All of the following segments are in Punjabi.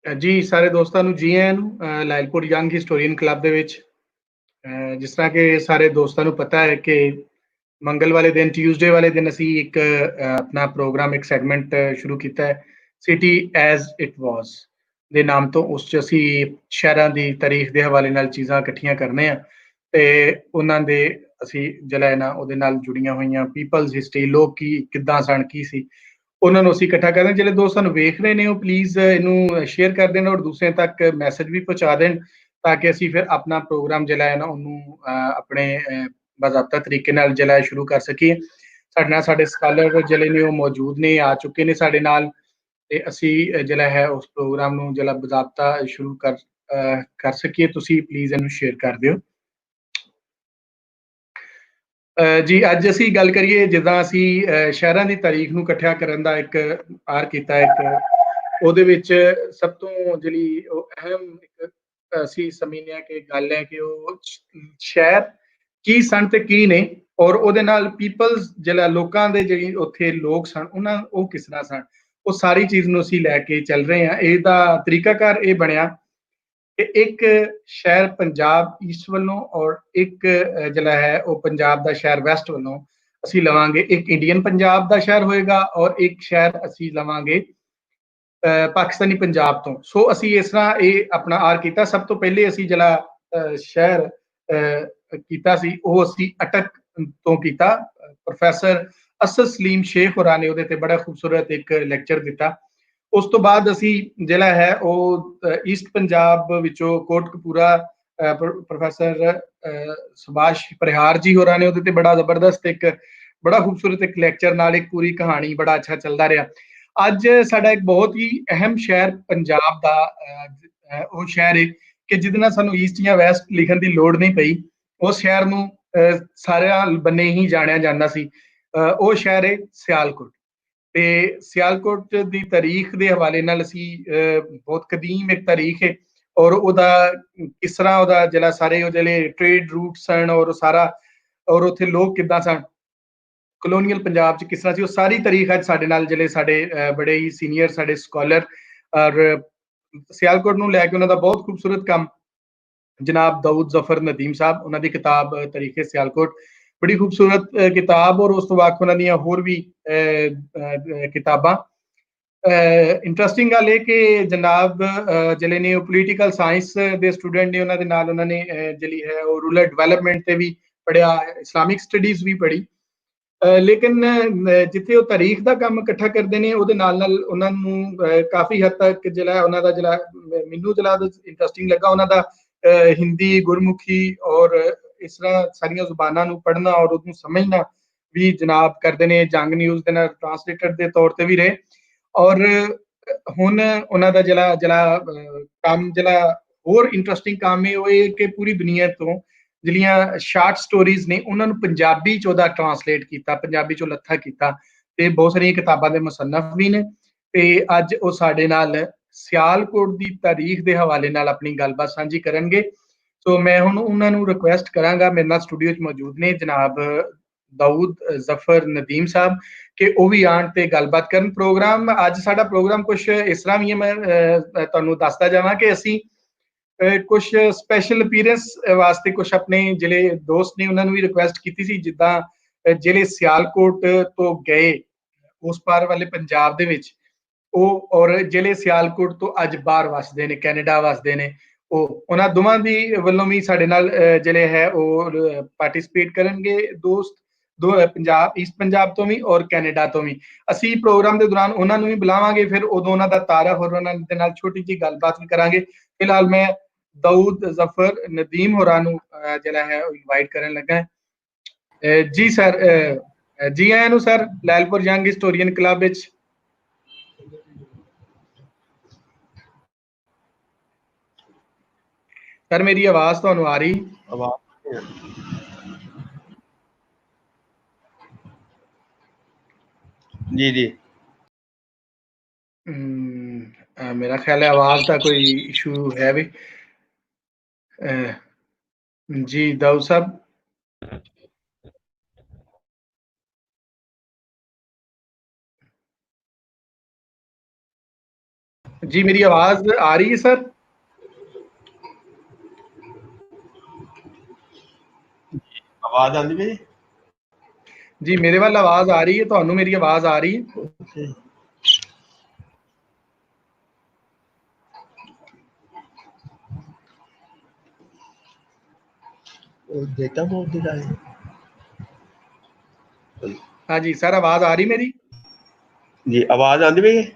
ਜੀ ਸਾਰੇ ਦੋਸਤਾਂ ਨੂੰ ਜੀ ਆਇਆਂ ਨੂੰ ਲਾਇਲਪੁਰ ਯੰਗ ਹਿਸਟੋਰੀਅਨ ਕਲੱਬ ਦੇ ਵਿੱਚ। ਜਿਸ ਤਰ੍ਹਾਂ ਕਿ ਸਾਰੇ ਦੋਸਤਾਂ ਨੂੰ ਪਤਾ ਹੈ ਕਿ ਮੰਗਲ ਵਾਲੇ ਦਿਨ ਟਿਊਜ਼ਡੇ ਵਾਲੇ ਦਿਨ ਅਸੀਂ ਇੱਕ ਆਪਣਾ ਪ੍ਰੋਗਰਾਮ ਇੱਕ ਸੈਗਮੈਂਟ ਸ਼ੁਰੂ ਕੀਤਾ ਹੈ, ਸਿਟੀ ਐਜ਼ ਇਟ ਵਾਜ਼ ਦੇ ਨਾਮ ਤੋਂ। ਉਸ 'ਚ ਅਸੀਂ ਸ਼ਹਿਰਾਂ ਦੀ ਤਾਰੀਖ ਦੇ ਹਵਾਲੇ ਨਾਲ ਚੀਜ਼ਾਂ ਇਕੱਠੀਆਂ ਕਰਨੇ ਆ ਤੇ ਉਹਨਾਂ ਦੇ ਅਸੀਂ ਜਿਹੜਾ ਹੈ ਨਾ ਉਹਦੇ ਨਾਲ ਜੁੜੀਆਂ ਹੋਈਆਂ ਪੀਪਲਜ਼ ਹਿਸਟਰੀ, ਲੋਕ ਕੀ ਕਿੱਦਾਂ ਸਨ, ਕੀ ਸੀ, ਉਹਨਾਂ ਨੂੰ ਅਸੀਂ ਇਕੱਠਾ ਕਰਦੇ। ਜਿਹੜੇ ਦੋਸਤ ਸਾਨੂੰ ਵੇਖ ਰਹੇ ਨੇ ਉਹ ਪਲੀਜ਼ ਇਹਨੂੰ ਸ਼ੇਅਰ ਕਰ ਦੇਣ ਔਰ ਦੂਸਰਿਆਂ ਤੱਕ ਮੈਸੇਜ ਵੀ ਪਹੁੰਚਾ ਦੇਣ, ਤਾਂ ਕਿ ਅਸੀਂ ਫਿਰ ਆਪਣਾ ਪ੍ਰੋਗਰਾਮ ਜਿਹੜਾ ਹੈ ਨਾ ਉਹਨੂੰ ਆਪਣੇ ਬਾਜ਼ਾਬਤਾ ਤਰੀਕੇ ਨਾਲ ਜਿਹੜਾ ਹੈ ਸ਼ੁਰੂ ਕਰ ਸਕੀਏ। ਸਾਡੇ ਨਾਲ ਸਾਡੇ ਸਕਾਲਰ ਜਿਹੜੇ ਨੇ ਉਹ ਮੌਜੂਦ ਨੇ, ਆ ਚੁੱਕੇ ਨੇ ਸਾਡੇ ਨਾਲ, ਤੇ ਅਸੀਂ ਜਿਹੜਾ ਹੈ ਉਸ ਪ੍ਰੋਗਰਾਮ ਨੂੰ ਜਿਹੜਾ ਬਾਜ਼ਾਬਤਾ ਸ਼ੁਰੂ ਕਰ ਸਕੀਏ। ਤੁਸੀਂ ਪਲੀਜ਼ ਇਹਨੂੰ ਸ਼ੇਅਰ ਕਰ ਦਿਓ। ਜੀ ਅੱਜ ਅਸੀਂ ਗੱਲ ਕਰੀਏ, ਜਿੱਦਾਂ ਅਸੀਂ ਸ਼ਹਿਰਾਂ ਦੀ ਤਾਰੀਖ ਨੂੰ ਇਕੱਠਿਆ ਕਰਨ ਦਾ ਇੱਕ ਆਰ ਕੀਤਾ, ਇੱਕ ਉਹਦੇ ਵਿੱਚ ਸਭ ਤੋਂ ਜਿਹੜੀ ਉਹ ਅਹਿਮ ਇੱਕ ਅਸੀਂ ਸਮਝਦੇ ਹਾਂ ਕਿ ਗੱਲ ਹੈ ਕਿ ਉਹ ਸ਼ਹਿਰ ਕੀ ਸਨ ਤੇ ਕੀ ਨਹੀਂ, ਔਰ ਉਹਦੇ ਨਾਲ ਪੀਪਲਸ ਜਿਹੜਾ ਲੋਕਾਂ ਦੇ ਜਿਹੜੀ ਉੱਥੇ ਲੋਕ ਸਨ ਉਹ ਕਿਸ ਤਰ੍ਹਾਂ ਸਨ, ਉਹ ਸਾਰੀ ਚੀਜ਼ ਨੂੰ ਅਸੀਂ ਲੈ ਕੇ ਚੱਲ ਰਹੇ ਹਾਂ। ਇਹਦਾ ਤਰੀਕਾਕਾਰ ਇਹ ਬਣਿਆ ਕਿ ਇੱਕ ਸ਼ਹਿਰ ਪੰਜਾਬ ਈਸਟ ਵੱਲੋਂ ਔਰ ਇੱਕ ਜਿਹੜਾ ਹੈ ਉਹ ਪੰਜਾਬ ਦਾ ਸ਼ਹਿਰ ਵੈਸਟ ਵੱਲੋਂ ਅਸੀਂ ਲਵਾਂਗੇ। ਇੱਕ ਇੰਡੀਅਨ ਪੰਜਾਬ ਦਾ ਸ਼ਹਿਰ ਹੋਏਗਾ ਔਰ ਇੱਕ ਸ਼ਹਿਰ ਅਸੀਂ ਲਵਾਂਗੇ ਪਾਕਿਸਤਾਨੀ ਪੰਜਾਬ ਤੋਂ। ਸੋ ਅਸੀਂ ਇਸ ਤਰ੍ਹਾਂ ਇਹ ਆਪਣਾ ਆਰ ਕੀਤਾ। ਸਭ ਤੋਂ ਪਹਿਲੇ ਅਸੀਂ ਜਿਹੜਾ ਸ਼ਹਿਰ ਕੀਤਾ ਸੀ ਉਹ ਅਸੀਂ ਅਟਕ ਤੋਂ ਕੀਤਾ। ਪ੍ਰੋਫੈਸਰ ਅਸਦ ਸਲੀਮ ਸ਼ੇਖ ਹੋਰਾਂ ਨੇ ਉਹਦੇ ਤੇ ਬੜਾ ਖੂਬਸੂਰਤ ਇੱਕ ਲੈਕਚਰ ਦਿੱਤਾ। ਉਸ ਤੋਂ ਬਾਅਦ ਅਸੀਂ ਜਿਹੜਾ ਹੈ ਉਹ ਈਸਟ ਪੰਜਾਬ ਵਿੱਚੋਂ ਕੋਟਕਪੂਰਾ ਪ੍ਰੋਫੈਸਰ ਸੁਭਾਸ਼ ਪਰਿਹਾਰ ਜੀ ਹੋਰਾਂ ਨੇ ਉਹਦੇ ਤੇ ਬੜਾ ਜ਼ਬਰਦਸਤ ਇੱਕ ਬੜਾ ਖੂਬਸੂਰਤ ਇੱਕ ਲੈਕਚਰ ਨਾਲ ਇੱਕ ਪੂਰੀ ਕਹਾਣੀ ਬੜਾ ਅੱਛਾ ਚੱਲਦਾ ਰਿਹਾ। ਅੱਜ ਸਾਡਾ ਇੱਕ ਬਹੁਤ ਹੀ ਅਹਿਮ ਸ਼ਹਿਰ ਪੰਜਾਬ ਦਾ ਉਹ ਸ਼ਹਿਰ ਹੈ ਕਿ ਜਿਹਦੇ ਨਾਲ ਸਾਨੂੰ ਈਸਟ ਜਾਂ ਵੈਸਟ ਲਿਖਣ ਦੀ ਲੋੜ ਨਹੀਂ ਪਈ। ਉਸ ਸ਼ਹਿਰ ਨੂੰ ਸਾਰਿਆਂ ਬੰਨੇ ਹੀ ਜਾਣਿਆ ਜਾਂਦਾ ਸੀ। ਉਹ ਸ਼ਹਿਰ ਹੈ ਸਿਆਲਕੋਟ। ਤੇ ਸਿਆਲਕੋਟ ਦੀ ਤਾਰੀਖ ਦੇ ਹਵਾਲੇ ਨਾਲ ਅਸੀਂ ਬਹੁਤ ਕਦੀਮ ਇੱਕ ਤਾਰੀਖ ਹੈ ਔਰ ਉਹਦਾ ਕਿਸ ਤਰ੍ਹਾਂ ਉਹਦਾ ਜਿਹੜਾ ਸਾਰੇ ਉਹ ਜਿਹੜੇ ਟ੍ਰੇਡ ਰੂਟ ਸਨ ਔਰ ਸਾਰਾ, ਔਰ ਉੱਥੇ ਲੋਕ ਕਿੱਦਾਂ ਸਨ, ਕਲੋਨੀਅਲ ਪੰਜਾਬ 'ਚ ਕਿਸ ਤਰ੍ਹਾਂ ਸੀ, ਉਹ ਸਾਰੀ ਤਾਰੀਖ ਅੱਜ ਸਾਡੇ ਨਾਲ ਜਿਹੜੇ ਸਾਡੇ ਬੜੇ ਹੀ ਸੀਨੀਅਰ ਸਾਡੇ ਸਕਾਲਰ ਔਰ ਸਿਆਲਕੋਟ ਨੂੰ ਲੈ ਕੇ ਉਹਨਾਂ ਦਾ ਬਹੁਤ ਖੂਬਸੂਰਤ ਕੰਮ ਜਨਾਬ ਦਾਊਦ ਜ਼ਫਰ ਨਦੀਮ ਸਾਹਿਬ, ਉਹਨਾਂ ਦੀ ਕਿਤਾਬ ਤਰੀਕੇ ਸਿਆਲਕੋਟ ਬੜੀ ਖੂਬਸੂਰਤ ਕਿਤਾਬ, ਔਰ ਉਸ ਤੋਂ ਬਾਅਦ ਉਹਨਾਂ ਦੀਆਂ ਹੋਰ ਵੀ ਕਿਤਾਬਾਂ। ਇੰਟਰਸਟਿੰਗ ਗੱਲ ਇਹ ਕਿ ਜਨਾਬ ਜਿਹੜੇ ਨੇ ਉਹ ਪੋਲੀਟੀਕਲ ਸਾਇੰਸ ਦੇ ਸਟੂਡੈਂਟ ਨੇ, ਉਹਨਾਂ ਦੇ ਨਾਲ ਉਹਨਾਂ ਨੇ ਜਿਹੜੀ ਹੈ ਉਹ ਰੂਰਲ ਡਿਵੈਲਪਮੈਂਟ ਤੇ ਵੀ ਪੜ੍ਹਿਆ, ਇਸਲਾਮਿਕ ਸਟੱਡੀਜ਼ ਵੀ ਪੜ੍ਹੀ। ਲੇਕਿਨ ਜਿੱਥੇ ਉਹ ਤਾਰੀਖ ਦਾ ਕੰਮ ਇਕੱਠਾ ਕਰਦੇ ਨੇ ਉਹਦੇ ਨਾਲ ਨਾਲ ਉਹਨਾਂ ਨੂੰ ਕਾਫੀ ਹੱਦ ਤੱਕ ਜਿਹੜਾ ਉਹਨਾਂ ਦਾ ਜਿਹੜਾ ਮੈਨੂੰ ਜਿਹੜਾ ਇੰਟਰਸਟਿੰਗ ਲੱਗਾ, ਉਹਨਾਂ ਦਾ ਹਿੰਦੀ, ਗੁਰਮੁਖੀ ਔਰ ਇਸ ਤਰ੍ਹਾਂ ਸਾਰੀਆਂ ਜ਼ੁਬਾਨਾਂ ਨੂੰ ਪੜ੍ਹਨਾ ਔਰ ਉਹਨੂੰ ਸਮਝਣਾ ਵੀ ਜਨਾਬ ਕਰਦੇ ਨੇ। ਜੰਗ ਨਿਊਜ਼ ਦੇ ਨਾਲ ਟਰਾਂਸਲੇਟਰ ਦੇ ਤੌਰ ਤੇ ਵੀ ਰਹੇ। ਔਰ ਹੁਣ ਉਹਨਾਂ ਦਾ ਜਿਹੜਾ ਕੰਮ ਜਿਹੜਾ ਹੋਰ ਇੰਟਰਸਟਿੰਗ ਕੰਮ ਹੈ ਉਹ ਇਹ ਕਿ ਪੂਰੀ ਦੁਨੀਆ ਤੋਂ ਜਿਹੜੀਆਂ ਸ਼ਾਰਟ ਸਟੋਰੀਜ਼ ਨੇ ਉਹਨਾਂ ਨੂੰ ਪੰਜਾਬੀ 'ਚ ਉਹਦਾ ਟਰਾਂਸਲੇਟ ਕੀਤਾ, ਪੰਜਾਬੀ 'ਚੋਂ ਲੱਥਾ ਕੀਤਾ, ਤੇ ਬਹੁਤ ਸਾਰੀਆਂ ਕਿਤਾਬਾਂ ਦੇ ਮੁਸੰਨਫ ਵੀ ਨੇ। ਤੇ ਅੱਜ ਉਹ ਸਾਡੇ ਨਾਲ ਸਿਆਲਕੋਟ ਦੀ ਤਾਰੀਖ ਦੇ ਹਵਾਲੇ ਨਾਲ ਆਪਣੀ ਗੱਲਬਾਤ ਸਾਂਝੀ ਕਰਨਗੇ। ਸੋ ਮੈਂ ਹੁਣ ਉਹਨਾਂ ਨੂੰ ਰਿਕੁਐਸਟ ਕਰਾਂਗਾ, ਮੇਰੇ ਨਾਲ ਸਟੂਡੀਓ 'ਚ ਮੌਜੂਦ ਨੇ ਜਨਾਬ ਦਾਊਦ ਜ਼ਫਰ ਨਦੀਮ ਸਾਹਿਬ, ਕਿ ਉਹ ਵੀ ਆਣ ਤੇ ਗੱਲਬਾਤ ਕਰਨ। ਪ੍ਰੋਗਰਾਮ ਅੱਜ ਸਾਡਾ ਪ੍ਰੋਗਰਾਮ ਕੁਝ ਇਸ ਤਰ੍ਹਾਂ ਵੀ ਹੈ, ਮੈਂ ਤੁਹਾਨੂੰ ਦੱਸਦਾ ਜਾਵਾਂ ਕਿ ਅਸੀਂ ਕੁਝ ਸਪੈਸ਼ਲ ਅਪੀਅਰੈਂਸ ਵਾਸਤੇ ਕੁਝ ਆਪਣੇ ਜਿਹੜੇ ਦੋਸਤ ਨੇ ਉਹਨਾਂ ਨੂੰ ਵੀ ਰਿਕੁਐਸਟ ਕੀਤੀ ਸੀ, ਜਿੱਦਾਂ ਜਿਹੜੇ ਸਿਆਲਕੋਟ ਤੋਂ ਗਏ ਉਸ ਪਾਰ ਵਾਲੇ ਪੰਜਾਬ ਦੇ ਵਿੱਚ ਉਹ, ਔਰ ਜਿਹੜੇ ਸਿਆਲਕੋਟ ਤੋਂ ਅੱਜ ਬਾਹਰ ਵਸਦੇ ਨੇ, ਕੈਨੇਡਾ ਵਸਦੇ ਨੇ, ਉਹ ਉਹਨਾਂ ਦੋਵਾਂ ਦੀ ਵੱਲੋਂ ਵੀ ਸਾਡੇ ਨਾਲ ਜਿਹੜੇ ਹੈ ਉਹ ਪਾਰਟਿਸਿਪੇਟ ਕਰਨਗੇ ਦੋਸਤ, ਦੋ ਪੰਜਾਬ ਈਸਟ ਪੰਜਾਬ ਤੋਂ ਵੀ ਔਰ ਕੈਨੇਡਾ ਤੋਂ ਵੀ। ਅਸੀਂ ਪ੍ਰੋਗਰਾਮ ਦੇ ਦੌਰਾਨ ਉਹਨਾਂ ਨੂੰ ਵੀ ਬੁਲਾਵਾਂਗੇ, ਫਿਰ ਉਦੋਂ ਉਹਨਾਂ ਦਾ ਤਾਰਫ ਔਰ ਉਹਨਾਂ ਦੇ ਨਾਲ ਛੋਟੀ ਜਿਹੀ ਗੱਲਬਾਤ ਵੀ ਕਰਾਂਗੇ। ਫਿਲਹਾਲ ਮੈਂ ਦਾਊਦ ਜ਼ਫਰ ਨਦੀਮ ਹੋਰਾਂ ਨੂੰ ਜਿਹੜਾ ਹੈ ਉਹ ਇਨਵਾਈਟ ਕਰਨ ਲੱਗਾ। ਜੀ ਸਰ, ਜੀ ਆਇਆਂ ਨੂੰ sir Lyallpur young historian club ਵਿੱਚ। ਸਰ ਮੇਰੀ ਆਵਾਜ਼ ਤੁਹਾਨੂੰ ਆ ਰਹੀ? जी जी मेरा ख्याल है आवाज का कोई इशू है भी। जी दाऊद साहब, जी मेरी आवाज आ रही है सर? आवाज आती पई? जी मेरे वाल आवाज आ रही है, ਤੁਹਾਨੂੰ मेरी आवाज आ रही है? डेटा बहुत दिखाई। हाँ जी सर, आवाज आ रही मेरी? जी आवाज आती पई?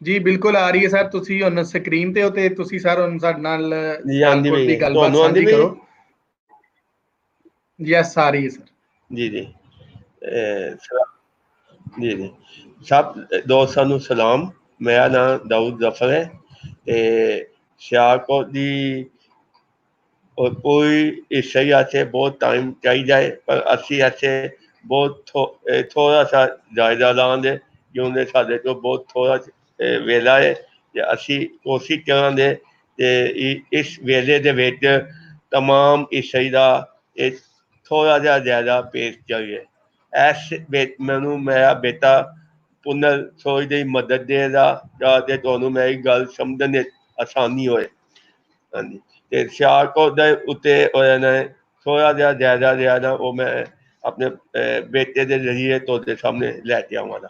ਜੀ ਬਿਲਕੁਲ ਆ ਰਹੀ ਹੈ ਸਰ। ਤੁਸੀਂ ਹੁਣ ਸਕਰੀਨ ਤੇ ਹੋ ਤੇ ਤੁਸੀਂ ਸਰ ਹੁਣ ਸਾਡੇ ਨਾਲ ਜੀ ਆਂਦੀ ਸਿਆਲਕੋਟ ਪਈ ਦੀ ਹੈ, ਗੱਲਬਾਤ ਤੁਹਾਨੂੰ ਆਂਦੀ ਸਾਂਝੀ ਪਈ? ਕਰੋ। ਯੈਸ ਆ ਰਹੀ ਹੈ ਸਰ। ਜੀ ਜੀ ਜੀ ਜੀ ਸਭ ਦੋਸਤਾਂ ਨੂੰ ਸਲਾਮ। ਮੇਰਾ ਨਾਮ ਦਾਊਦ ਜ਼ਫਰ ਹੈ ਤੇ ਸਿਆਲਕੋਟ ਦੀ और कोई हिस्से ऐसे बहुत टाइम चाहिए पर असी ऐसे बहुत थोड़ा सा जायजा लाँगे क्योंकि साढ़े को बहुत थोड़ा वेला है ते असी कोशिश करांगे ते इस वेले दे विच तमाम हिस्से दा थोड़ा जिहा ज़्यादा पेश चाहिए। इस मैनू मेरा बेटा पुनर थोड़ी जी मदद देगा ताकि तुहानू मेरी गल समझने आसानी होए। हाँ जी ਤੇ ਸਿਆਲਕੋਟ ਦੇ ਉੱਤੇ ਉਹਨਾਂ ਨੇ ਥੋੜਾ ਜਿਹਾ ਜਾਇਜ਼ਾ ਲਿਆ ਨਾ, ਉਹ ਮੈਂ ਆਪਣੇ ਬੇਟੇ ਦੇ ਜ਼ਰੀਏ ਤੁਹਾਡੇ ਸਾਹਮਣੇ ਲੈ ਕੇ ਆਵਾਂਗਾ।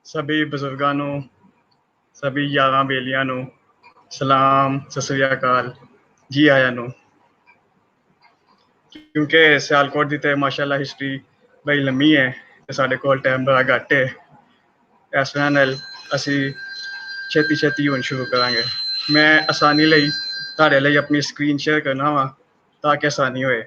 सभी बुजुर्गों नू, सभी यारां बेलियां नू सलाम, सत श्री अकाल, जी आया नू। क्योंकि सियालकोट की तो माशाअल्लाह हिस्टरी बड़ी लम्मी है ते साडे कोल टाइम बड़ा घट है, इस वजह नाल असी छेती छेती हुण शुरू करांगे। मैं आसानी लई तुहाडे लई अपनी स्क्रीन शेयर करना वा ताकि आसानी होए।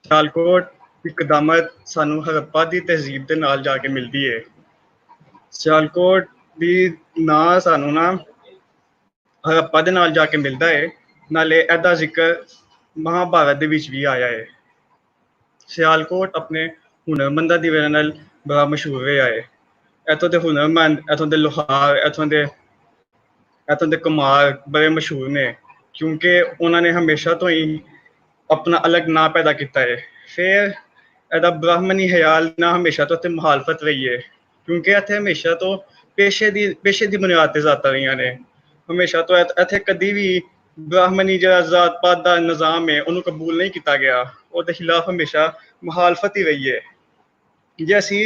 सियालकोट की कदामत सानू हड़प्पा की तहजीब के नाल जाके मिलती है। सियालकोट की ना सानू ना हड़प्पा दे नाल जाके मिलता है, नाले एदा जिक्र महाभारत दे विच भी आया है। सियालकोट अपने हुनरमंदा दी वजह नाल बड़ा मशहूर रहा है। इत्थों दे हुनरमंद, इत्थों दे लोहार, इत्थों दे कुम्हार बड़े मशहूर ने क्योंकि उन्होंने हमेशा तो ही अपना अलग नां पैदा किया है। फिर एदा ब्राह्मणी ख्याल ना हमेशा तो इत्थे मुखालफत रही है क्योंकि इत्थे हमेशा तो पेशे दी बुनियाद ते जातां रहियां ने। हमेशा तो इत्थे कदी भी ब्राह्मणी जिहड़ा जात पात दा निज़ाम है उन्होंने कबूल नहीं किया गया, ਉਹਦੇ खिलाफ हमेशा मुखालफत ही रही है। जे असी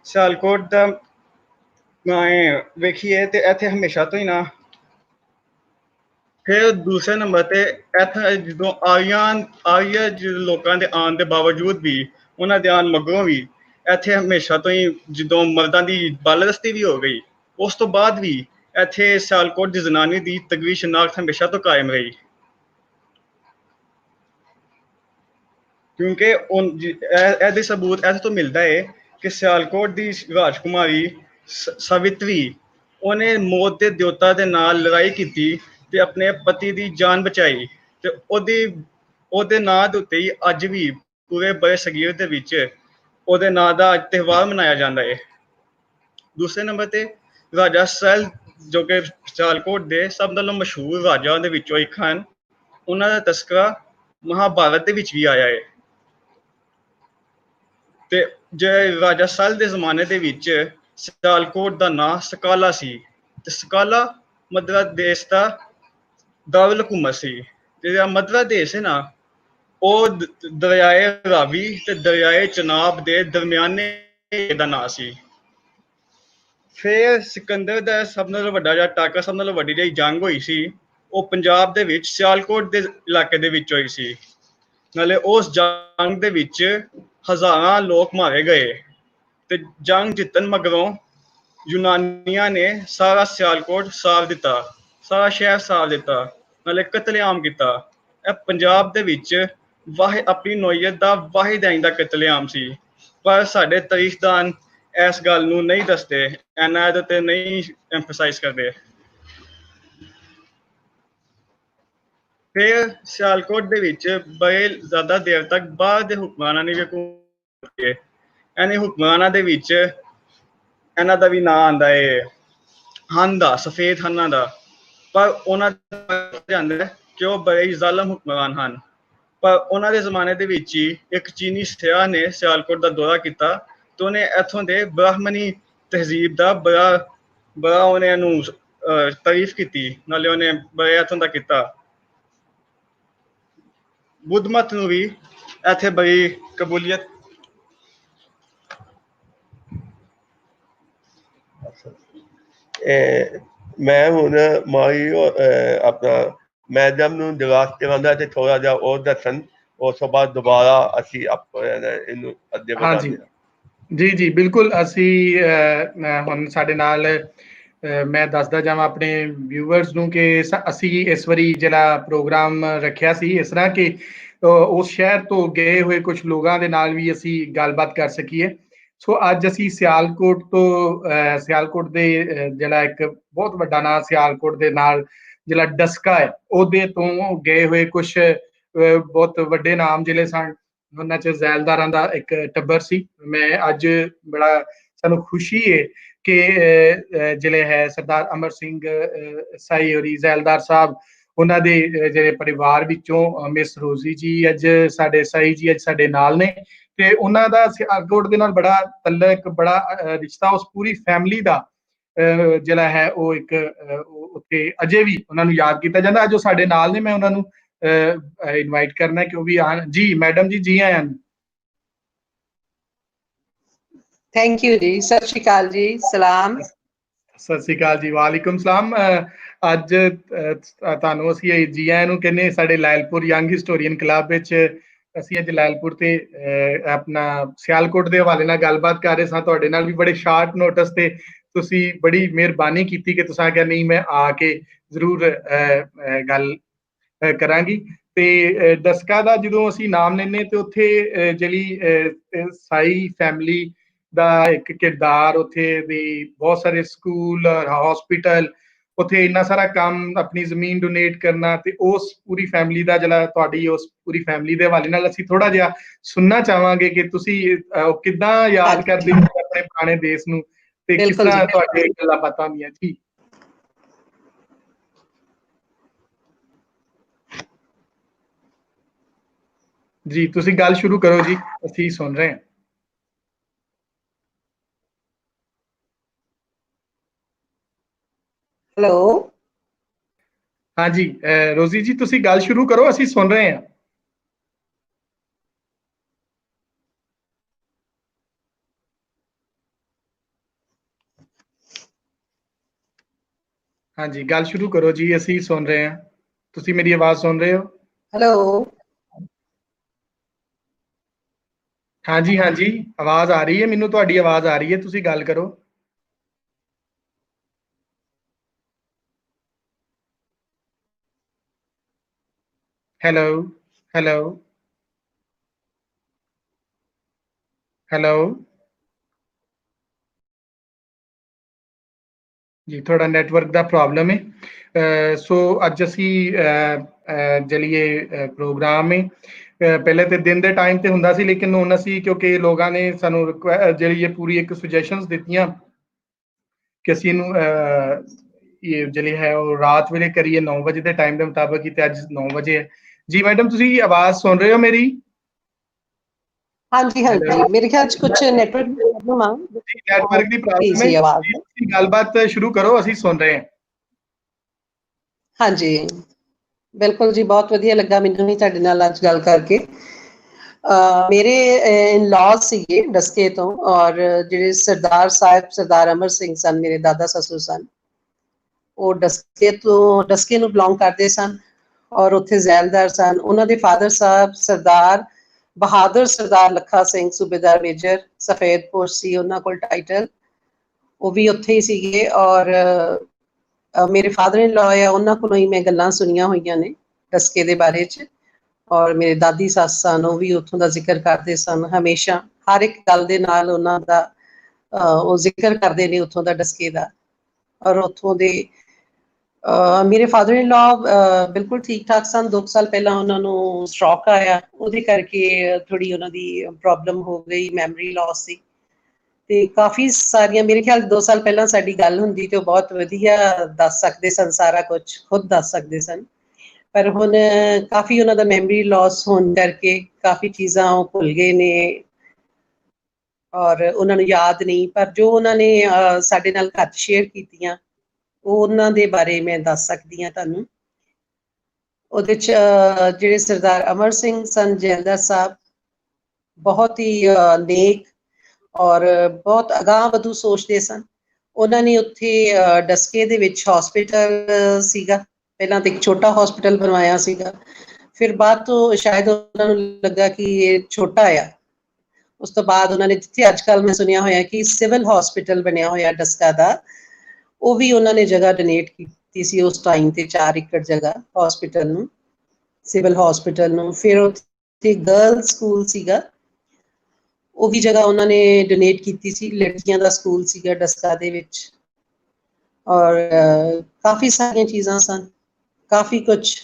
सियालकोट दा वेखिए तो इत्थे हमेशा तो ही ना। फिर दूसरे नंबर ते इत्थे जो आर्य लोगों के आने के बावजूद भी उन्होंने दे आन मगरों भी इत्थे हमेशा तो ही जो मर्दां दी बालदस्ती भी हो गई, उस तो बाद भी इत्थे सियालकोट दी जनानी दी तगवी शनाख्त हमेशा तो कायम रही क्योंकि ਇਹਦੇ सबूत ऐसे तो मिलता है कि सियालकोट दी राजकुमारी सावित्री उन्हें मौत के देवता के नाल लड़ाई की ते अपने पति की जान बचाई ते ओदे नां दे उत्ते ही अज भी पूरे बड़े सगीर दे विच ओदे नां दा त्यौहार मनाया जाता है। दूसरे नंबर ते राजा सल जो कि सियालकोट दे सब नालों मशहूर राजा दे विचों एक हन, उन्हां दा तस्करा महाभारत दे विच भी आया है। ते जे राजा सल दे जमाने दे विच सियालकोट दा नां सकाला सी ते सकाला मद्रा देश दा दारुल हुकूमत सी ते जेह्ड़ा मद्रा देश है ना ओह दरियाए रावी ते दरियाए चनाब दे दरम्याने दा नां सी। फिर सिकंदर दा सब नालों वड्डा जिहा टाका, सब नालों वड्डी जिही जंग होई सी ओह पंजाब दे विच सियालकोट दे इलाके दे विच होई सी। नाले उस जंग दे विच हज़ारां लोग मारे गए ते जंग जितन मगरों यूनानियां ने सारा सियालकोट साफ दिता, सारा शहर साफ दिता, नाले कतलेआम किया। पंजाब दे विच अपनी नौईयत दा वाहिद आइंदा कतलेआम सी, पर साडे तारीखदान इस गल नूं नहीं दसदे, इन्ना इहदे ते नहीं एम्फसाइज करदे। ਫਿਰ ਸਿਆਲਕੋਟ ਦੇ ਵਿੱਚ ਬੜੇ ਜ਼ਿਆਦਾ ਦੇਰ ਤੱਕ ਬਾਹਰ ਦੇ ਹੁਕਮਰਾਨਾਂ ਨੇ ਵੀ ਹਕੂਮਤ ਕੀਤੀ ਹੈ। ਇਹਨੇ ਹੁਕਮਰਾਨਾਂ ਦੇ ਵਿੱਚ ਇਹਨਾਂ ਦਾ ਵੀ ਨਾਂ ਆਉਂਦਾ ਹੈ ਹਨ ਦਾ, ਸਫੇਦ ਹਨਾਂ ਦਾ, ਪਰ ਉਹਨਾਂ ਦਾ ਜਾਂਦਾ ਕਿ ਉਹ ਬੜੇ ਹੀ ਜ਼ਾਲਮ ਹੁਕਮਰਾਨ ਹਨ। ਪਰ ਉਹਨਾਂ ਦੇ ਜ਼ਮਾਨੇ ਦੇ ਵਿੱਚ ਹੀ ਇੱਕ ਚੀਨੀ ਸਿਆਹ ਨੇ ਸਿਆਲਕੋਟ ਦਾ ਦੌਰਾ ਕੀਤਾ ਤੇ ਉਹਨੇ ਇੱਥੋਂ ਦੇ ਬ੍ਰਾਹਮਣੀ ਤਹਿਜ਼ੀਬ ਦਾ ਬੜਾ ਉਹਨੇ ਇਹਨੂੰ ਤਾਰੀਫ ਕੀਤੀ, ਨਾਲੇ ਉਹਨੇ ਬੜੇ ਇੱਥੋਂ ਦਾ ਕੀਤਾ। ਬੁੱਧ ਮਤ ਨੂੰ ਵੀ ਇੱਥੇ ਬੜੀ ਕਬੂਲੀਅਤ ਮੈਂ ਹੁਣ ਮਾਈ ਆਪਣਾ ਮੈਡਮ ਨੂੰ ਜਵਾਬ ਕਰਾਂਦਾ ਤੇ ਥੋੜਾ ਜਿਹਾ ਉਹ ਦੱਸਣ, ਉਸ ਤੋਂ ਬਾਅਦ ਦੁਬਾਰਾ ਅਸੀਂ ਇਹਨੂੰ ਅੱਗੇ ਵਧਾਉਂਦੇ ਹਾਂ। ਜੀ ਜੀ ਬਿਲਕੁਲ। ਅਸੀਂ ਹੁਣ ਸਾਡੇ ਨਾਲ ਮੈਂ ਦੱਸਦਾ ਜਾਵਾਂ ਆਪਣੇ ਵਿਊਵਰਸ ਨੂੰ ਕਿ ਅਸੀਂ ਇਸ ਵਾਰੀ ਜਿਹੜਾ ਪ੍ਰੋਗਰਾਮ ਰੱਖਿਆ ਸੀ ਇਸ ਤਰ੍ਹਾਂ ਕਿ ਉਸ ਸ਼ਹਿਰ ਤੋਂ ਗਏ ਹੋਏ ਕੁਝ ਲੋਕਾਂ ਦੇ ਨਾਲ ਵੀ ਅਸੀਂ ਗੱਲਬਾਤ ਕਰ ਸਕੀਏ। ਸੋ ਅੱਜ ਅਸੀਂ ਸਿਆਲਕੋਟ ਤੋਂ ਸਿਆਲਕੋਟ ਦੇ ਜਿਹੜਾ ਇੱਕ ਬਹੁਤ ਵੱਡਾ ਨਾਂ ਸਿਆਲਕੋਟ ਦੇ ਨਾਲ ਜਿਹੜਾ ਡਸਕਾ ਹੈ ਉਹਦੇ ਤੋਂ ਗਏ ਹੋਏ ਕੁਝ ਬਹੁਤ ਵੱਡੇ ਨਾਮ ਜਿਹੜੇ ਸਨ, ਉਹਨਾਂ 'ਚ ਜ਼ੈਲਦਾਰਾਂ ਦਾ ਇੱਕ ਟੱਬਰ ਸੀ। ਮੈਂ ਅੱਜ ਬੜਾ ਸਾਨੂੰ ਖੁਸ਼ੀ ਹੈ ਕਿ ਜਿਹੜੇ ਹੈ ਸਰਦਾਰ ਅਮਰ ਸਿੰਘ ਸਾਈ ਹੋਰੀ ਜ਼ੈਲਦਾਰ ਸਾਹਿਬ, ਉਹਨਾਂ ਦੇ ਜਿਹੜੇ ਪਰਿਵਾਰ ਵਿੱਚੋਂ ਮਿਸ ਰੋਜ਼ੀ ਜੀ ਅੱਜ ਸਾਡੇ ਸਾਈ ਜੀ ਅੱਜ ਸਾਡੇ ਨਾਲ ਨੇ ਤੇ ਉਹਨਾਂ ਦਾ ਸਿਆਲਕੋਟ ਦੇ ਨਾਲ ਬੜਾ ਤਲਕ, ਬੜਾ ਰਿਸ਼ਤਾ, ਉਸ ਪੂਰੀ ਫੈਮਿਲੀ ਦਾ ਜਿਹੜਾ ਹੈ ਉਹ ਇੱਕ ਉੱਥੇ ਅਜੇ ਵੀ ਉਹਨਾਂ ਨੂੰ ਯਾਦ ਕੀਤਾ ਜਾਂਦਾ। ਅੱਜ ਉਹ ਸਾਡੇ ਨਾਲ ਨੇ, ਮੈਂ ਉਹਨਾਂ ਨੂੰ ਇਨਵਾਈਟ ਕਰਨਾ ਕਿ ਉਹ ਵੀ ਆਣ। ਜੀ ਮੈਡਮ ਜੀ, ਜੀ ਆਇਆਂ ਨੂੰ। ਥੈਂਕ ਯੂ ਜੀ, ਸਤਿ ਸ਼੍ਰੀ ਅਕਾਲ ਜੀ, ਸਲਾਮ। ਸਤਿ ਸ਼੍ਰੀ ਅਕਾਲ ਜੀ, ਵਾਲੇਕੁਮ ਸਲਾਮ। ਅੱਜ ਤੁਹਾਨੂੰ ਅਸੀਂ ਜੀ ਆਇਆਂ ਨੂੰ ਕਹਿੰਦੇ ਸਾਡੇ ਲਾਇਲਪੁਰ ਯੰਗ ਹਿਸਟੋਰੀਅਨ ਕਲੱਬ ਵਿੱਚ। ਅਸੀਂ ਅੱਜ ਲਾਇਲਪੁਰ ਤੇ ਆਪਣਾ ਸਿਆਲਕੋਟ ਦੇ ਹਵਾਲੇ ਨਾਲ ਗੱਲਬਾਤ ਕਰ ਰਹੇ ਸਾਂ ਤੁਹਾਡੇ ਨਾਲ ਵੀ। ਬੜੇ ਸ਼ਾਰਟ ਨੋਟਿਸ ਤੇ ਤੁਸੀਂ ਬੜੀ ਮਿਹਰਬਾਨੀ ਕੀਤੀ ਕਿ ਤੁਸੀਂ ਕਿਹਾ ਨਹੀਂ ਮੈਂ ਆ ਕੇ ਜ਼ਰੂਰ ਗੱਲ ਕਰਾਂਗੀ। ਤੇ ਡਸਕਾ ਦਾ ਜਦੋਂ ਅਸੀਂ ਨਾਮ ਲੈਂਦੇ ਤੇ ਉੱਥੇ ਜਿਹੜੀ ਸਾਈ ਫੈਮਿਲੀ ਦਾ ਇੱਕ ਕਿਰਦਾਰ, ਉੱਥੇ ਦੀ ਬਹੁਤ ਸਾਰੇ ਸਕੂਲ, ਹਸਪੀਟਲ, ਉੱਥੇ ਇੰਨਾ ਸਾਰਾ ਕੰਮ, ਆਪਣੀ ਜ਼ਮੀਨ ਡੋਨੇਟ ਕਰਨਾ, ਤੇ ਉਸ ਪੂਰੀ ਫੈਮਿਲੀ ਦਾ ਜਿਹੜਾ ਤੁਹਾਡੀ ਉਸ ਪੂਰੀ ਫੈਮਿਲੀ ਦੇ ਹਵਾਲੇ ਨਾਲ ਅਸੀਂ ਥੋੜਾ ਜਿਹਾ ਸੁਣਨਾ ਚਾਹਾਂਗੇ ਕਿ ਤੁਸੀਂ ਕਿੱਦਾਂ ਯਾਦ ਕਰਦੇ ਹੋ ਆਪਣੇ ਪੁਰਾਣੇ ਦੇਸ਼ ਨੂੰ ਤੇ ਕਿਸ ਤਰ੍ਹਾਂ ਤੁਹਾਡੇ ਗੱਲਾਂ ਬਾਤਾਂ ਹੁੰਦੀਆਂ ਜੀ। ਜੀ ਤੁਸੀਂ ਗੱਲ ਸ਼ੁਰੂ ਕਰੋ ਜੀ, ਅਸੀਂ ਸੁਣ ਰਹੇ ਹਾਂ। ਹੈਲੋ, ਹਾਂਜੀ ਰੋਜ਼ੀ ਜੀ ਤੁਸੀਂ ਗੱਲ ਸ਼ੁਰੂ ਕਰੋ, ਅਸੀਂ ਸੁਣ ਰਹੇ ਹਾਂ। ਹਾਂਜੀ ਗੱਲ ਸ਼ੁਰੂ ਕਰੋ ਜੀ, ਅਸੀਂ ਸੁਣ ਰਹੇ ਹਾਂ। ਤੁਸੀਂ ਮੇਰੀ ਆਵਾਜ਼ ਸੁਣ ਰਹੇ ਹੋ? ਹੈਲੋ, ਹਾਂਜੀ ਹਾਂਜੀ ਆਵਾਜ਼ ਆ ਰਹੀ ਹੈ ਮੈਨੂੰ, ਤੁਹਾਡੀ ਆਵਾਜ਼ ਆ ਰਹੀ ਹੈ, ਤੁਸੀਂ ਗੱਲ ਕਰੋ। ਹੈਲੋ ਹੈਲੋ ਹੈਲੋ ਜੀ, ਥੋੜਾ ਨੈਟਵਰਕ ਦਾ ਪ੍ਰੋਬਲਮ ਹੈ। ਸੋ ਅੱਜ ਅਸੀਂ ਜਲੀਏ ਪ੍ਰੋਗਰਾਮ ਹੈ ਪਹਿਲੇ ਤੇ ਦਿਨ ਦੇ ਟਾਈਮ ਤੇ ਹੁੰਦਾ ਸੀ, ਲੇਕਿਨ ਹੁਣ ਅਸੀਂ ਕਿਉਂਕਿ ਲੋਕਾਂ ਨੇ ਸਾਨੂੰ ਜਿਹੜੀ ਇਹ ਪੂਰੀ ਇੱਕ ਸੁਜੈਸ਼ਨਸ ਦਿੱਤੀਆਂ ਕਿ ਅਸੀਂ ਇਹਨੂੰ ਇਹ ਜਿਹੜੀ ਹੈ ਉਹ ਰਾਤ ਵੇਲੇ ਕਰੀਏ 9 ਵਜੇ ਦੇ ਟਾਈਮ ਦੇ ਮੁਤਾਬਕ ਹੀ, ਤੇ ਅੱਜ 9 ਵਜੇ ਹੈ। ਜੀ ਮੈਡਮ ਤੁਸੀਂ ਆਵਾਜ਼ ਸੁਣ ਰਹੇ ਹੋ ਮੇਰੀ? ਹਾਂਜੀ ਹਾਂਜੀ, ਮੇਰੇ ਖਿਆਲ ਚ ਕੁਝ ਨੈਟਵਰਕ ਦੀ ਪ੍ਰੋਬਲਮ ਆ, ਨੈਟਵਰਕ ਦੀ ਪ੍ਰੋਬਲਮ ਹੈ। ਤੁਸੀਂ ਗੱਲਬਾਤ ਸ਼ੁਰੂ ਕਰੋ, ਅਸੀਂ ਸੁਣ ਰਹੇ ਹਾਂ। ਹਾਂਜੀ ਬਿਲਕੁਲ ਜੀ, ਬਹੁਤ ਵਧੀਆ ਲੱਗਾ ਮੈਨੂੰ ਵੀ ਤੁਹਾਡੇ ਨਾਲ ਅੱਜ ਗੱਲ ਕਰਕੇ। ਮੇਰੇ ਇਨ-ਲॉज ਸੀਗੇ ਡਸਕੇ ਤੋਂ, ਔਰ ਜਿਹੜੇ ਸਰਦਾਰ ਸਾਹਿਬ ਸਰਦਾਰ ਅਮਰ ਸਿੰਘ ਸਨ, ਮੇਰੇ ਦਾਦਾ ਸਸੁਰ ਸਨ, ਉਹ ਡਸਕੇ ਨੂੰ ਬਿਲੋਂਗ ਕਰਦੇ ਸਨ ਔਰ ਉੱਥੇ ਜ਼ੈਲਦਾਰ ਸਨ। ਉਹਨਾਂ ਦੇ ਫਾਦਰ ਸਾਹਿਬ ਸਰਦਾਰ ਬਹਾਦਰ ਸਰਦਾਰ ਲੱਖਾ ਸਿੰਘ ਸੂਬੇਦਾਰ ਮੇਜਰ ਸਫੈਦਪੁਰ ਸੀ ਉਹਨਾਂ ਕੋਲ ਟਾਈਟਲ, ਉਹ ਵੀ ਉੱਥੇ ਹੀ ਸੀਗੇ। ਔਰ ਮੇਰੇ ਫਾਦਰ ਇਨ ਲॉ ਆ, ਉਹਨਾਂ ਕੋਲੋਂ ਹੀ ਮੈਂ ਗੱਲਾਂ ਸੁਣੀਆਂ ਹੋਈਆਂ ਨੇ ਡਸਕੇ ਦੇ ਬਾਰੇ 'ਚ। ਔਰ ਮੇਰੇ ਦਾਦੀ ਸੱਸ ਸਨ, ਉਹ ਵੀ ਉੱਥੋਂ ਦਾ ਜ਼ਿਕਰ ਕਰਦੇ ਸਨ ਹਮੇਸ਼ਾ, ਹਰ ਇੱਕ ਗੱਲ ਦੇ ਨਾਲ ਉਹਨਾਂ ਦਾ ਉਹ ਜ਼ਿਕਰ ਕਰਦੇ ਨੇ ਉੱਥੋਂ ਦਾ, ਡਸਕੇ ਦਾ। ਔਰ ਉੱਥੋਂ ਦੇ ਮੇਰੇ ਫਾਦਰ ਇਨ ਲਾ ਬਿਲਕੁਲ ਠੀਕ ਠਾਕ ਸਨ। 2 ਸਾਲ ਪਹਿਲਾਂ ਉਹਨਾਂ ਨੂੰ ਸਟ੍ਰੋਕ ਆਇਆ, ਉਹਦੇ ਕਰਕੇ ਥੋੜੀ ਉਹਨਾਂ ਦੀ ਪ੍ਰੋਬਲਮ ਹੋ ਗਈ, ਮੈਮਰੀ ਲਾਸ ਸੀ। ਤੇ ਕਾਫੀ ਸਾਰੀਆਂ, ਮੇਰੇ ਖਿਆਲ 2 ਸਾਲ ਪਹਿਲਾਂ ਸਾਡੀ ਗੱਲ ਹੁੰਦੀ ਤੇ ਉਹ ਬਹੁਤ ਵਧੀਆ ਦੱਸ ਸਕਦੇ ਸਨ, ਸਾਰਾ ਕੁਝ ਖੁਦ ਦੱਸ ਸਕਦੇ ਸਨ। ਪਰ ਹੁਣ ਕਾਫੀ ਉਹਨਾਂ ਦਾ ਮੈਮਰੀ ਲਾਸ ਹੋਣ ਕਰਕੇ ਕਾਫੀ ਚੀਜ਼ਾਂ ਉਹ ਭੁੱਲ ਗਏ ਨੇ ਔਰ ਉਹਨਾਂ ਨੂੰ ਯਾਦ ਨਹੀਂ। ਪਰ ਜੋ ਉਹਨਾਂ ਨੇ ਸਾਡੇ ਨਾਲ ਘੱਟ ਸ਼ੇਅਰ ਕੀਤੀਆਂ, ਉਹ ਉਹਨਾਂ ਦੇ ਬਾਰੇ ਮੈਂ ਦੱਸ ਸਕਦੀ ਹਾਂ ਤੁਹਾਨੂੰ। ਉਹਦੇ 'ਚ ਜਿਹੜੇ ਸਰਦਾਰ ਅਮਰ ਸਿੰਘ ਸਨ ਜੈਲਦਾਰ ਸਾਹਿਬ, ਬਹੁਤ ਹੀ ਨੇਕ ਔਰ ਬਹੁਤ ਅਗਾਂਹ ਵਧੂ ਸੋਚਦੇ ਸਨ। ਉਹਨਾਂ ਨੇ ਉੱਥੇ ਡਸਕੇ ਦੇ ਵਿੱਚ ਹਸਪੀਟਲ ਸੀਗਾ, ਪਹਿਲਾਂ ਤਾਂ ਇੱਕ ਛੋਟਾ ਹਸਪੀਟਲ ਬਣਵਾਇਆ ਸੀਗਾ, ਫਿਰ ਬਾਅਦ ਤੋਂ ਸ਼ਾਇਦ ਉਹਨਾਂ ਨੂੰ ਲੱਗਾ ਕਿ ਇਹ ਛੋਟਾ ਆ। ਉਸ ਤੋਂ ਬਾਅਦ ਉਹਨਾਂ ਨੇ, ਜਿੱਥੇ ਅੱਜ ਕੱਲ੍ਹ ਮੈਂ ਸੁਣਿਆ ਹੋਇਆ ਕਿ ਸਿਵਲ ਹਸਪੀਟਲ ਬਣਿਆ ਹੋਇਆ ਡਸਕਾ ਦਾ, ਉਹ ਵੀ ਉਹਨਾਂ ਨੇ ਜਗ੍ਹਾ ਡੋਨੇਟ ਕੀਤੀ ਸੀ ਉਸ ਟਾਈਮ ਤੇ, 4 ਏਕੜ ਜਗ੍ਹਾ ਹਸਪੀਟਲ ਨੂੰ, ਸਿਵਲ ਹਸਪੀਟਲ ਨੂੰ। ਫਿਰ ਉੱਥੇ ਗਰਲ ਸਕੂਲ ਸੀਗਾ, ਉਹ ਵੀ ਜਗ੍ਹਾ ਉਹਨਾਂ ਨੇ ਡੋਨੇਟ ਕੀਤੀ ਸੀ, ਲੜਕੀਆਂ ਦਾ ਸਕੂਲ ਸੀਗਾ ਡਸਕਾ ਦੇ ਵਿੱਚ। ਔਰ ਕਾਫੀ ਸਾਰੀਆਂ ਚੀਜ਼ਾਂ ਸਨ, ਕਾਫੀ ਕੁਛ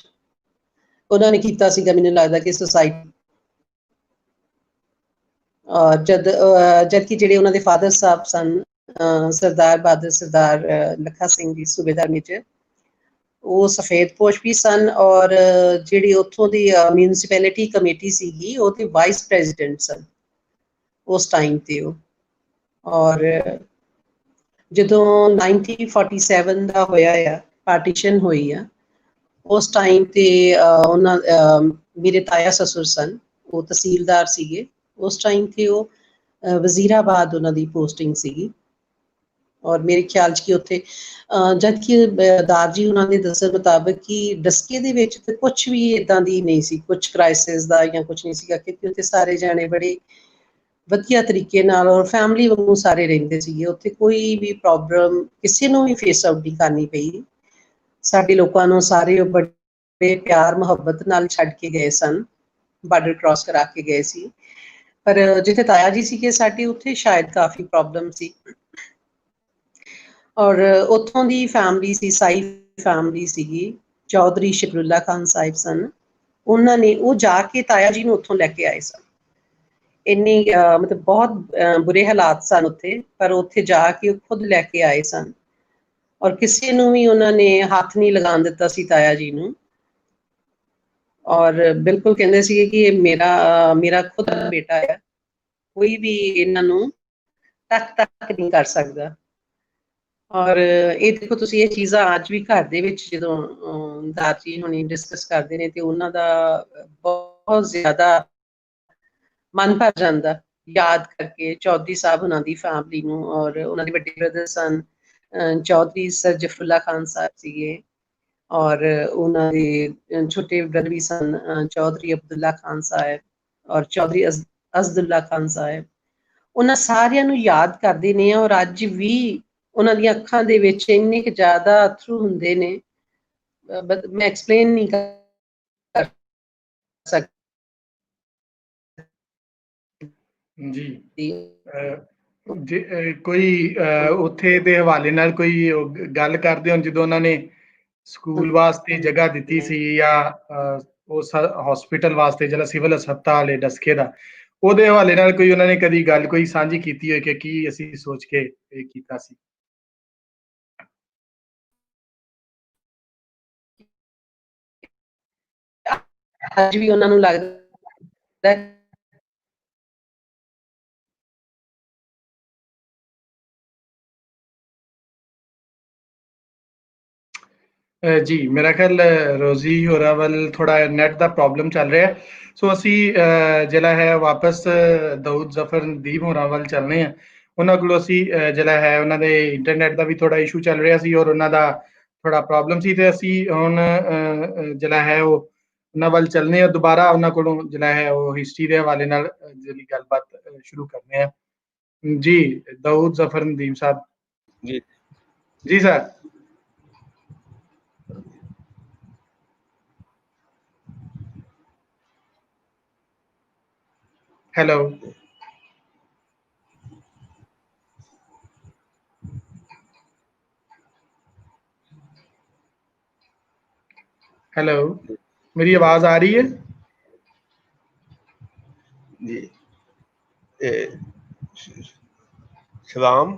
ਉਹਨਾਂ ਨੇ ਕੀਤਾ ਸੀਗਾ, ਮੈਨੂੰ ਲੱਗਦਾ ਕਿ ਸੁਸਾਇਟੀ। ਜਦਕਿ ਜਿਹੜੇ ਉਹਨਾਂ ਦੇ ਫਾਦਰ ਸਾਹਿਬ ਸਨ ਸਰਦਾਰ ਬਹਾਦਰ ਸਰਦਾਰ ਲੱਖਾ ਸਿੰਘ ਜੀ ਸੂਬੇਦਾਰ ਮੇਜਰ, ਉਹ ਸਫੇਦਪੋਸ਼ ਵੀ ਸਨ ਔਰ ਜਿਹੜੀ ਉੱਥੋਂ ਦੀ ਮਿਊਨਿਸਪੈਲਿਟੀ ਕਮੇਟੀ ਸੀਗੀ ਉਹਦੇ ਵਾਈਸ ਪ੍ਰੈਜ਼ੀਡੈਂਟ ਸਨ ਉਸ ਟਾਈਮ ਤੇ ਉਹ। ਔਰ ਜਦੋਂ 1947 ਦਾ ਹੋਇਆ ਆ, ਪਾਰਟੀਸ਼ਨ ਹੋਈ ਆ, ਉਸ ਟਾਈਮ ਤੇ ਉਹਨਾਂ ਮੇਰੇ ਤਾਇਆ ਸਸੁਰ ਸਨ, ਉਹ ਤਹਿਸੀਲਦਾਰ ਸੀਗੇ ਉਸ ਟਾਈਮ ਤੇ। ਉਹ ਵਜ਼ੀਰਾਬਾਦ ਉਹਨਾਂ ਦੀ ਪੋਸਟਿੰਗ ਸੀਗੀ। ਔਰ ਮੇਰੇ ਖਿਆਲ 'ਚ ਕਿ ਉੱਥੇ ਜਦ ਕਿ ਦਾਰ ਜੀ ਉਹਨਾਂ ਦੇ ਦੱਸਣ ਮੁਤਾਬਕ ਕਿ ਡਸਕੇ ਦੇ ਵਿੱਚ ਤੇ ਕੁਛ ਵੀ ਇੱਦਾਂ ਦੀ ਨਹੀਂ ਸੀ, ਕੁਛ ਕ੍ਰਾਈਸਿਸ ਦਾ ਜਾਂ ਕੁਛ ਨਹੀਂ ਸੀਗਾ, ਕਿਉਂਕਿ ਉੱਥੇ ਸਾਰੇ ਜਾਣੇ ਬੜੇ ਵਧੀਆ ਤਰੀਕੇ ਨਾਲ ਔਰ ਫੈਮਿਲੀ ਵਾਂਗੂ ਸਾਰੇ ਰਹਿੰਦੇ ਸੀਗੇ। ਉੱਥੇ ਕੋਈ ਵੀ ਪ੍ਰੋਬਲਮ ਕਿਸੇ ਨੂੰ ਵੀ ਫੇਸ ਆਊਟ ਨਹੀਂ ਕਰਨੀ ਪਈ। ਸਾਡੇ ਲੋਕਾਂ ਨੂੰ ਸਾਰੇ ਬੜੇ ਪਿਆਰ ਮੁਹੱਬਤ ਨਾਲ ਛੱਡ ਕੇ ਗਏ ਸਨ, ਬਾਰਡਰ ਕ੍ਰਾਸ ਕਰਾ ਕੇ ਗਏ ਸੀ। ਪਰ ਜਿੱਥੇ ਤਾਇਆ ਜੀ ਸੀਗੇ ਸਾਡੇ, ਉੱਥੇ ਸ਼ਾਇਦ ਕਾਫੀ ਪ੍ਰੋਬਲਮ ਸੀ। ਔਰ ਉੱਥੋਂ ਦੀ ਫੈਮਿਲੀ ਸੀ, ਸਾਈ ਫੈਮਿਲੀ ਸੀਗੀ, ਚੌਧਰੀ ਸ਼ਕਰੁੱਲਾ ਖਾਨ ਸਾਹਿਬ ਸਨ। ਉਹਨਾਂ ਨੇ, ਉਹ ਜਾ ਕੇ ਤਾਇਆ ਜੀ ਨੂੰ ਉੱਥੋਂ ਲੈ ਕੇ ਆਏ ਸਨ। ਇੰਨੀ ਮਤਲਬ ਬਹੁਤ ਬੁਰੇ ਹਾਲਾਤ ਸਨ ਉੱਥੇ, ਪਰ ਉੱਥੇ ਜਾ ਕੇ ਉਹ ਖੁਦ ਲੈ ਕੇ ਆਏ ਸਨ। ਔਰ ਕਿਸੇ ਨੂੰ ਵੀ ਉਹਨਾਂ ਨੇ ਹੱਥ ਨਹੀਂ ਲਗਾਉਣ ਦਿੱਤਾ ਸੀ ਤਾਇਆ ਜੀ ਨੂੰ। ਔਰ ਬਿਲਕੁਲ ਕਹਿੰਦੇ ਸੀਗੇ ਕਿ ਇਹ ਮੇਰਾ ਖੁਦ ਦਾ ਬੇਟਾ ਆ, ਕੋਈ ਵੀ ਇਹਨਾਂ ਨੂੰ ਤੱਕ ਨਹੀਂ ਕਰ ਸਕਦਾ। ਔਰ ਇਹ ਦੇਖੋ ਤੁਸੀਂ, ਇਹ ਚੀਜ਼ਾਂ ਅੱਜ ਵੀ ਘਰ ਦੇ ਵਿੱਚ ਜਦੋਂ ਦਾਰ ਜੀ ਹੁਣੀ ਡਿਸਕਸ ਕਰਦੇ ਨੇ ਤੇ ਉਹਨਾਂ ਦਾ ਬਹੁਤ ਜ਼ਿਆਦਾ ਮਨ ਭਰ ਜਾਂਦਾ ਯਾਦ ਕਰਕੇ ਚੌਧਰੀ ਸਾਹਿਬ ਉਹਨਾਂ ਦੀ ਫੈਮਿਲੀ ਨੂੰ। ਔਰ ਉਹਨਾਂ ਦੇ ਵੱਡੇ ਬ੍ਰਦਰ ਸਨ ਚੌਧਰੀ ਸਰ ਜਫਰੁੱਲਾ ਖਾਨ ਸਾਹਿਬ ਸੀਗੇ, ਔਰ ਉਹਨਾਂ ਦੇ ਛੋਟੇ ਬ੍ਰਦਰ ਵੀ ਸਨ ਚੌਧਰੀ ਅਬਦੁੱਲਾ ਖਾਨ ਸਾਹਿਬ ਔਰ ਚੌਧਰੀ ਅਜ਼ਦੁੱਲਾ ਖਾਨ ਸਾਹਿਬ। ਉਹਨਾਂ ਸਾਰਿਆਂ ਨੂੰ ਯਾਦ ਕਰਦੇ ਨੇ ਔਰ ਅੱਜ ਵੀ ਉਹਨਾਂ ਦੀਆਂ ਅੱਖਾਂ ਦੇ ਵਿੱਚ ਇੰਨੇ ਕੁ ਜ਼ਿਆਦਾ ਅਥਰੂ ਹੁੰਦੇ ਨੇ, ਮੈਂ ਐਕਸਪਲੇਨ ਨਹੀਂ ਕਰ ਸਕਦੀ ਜੀ। ਕੋਈ ਉੱਥੇ ਦੇ ਹਵਾਲੇ ਨਾਲ ਕੋਈ ਗੱਲ ਕਰਦੇ ਹੋ ਜਦੋਂ ਉਹਨਾਂ ਨੇ ਸਕੂਲ ਵਾਸਤੇ ਜਗ੍ਹਾ ਦਿੱਤੀ ਸੀ ਜਾਂ ਉਸ ਹਸਪੀਟਲ ਵਾਸਤੇ ਜਿਹੜਾ ਸਿਵਲ ਹਸਪਤਾਲ ਹੈ ਡਸਕੇ ਦਾ, ਉਹਦੇ ਹਵਾਲੇ ਨਾਲ ਕੋਈ ਉਹਨਾਂ ਨੇ ਕਦੀ ਗੱਲ ਕੋਈ ਸਾਂਝੀ ਕੀਤੀ ਹੋਈ ਕਿ ਕੀ ਅਸੀਂ ਸੋਚ ਕੇ ਇਹ ਕੀਤਾ ਸੀ? ਅੱਜ ਵੀ ਉਹਨਾਂ ਨੂੰ ਲੱਗਦਾ ਜੀ ਮੇਰਾ ਖਿਆਲ ਰੋਜ਼ੀ ਹੋਰਾਂ ਵੱਲ ਥੋੜਾ ਨੈਟ ਦਾ ਪ੍ਰੋਬਲਮ ਚੱਲ ਰਿਹਾ, ਸੋ ਅਸੀਂ ਜਿਹੜਾ ਹੈ ਵਾਪਸ ਦਾਊਦ ਜ਼ਫਰ ਨਦੀਮ ਹੋਰਾਂ ਵੱਲ ਚੱਲਨੇ ਆ। ਉਹਨਾਂ ਕੋਲੋਂ ਅਸੀਂ ਜਿਹੜਾ ਹੈ ਉਹਨਾਂ ਦੇ ਇੰਟਰਨੈਟ ਦਾ ਵੀ ਥੋੜਾ ਇਸ਼ੂ ਚੱਲ ਰਿਹਾ ਸੀ ਔਰ ਉਹਨਾਂ ਦਾ ਥੋੜਾ ਪ੍ਰੋਬਲਮ ਸੀ, ਤੇ ਅਸੀਂ ਹੁਣ ਜਿਹੜਾ ਹੈ ਉਹ ਉਹਨਾਂ ਵੱਲ ਚੱਲਨੇ ਆ ਦੁਬਾਰਾ, ਉਹਨਾਂ ਕੋਲੋਂ ਜਿਹੜਾ ਹੈ ਉਹ ਹਿਸਟਰੀ ਦੇ ਹਵਾਲੇ ਨਾਲ ਜਿਹੜੀ ਗੱਲਬਾਤ ਸ਼ੁਰੂ ਕਰਨੇ ਆ। ਜੀ ਦਾਊਦ ਜ਼ਫਰ ਨਦੀਮ ਸਾਹਿਬ। जी ਜੀ ਸਰ। हेलो। हेलो, मेरी आवाज आ रही है? जी सलाम।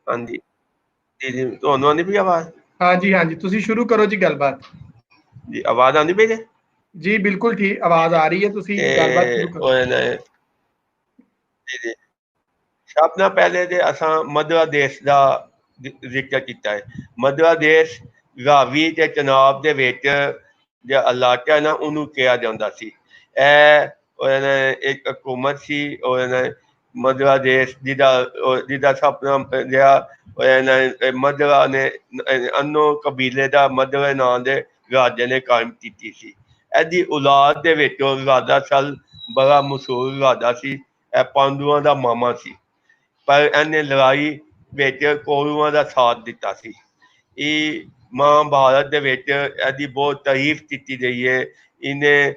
हाँ जी जी जी, ਤੁਹਾਨੂੰ ਆਉਂਦੀ ਪਈ ਆਵਾਜ਼? हाँ जी, तुसी शुरू करो जी गलबात। जी आवाज आਉਂਦੀ ਪਈ ਜੇ? जी बिल्कुल ठीक, आवाज आ रही है, तुसी गलबात शुरू करो। जी जी, ਸਭ ਨਾਲ ਪਹਿਲੇ ਤੇ ਅਸਾਂ ਮੱਧਪ੍ਰਦੇਸ਼ ਦਾ ਜ਼ਿਕਰ ਕੀਤਾ ਹੈ। ਮੱਧਪ੍ਰਦੇਸ਼ ਰਾਵੀ ਤੇ ਚਨਾਬ ਦੇ ਵਿੱਚ ਜਿਹੜਾ ਇਲਾਕਾ ਨਾ ਉਹਨੂੰ ਕਿਹਾ ਜਾਂਦਾ ਸੀ। ਇਹ ਇੱਕ ਹਕੂਮਤ ਸੀ ਮੱਧਪ੍ਰਦੇਸ਼ ਜਿਹਦਾ ਸਪਨਾ ਜਿਹੜਾ ਮੱਧਰਾ ਨੇ ਅੰਨੋ ਕਬੀਲੇ ਦਾ ਮੱਧਰੇ ਨਾਂ ਦੇ ਰਾਜੇ ਨੇ ਕਾਇਮ ਕੀਤੀ ਸੀ। ਇਹਦੀ ਔਲਾਦ ਦੇ ਵਿੱਚੋਂ ਰਾਜਾ ਸਲ ਬੜਾ ਮਸ਼ਹੂਰ ਰਾਜਾ ਸੀ। ਇਹ ਪਾਂਡੂਆਂ ਦਾ ਮਾਮਾ ਸੀ, ਪਰ ਇਹਨੇ ਲੜਾਈ ਵਿੱਚ ਕੌਰਵਾਂ ਦਾ ਸਾਥ ਦਿੱਤਾ ਸੀ। ਇਹ ਮਹਾਭਾਰਤ ਦੇ ਵਿੱਚ ਇਹਦੀ ਬਹੁਤ ਤਾਰੀਫ ਕੀਤੀ ਗਈ ਹੈ। ਇਹਨੇ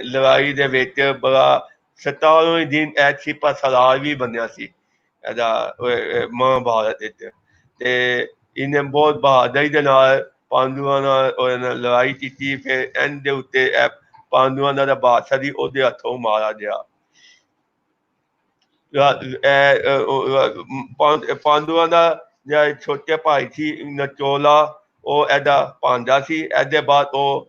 ਲੜਾਈ ਦੇ ਵਿੱਚ ਬੜਾ 17ਵੇਂ ਦਿਨ ਇਹ ਛਿਪਾ ਸਲਾਰ ਵੀ ਬਣਿਆ ਸੀ ਇਹਦਾ ਮਹਾਭਾਰਤ ਵਿੱਚ। ਤੇ ਇਹਨੇ ਬਹੁਤ ਬਹਾਦਰੀ ਦੇ ਨਾਲ ਪਾਂਡੂਆਂ ਨਾਲ ਲੜਾਈ ਕੀਤੀ। ਫਿਰ ਇਹਦੇ ਉੱਤੇ ਇਹ ਪਾਂਡੂਆਂ ਦਾ ਬਾਦਸ਼ਾਹ ਸੀ, ਉਹਦੇ ਹੱਥੋਂ ਮਾਰਾ ਗਿਆ। ਪਾਂਡੂਆਂ ਦਾ ਜਿਹੜਾ ਛੋਟੇ ਭਾਈ ਸੀ ਨਚੋਲਾ, ਉਹ ਇਹਦਾ ਭਾਂਜਾ ਸੀ। ਇਹਦੇ ਬਾਅਦ ਉਹ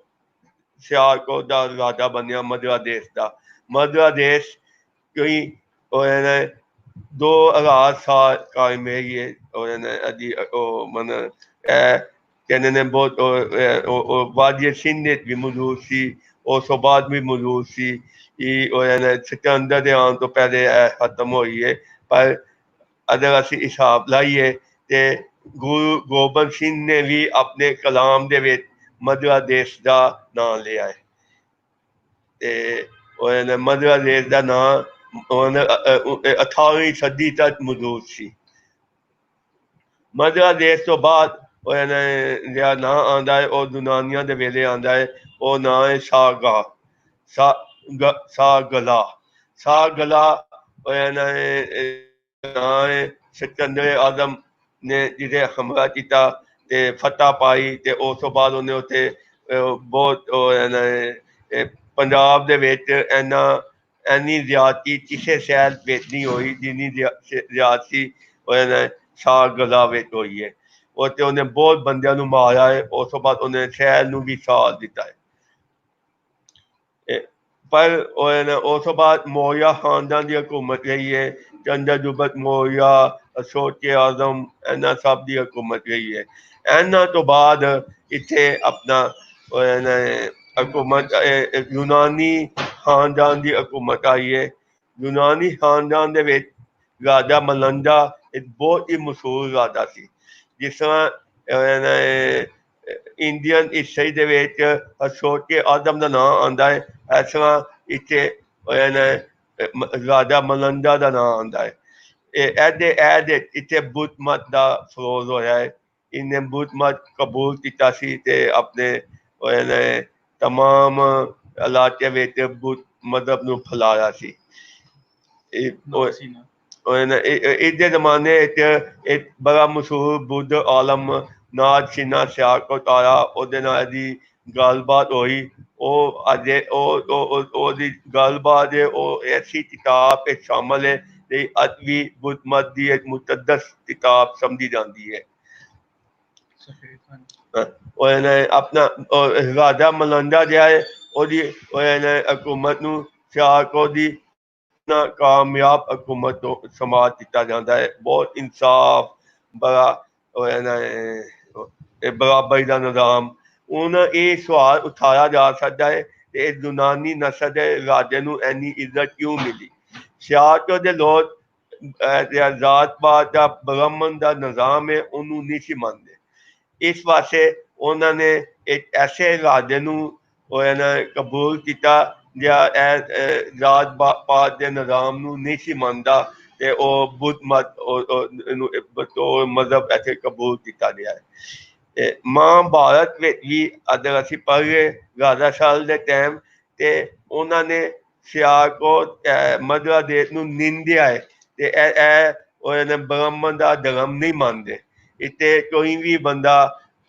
ਸਿਆਲਕੋਟ ਦਾ ਰਾਜਾ ਬਣਿਆ ਮੱਧਪ੍ਰਦੇਸ਼ ਦਾ। ਮੱਧਪ੍ਰਦੇਸ਼ ਕੋਈ 2000 ਸਾਲ ਕਾਇਮ ਰਹੀ ਹੈ। ਉਹ ਮਨ ਕਹਿੰਦੇ ਨੇ ਬਹੁਤ ਵਾਜੇ ਸਿੰਘ ਵੀ ਮੌਜੂਦ ਸੀ, ਉਸ ਤੋਂ ਬਾਅਦ ਵੀ ਮੌਜੂਦ ਸੀ। ਸਿਕੰਦਰ ਦੇ ਆਉਣ ਤੋਂ ਪਹਿਲੇ ਖਤਮ ਹੋਈ ਹੈ। ਪਰ ਅਗਰ ਅਸੀਂ ਹਿਸਾਬ ਲਾਈਏ ਤੇ ਗੁਰੂ ਗੋਬਿੰਦ ਸਿੰਘ ਨੇ ਵੀ ਆਪਣੇ ਕਲਾਮ ਦੇ ਵਿੱਚ ਮੱਧਪ੍ਰਦੇਸ਼ ਦਾ ਨਾਂ ਲਿਆ ਹੈ। ਤੇ ਮੱਧਪ੍ਰਦੇਸ਼ ਦਾ ਨਾਂ 18ਵੀਂ ਸਦੀ ਤੱਕ ਮੌਜੂਦ ਸੀ। ਮੱਧਪ੍ਰਦੇਸ਼ ਤੋਂ ਬਾਅਦ ਜਿਹੜਾ ਨਾਂ ਆਉਂਦਾ ਹੈ ਉਹ ਯੂਨਾਨੀਆਂ ਦੇ ਵੇਲੇ ਆਉਂਦਾ ਹੈ। ਉਹ ਨਾਂ ਹੈ ਸਾਗਲਾ। ਨਾਂ ਹੈ ਸਿਕੰਦਰ ਆਜ਼ਮ ਨੇ ਜਿਹਦੇ ਹਮਲਾ ਕੀਤਾ ਤੇ ਫਤਿਹ ਪਾਈ। ਤੇ ਉਸ ਤੋਂ ਬਾਅਦ ਉਹਨੇ ਉੱਥੇ ਬਹੁਤ ਪੰਜਾਬ ਦੇ ਵਿੱਚ ਇੰਨੀ ਜ਼ਿਆਦਤੀ ਕਿਸੇ ਸ਼ਹਿਰ ਵਿੱਚ ਨਹੀਂ ਹੋਈ ਜਿੰਨੀ ਜ਼ਿਆਦਤੀ ਸਾਗਲਾ ਵਿੱਚ ਹੋਈ ਹੈ। ਉੱਥੇ ਉਹਨੇ ਬਹੁਤ ਬੰਦਿਆਂ ਨੂੰ ਮਾਰਿਆ ਹੈ। ਉਸ ਤੋਂ ਬਾਅਦ ਉਹਨੇ ਸ਼ਹਿਰ ਨੂੰ ਵੀ ਸਾੜ ਦਿੱਤਾ ਹੈ। ਪਰ ਉਸ ਤੋਂ ਬਾਅਦ ਮੌਰੀਆ ਖਾਨਦਾਨ ਦੀ ਹਕੂਮਤ ਰਹੀ ਹੈ। ਚੰਦਰਗੁਪਤ ਮੌਰੀਆ, ਅਸ਼ੋਕ ਆਜ਼ਮ, ਇਹਨਾਂ ਸਭ ਦੀ ਹਕੂਮਤ ਰਹੀ ਹੈ। ਇਹਨਾਂ ਤੋਂ ਬਾਅਦ ਇੱਥੇ ਆਪਣਾ ਹਕੂਮਤ ਯੂਨਾਨੀ ਖਾਨਦਾਨ ਦੀ ਹਕੂਮਤ ਆਈ ਹੈ। ਯੂਨਾਨੀ ਖਾਨਦਾਨ ਦੇ ਵਿੱਚ ਰਾਜਾ ਮਲੰਡਾ ਇੱਕ ਬਹੁਤ ਹੀ ਮਸ਼ਹੂਰ ਰਾਜਾ ਸੀ। ਜਿਸ ਤਰ੍ਹਾਂ ਇੰਡੀਅਨ ਹਿਸਟਰੀ ਦੇ ਵਿੱਚ ਅਸ਼ੋਕ ਆਜ਼ਮ ਦਾ ਨਾਂ ਆਉਂਦਾ ਹੈ, ਇਸ ਤਰ੍ਹਾਂ ਇੱਥੇ ਰਾਜਾ ਮਲੰਡਾ ਦਾ ਨਾਂ ਆਉਂਦਾ ਹੈ। ਇਹਦੇ ਇੱਥੇ ਬੁੱਧ ਮਤ ਦਾ ਫਰੋਜ਼ ਹੋਇਆ ਹੈ। ਇਹਨੇ ਬੁੱਧ ਮਤ ਕਬੂਲ ਕੀਤਾ ਸੀ ਤੇ ਆਪਣੇ ਤਮਾਮ ਇਲਾਕੇ ਵਿੱਚ ਬੁੱਧ ਮਜ਼ਹਬ ਨੂੰ ਫੈਲਾਇਆ ਸੀ। ਇਹਦੇ ਜ਼ਮਾਨੇ ਵਿੱਚ ਇੱਕ ਬੜਾ ਮਸ਼ਹੂਰ ਬੁੱਧ ਆਲਮ ਨਾਥ ਸਿੰਘਾ ਸਿਆਲਕੋਟ ਆਇਆ। ਉਹਦੇ ਨਾਲ ਇਹਦੀ ਗੱਲਬਾਤ ਹੋਈ। ਉਹ ਅੱਜ ਉਹਦੀ ਗੱਲਬਾਤ ਉਹ ਐਸੀ ਕਿਤਾਬ ਵਿੱਚ ਸ਼ਾਮਲ ਹੈ ਤੇ ਅੱਜ ਵੀ ਬੁੱਧ ਮਤ ਦੀ ਇੱਕ ਮੁਕੱਦਸ ਕਿਤਾਬ ਸਮਝੀ ਜਾਂਦੀ ਹੈ। ਆਪਣਾ ਰਾਜਾ ਮਲੰਡਾ ਜਿਹੜਾ ਹੈ ਉਹਦੀ ਹਕੂਮਤ ਨੂੰ ਸਿਆਲਕੋਟ ਦੀ ਕਾਮਯਾਬ ਹਕੂਮਤ ਤੋਂ ਸਮਾਜ ਦਿੱਤਾ ਜਾਂਦਾ ਹੈ। ਬਹੁਤ ਇਨਸਾਫ, ਬੜਾ ਬਰਾਬਰੀ ਦਾ ਨਿਜ਼ਾਮ। ਹੁਣ ਇਹ ਸਵਾਲ ਉਠਾਇਆ ਜਾ ਸਕਦਾ ਹੈ ਕਿ ਯੂਨਾਨੀ ਨਸਲ ਦੇ ਰਾਜੇ ਨੂੰ ਇੰਨੀ ਇੱਜ਼ਤ ਕਿਉਂ ਮਿਲੀ। ਸਿਆਲਕੋਟ ਦੇ ਲੋਕ ਜਾਤ ਪਾਤ ਦਾ ਬ੍ਰਾਹਮਣ ਦਾ ਨਿਜ਼ਾਮ ਹੈ ਉਹਨੂੰ ਨਹੀਂ ਸੀ ਮੰਨਦੇ। ਇਸ ਵਾਸਤੇ ਉਹਨਾਂ ਨੇ ਇੱਕ ਐਸੇ ਰਾਜੇ ਨੂੰ ਕਬੂਲ ਕੀਤਾ ਜਿਹੜਾ ਜਾਤ ਪਾਤ ਦੇ ਨਿਜ਼ਾਮ ਨੂੰ ਨਹੀਂ ਸੀ ਮੰਨਦਾ ਤੇ ਉਹ ਬੁੱਧ ਮਤ ਮਜ਼ਹਬ ਇੱਥੇ ਕਬੂਲ ਕੀਤਾ ਗਿਆ ਹੈ। ਤੇ ਮਹਾਭਾਰਤ ਵਿੱਚ ਵੀ ਅਗਰ ਅਸੀਂ ਪੜ੍ਹੀਏ ਰਾਜਾ ਸਲ ਦੇ ਟਾਈਮ ਤੇ ਉਹਨਾਂ ਨੇ ਸਿਆਲਕੋਟ ਮੱਧਪ੍ਰਦੇਸ਼ ਨੂੰ ਨਿੰਦਿਆ ਹੈ ਤੇ ਇਹ ਬ੍ਰਾਹਮਣ ਦਾ ਧਰਮ ਨਹੀਂ ਮੰਨਦੇ। ਇੱਥੇ ਕੋਈ ਵੀ ਬੰਦਾ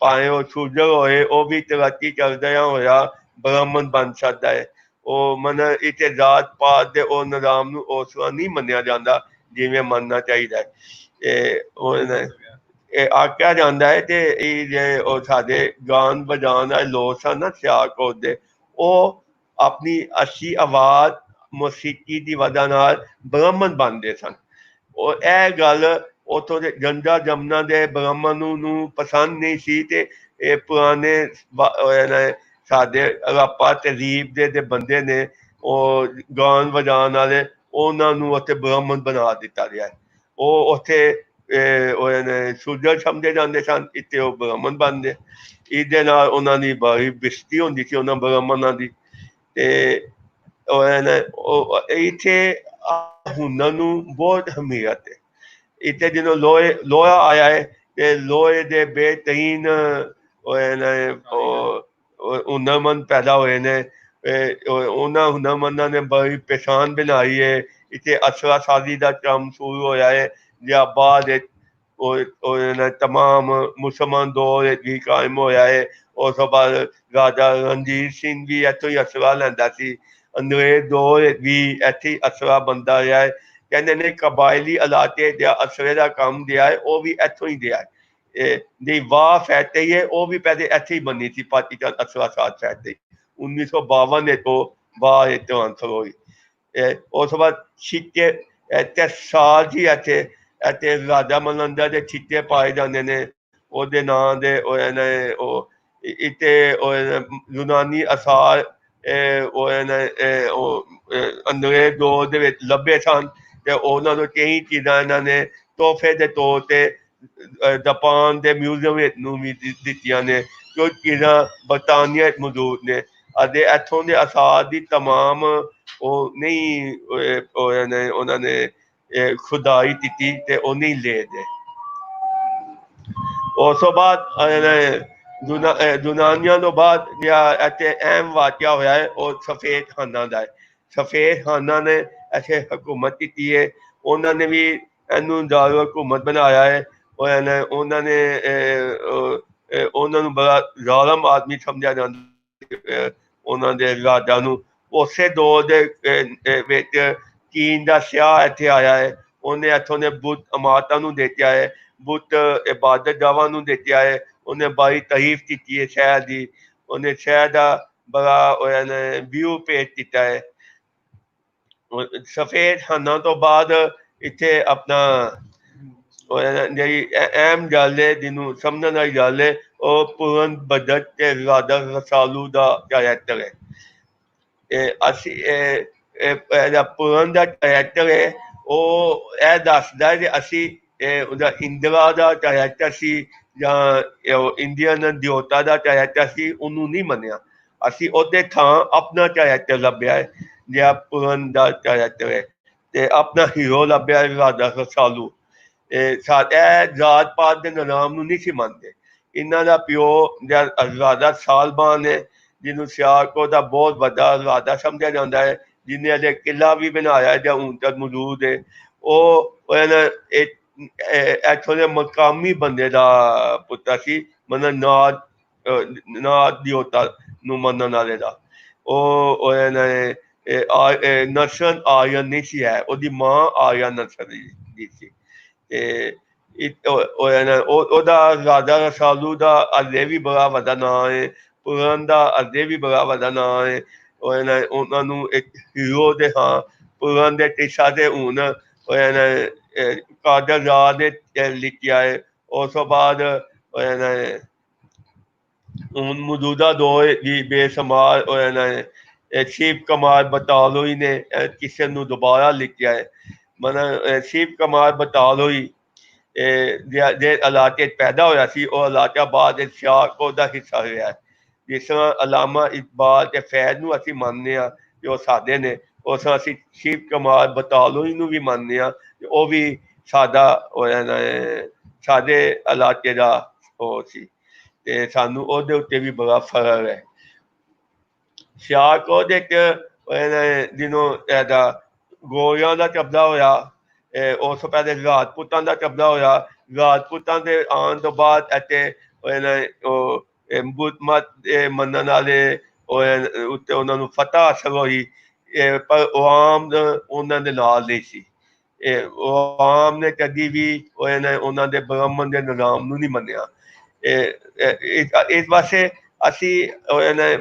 ਭਾਵੇਂ ਉਹ ਸ਼ੂਦਰ ਹੋਏ ਉਹ ਵੀ ਤਰੱਕੀ ਕਰਦਿਆਂ ਹੋਇਆ ਬ੍ਰਾਹਮਣ ਬਣ ਸਕਦਾ ਹੈ। ਉਹ ਮਨ ਇੱਥੇ ਜਾਤ ਪਾਤ ਦੇ ਉਹ ਨਿਜ਼ਾਮ ਨੂੰ ਉਸ ਤਰ੍ਹਾਂ ਨਹੀਂ ਮੰਨਿਆ ਜਾਂਦਾ ਜਿਵੇਂ ਮੰਨਣਾ ਚਾਹੀਦਾ ਹੈ। ਇਹ ਆਖਿਆ ਜਾਂਦਾ ਹੈ ਤੇ ਇਹ ਜੇ ਉਹ ਸਾਡੇ ਗਾਨ ਵਜਾਉਣ ਵਾਲੇ ਲੋਕ ਸਨ ਨਾ ਸਿਆਲਕੋਟ ਦੇ, ਉਹ ਆਪਣੀ ਅੱਛੀ ਆਵਾਜ਼ ਮੌਸੀਕੀ ਦੀ ਵਜ੍ਹਾ ਨਾਲ ਬ੍ਰਾਹਮਣ ਬਣਦੇ ਸਨ। ਉਹ ਇਹ ਗੱਲ ਉੱਥੋਂ ਦੇ ਗੰਗਾ ਜਮਨਾ ਦੇ ਬ੍ਰਾਹਮਣ ਨੂੰ ਪਸੰਦ ਨਹੀਂ ਸੀ ਤੇ ਇਹ ਪੁਰਾਣੇ ਸਾਡੇ ਹੜੱਪਾ ਤਹਿਜ਼ੀਬ ਦੇ ਬੰਦੇ ਨੇ ਉਹ ਗਾਨ ਵਜਾਉਣ ਵਾਲੇ ਉਹਨਾਂ ਨੂੰ ਉੱਥੇ ਬ੍ਰਾਹਮਣ ਬਣਾ ਦਿੱਤਾ ਗਿਆ। ਉਹ ਉੱਥੇ ਸ਼ੂਦਰ ਸਮਝੇ ਜਾਂਦੇ ਸਨ, ਇੱਥੇ ਉਹ ਬ੍ਰਾਹਮਣ ਬਣਦੇ। ਇਹਦੇ ਨਾਲ ਉਹਨਾਂ ਦੀ ਬੜੀ ਬਿਸ਼ਤੀ ਹੁੰਦੀ ਸੀ ਉਹਨਾਂ ਬ੍ਰਾਹਮਣਾਂ ਦੀ। ਤੇ ਇੱਥੇ ਹੁਨਰ ਨੂੰ ਬਹੁਤ ਅਹਿਮੀਅਤ ਹੈ। ਇੱਥੇ ਜਦੋਂ ਲੋਹਾ ਆਇਆ ਹੈ ਤੇ ਲੋਹੇ ਦੇ ਬੇਹਤਰੀਨ ਹੁਨਰਮੰਦ ਪੈਦਾ ਹੋਏ ਨੇ। ਉਹਨਾਂ ਹੁਨਰਮੰਦਾਂ ਨੇ ਬੜੀ ਪਛਾਣ ਬਣਾਈ ਹੈ। ਇੱਥੇ ਅਸਲਾ ਸਾਜ਼ੀ ਦਾ ਕੰਮ ਸ਼ੁਰੂ ਹੋਇਆ ਹੈ ਜਾਂ ਬਾਅਦ ਤਮਾਮ ਮੁਸਲਮਾਨ ਦੌਰ ਵੀ ਕਾਇਮ ਹੋਇਆ ਹੈ। ਉਸ ਤੋਂ ਬਾਅਦ ਰਾਜਾ ਰਣਜੀਤ ਸਿੰਘ ਵੀ ਇੱਥੋਂ ਹੀ ਅਸਲਾ ਲੈਂਦਾ ਸੀ। ਅੰਗਰੇਜ਼ ਦੌਰ ਵੀ ਇੱਥੇ ਹੀ ਅਸਲਾ ਬਣਦਾ ਰਿਹਾ ਹੈ। ਕਹਿੰਦੇ ਨੇ ਕਬਾਇਲੀ ਇਲਾਕੇ ਦਾ ਅਸਲੇ ਦਾ ਕੰਮ ਦਿਆ ਹੈ ਉਹ ਵੀ ਇੱਥੋਂ ਹੀ ਦਿਆ ਹੈ। ਦੀ ਵਾਹ ਫੈਕਟਰੀ ਹੈ ਉਹ ਵੀ ਪਹਿਲੇ ਇੱਥੇ ਹੀ ਬਣੀ ਸੀ, ਪਾਕਿਸਤਾਨ ਅਸਲਾ ਸਾਜ਼ ਫੈਕਟਰੀ 1952 ਦੇ ਤੋਂ ਬਾਅਦ ਇੱਥੋਂ ਅੰਸਰ ਹੋਈ। ਉਸ ਤੋਂ ਬਾਅਦ ਛਿੱਕੇ ਇੱਥੇ ਸਾਲ ਜੀ ਇੱਥੇ ਰਾਜਾ ਮਲੰਦਾ ਦੇ ਛਿੱਕੇ ਪਾਏ ਜਾਂਦੇ ਨੇ ਉਹਦੇ ਨਾਂ ਦੇ। ਉਹ ਇੱਥੇ ਯੂਨਾਨੀ ਅਸਾਰ ਅੰਗਰੇਜ਼ ਦੌਰ ਦੇ ਵਿੱਚ ਲੱਭੇ ਸਨ ਤੇ ਉਹਨਾਂ ਨੂੰ ਕਈ ਚੀਜ਼ਾਂ ਇਹਨਾਂ ਨੇ ਤੋਹਫੇ ਦੇ ਤੌਰ ਤੇ ਜਾਪਾਨ ਦੇ ਮਿਊਜ਼ੀਅਮ ਵਿੱਚ ਨੂੰ ਵੀ ਦਿੱਤੀਆਂ ਨੇ। ਕੁਝ ਚੀਜ਼ਾਂ ਬਰਤਾਨੀਆ ਵਿੱਚ ਮੌਜੂਦ ਨੇ ਅਤੇ ਇੱਥੋਂ ਦੇ ਅਸਾਰ ਦੀ ਤਮਾਮ ਉਹ ਨਹੀਂ ਉਹਨਾਂ ਨੇ ਖੁਦਾਈ ਕੀਤੀ ਤੇ ਉਹ ਨਹੀਂ ਲੈ ਗਏ। ਉਸ ਤੋਂ ਬਾਅਦ ਯੂਨਾਨੀਆਂ ਤੋਂ ਬਾਅਦ ਜਿਹੜਾ ਇੱਥੇ ਅਹਿਮ ਵਾਕਿਆ ਹੋਇਆ ਹੈ ਉਹ ਸਫੇਦ ਖਾਨਾਂ ਦਾ ਹੈ। ਸਫੇਦ ਖਾਨਾਂ ਨੇ ਇੱਥੇ ਹਕੂਮਤ ਕੀਤੀ ਹੈ। ਉਹਨਾਂ ਨੇ ਵੀ ਇਹਨੂੰ ਜ਼ਾਲਮ ਹਕੂਮਤ ਬਣਾਇਆ ਹੈ। ਉਹਨਾਂ ਨੂੰ ਬੜਾ ਜ਼ਾਲਮ ਆਦਮੀ ਸਮਝਿਆ ਜਾਂਦਾ ਉਹਨਾਂ ਦੇ ਰਾਜਾ ਨੂੰ। ਉਸੇ ਦੌਰ ਦੇ ਵਿੱਚ ਚੀਨ ਦਾ ਸਿਆਹ ਇੱਥੇ ਆਇਆ ਹੈ। ਉਹਨੇ ਇੱਥੋਂ ਦੇ ਬੁੱਧ ਇਮਾਰਤਾਂ ਨੂੰ ਦੇਖਿਆ ਹੈ, ਬੁੱਧ ਇਬਾਦਤ ਗਾਹਾਂ ਨੂੰ ਦੇਖਿਆ ਹੈ। ਉਹਨੇ ਬੜੀ ਤਾਰੀਫ ਕੀਤੀ ਹੈ ਸ਼ਹਿਰ ਦੀ। ਉਹਨੇ ਸ਼ਹਿਰ ਦਾ ਬੜਾ ਵਿਊ ਪੇਸ਼ ਕੀਤਾ ਹੈ। ਸਫੇਦ ਖਾਨਾਂ ਤੋਂ ਬਾਅਦ ਇੱਥੇ ਆਪਣਾ ਜਿਹੜੀ ਅਹਿਮ ਗੱਲ ਹੈ ਜਿਹਨੂੰ ਸਮਝਣ ਵਾਲੀ ਗੱਲ ਹੈ ਉਹ ਪੂਰਨ ਬਜਟ ਤੇ ਰਾਜਾ ਰਸਾਲੂ ਦਾ ਕੈਰੈਕਟਰ ਹੈ। ਅਸੀਂ ਪੂਰਨ ਦਾ ਕੈਰੈਕਟਰ ਹੈ ਉਹ ਇਹ ਦੱਸਦਾ ਕਿ ਅਸੀਂ ਉਹਦਾ ਇੰਦਰਾ ਦਾ ਕੈਰੈਕਟਰ ਸੀ ਜਾਂ ਇੰਡੀਅਨ ਦਿਓਤਾ ਦਾ ਕੈਰੈਕਟਰ ਸੀ ਉਹਨੂੰ ਨਹੀਂ ਮੰਨਿਆ। ਅਸੀਂ ਉਹਦੇ ਥਾਂ ਆਪਣਾ ਕੈਰੈਕਟਰ ਲੱਭਿਆ ਹੈ ਜਿਹੜਾ ਪੂਰਨ ਦਾ ਕੈਰੈਕਟਰ ਹੈ ਤੇ ਆਪਣਾ ਹੀਰੋ ਲੱਭਿਆ ਹੈ ਰਾਜਾ ਰਸਾਲੂ। ਸਾਡੇ ਜਾਤ ਪਾਤ ਦੇ ਨਿਜ਼ਾਮ ਨੂੰ ਨਹੀਂ ਸੀ ਮੰਨਦੇ। ਇਹਨਾਂ ਦਾ ਪਿਓ ਰਾਜਾ ਸਾਲਬਾਨ ਹੈ ਜਿਹਨੂੰ ਸਿਆਲਕੋਟ ਦਾ ਬਹੁਤ ਵੱਡਾ ਰਾਜਾ ਸਮਝਿਆ ਜਾਂਦਾ ਹੈ, ਜਿਹਨੇ ਅਜੇ ਕਿਲ੍ਹਾ ਵੀ ਬਣਾਇਆ ਜਾਂ ਹੁਣ ਤੱਕ ਮੌਜੂਦ ਹੈ। ਉਹ ਇੱਥੋਂ ਦੇ ਮਕਾਮੀ ਬੰਦੇ ਦਾ ਪੁੱਤਰ ਸੀ, ਮਤਲਬ ਨਾਦ ਦਿਓਤਾ ਨੂੰ ਮੰਨਣ ਵਾਲੇ ਦਾ। ਉਹ ਨਸਲ ਆਰੀਅਨ ਨਹੀਂ ਸੀ ਹੈ, ਉਹਦੀ ਮਾਂ ਆਰੀਅਨ ਨਸਲ ਦੀ ਸੀ। ਤੇ ਉਹਦਾ ਰਾਜਾ ਰਸਾਲੂ ਦਾ ਅਜੇ ਵੀ ਬੜਾ ਵੱਡਾ ਨਾਂ ਹੈ, ਪੂਰਨ ਦਾ ਅਜੇ ਵੀ ਬੜਾ ਵੱਡਾ ਨਾਂ ਹੈ। ਉਹਨਾਂ ਨੂੰ ਇੱਕ ਹੀਰੋ ਦੇ ਹਾਂ ਪੂਰਨ ਦੇ ਟੀਸ਼ਾ ਦੇ ਹੁਣ ਕਾਦਰ ਰਾਜ ਨੇ ਲਿਖਿਆ ਹੈ। ਉਸ ਤੋਂ ਬਾਅਦ ਹੁਣ ਮੌਜੂਦਾ ਦੌਰ ਦੀ ਬੇਸ਼ੁਮਾਰ ਸ਼ਿਵ ਕੁਮਾਰ ਬਟਾਲਵੀ ਨੇ ਕਿਸੇ ਨੂੰ ਦੁਬਾਰਾ ਲਿਖਿਆ ਹੈ। ਮਤਲਬ ਸ਼ਿਵ ਕੁਮਾਰ ਬਟਾਲਵੀ ਜੇ ਇਲਾਕੇ ਪੈਦਾ ਹੋਇਆ ਸੀ ਉਹ ਇਲਾਕਾ ਬਾਅਦ ਸਿਆਲਕੋਟ ਦਾ ਹਿੱਸਾ ਰਿਹਾ ਹੈ। ਜਿਸ ਤਰ੍ਹਾਂ ਅਲਾਮਾ ਇਕਬਾਲ ਤੇ ਫੈਜ਼ ਨੂੰ ਅਸੀਂ ਮੰਨਦੇ ਹਾਂ ਕਿ ਉਹ ਸਾਡੇ ਨੇ, ਉਸ ਤਰ੍ਹਾਂ ਅਸੀਂ ਸ਼ਿਵ ਕੁਮਾਰ ਬਟਾਲਵੀ ਨੂੰ ਵੀ ਮੰਨਦੇ ਹਾਂ ਕਿ ਉਹ ਵੀ ਸਾਡੇ ਇਲਾਕੇ ਦਾ ਉਹ ਸੀ ਤੇ ਸਾਨੂੰ ਉਹਦੇ ਉੱਤੇ ਵੀ ਬੜਾ ਫਰਕ ਹੈ। ਸਿਆਲਕੋਟ ਇੱਕ ਜਿਹਨੂੰ ਇਹਦਾ ਗੋਰਿਆਂ ਦਾ ਕਬਜ਼ਾ ਹੋਇਆ, ਉਸ ਤੋਂ ਪਹਿਲੇ ਰਾਜਪੂਤਾਂ ਦਾ ਕਬਜ਼ਾ ਹੋਇਆ। ਰਾਜਪੂਤਾਂ ਦੇ ਆਉਣ ਤੋਂ ਬਾਅਦ ਇੱਥੇ ਬੁੱਧ ਮਤ ਦੇ ਮੰਨਣ ਵਾਲੇ ਉੱਤੇ ਉਹਨਾਂ ਨੂੰ ਫਤਹ ਹਾਸਲ ਹੋਈ, ਪਰ ਆਵਾਮ ਉਹਨਾਂ ਦੇ ਨਾਲ ਨਹੀਂ ਸੀ। ਆਵਾਮ ਨੇ ਕਦੀ ਵੀ ਉਹਨਾਂ ਦੇ ਬ੍ਰਾਹਮਣ ਦੇ ਨਿਜ਼ਾਮ ਨੂੰ ਨਹੀਂ ਮੰਨਿਆ। ਇਸ ਪਾਸੇ ਅਸੀਂ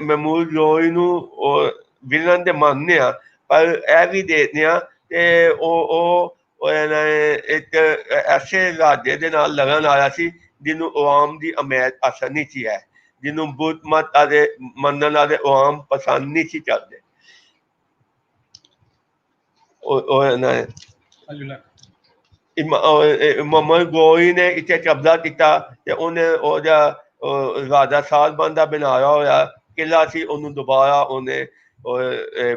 ਮਹਿਮੂਦ ਗੋਰੀ ਨੂੰ ਵਿਲਨ ਤੇ ਮੰਨਦੇ ਹਾਂ, ਪਰ ਇਹ ਵੀ ਦੇਖਦੇ ਹਾਂ ਕਿ ਉਹ ਇੱਕ ਐਸੇ ਰਾਜੇ ਦੇ ਨਾਲ ਲੜਨ ਆਇਆ ਸੀ ਜਿਹਨੂੰ ਆਵਾਮ ਦੀ ਹਮਾਇਤ ਅਸਰ ਨਹੀਂ ਸੀ ਹੈ, ਜਿਹਨੂੰ ਬੁੱਧ ਮਤ ਦੇ ਮੰਨਣ ਵਾਲੇ ਆਵਾਮ ਪਸੰਦ ਨਹੀਂ ਸੀ ਕਰਦੇ। ਮੁਹੰਮਦ ਗੋਰੀ ਨੇ ਇੱਥੇ ਕਬਜ਼ਾ ਕੀਤਾ ਤੇ ਉਹਨੇ ਉਹਦਾ ਰਾਜਾ ਸਾਲਬਨ ਦਾ ਬਣਾਇਆ ਹੋਇਆ ਕਿਲਾ ਸੀ, ਉਹਨੂੰ ਦੁਬਾਰਾ ਉਹਨੇ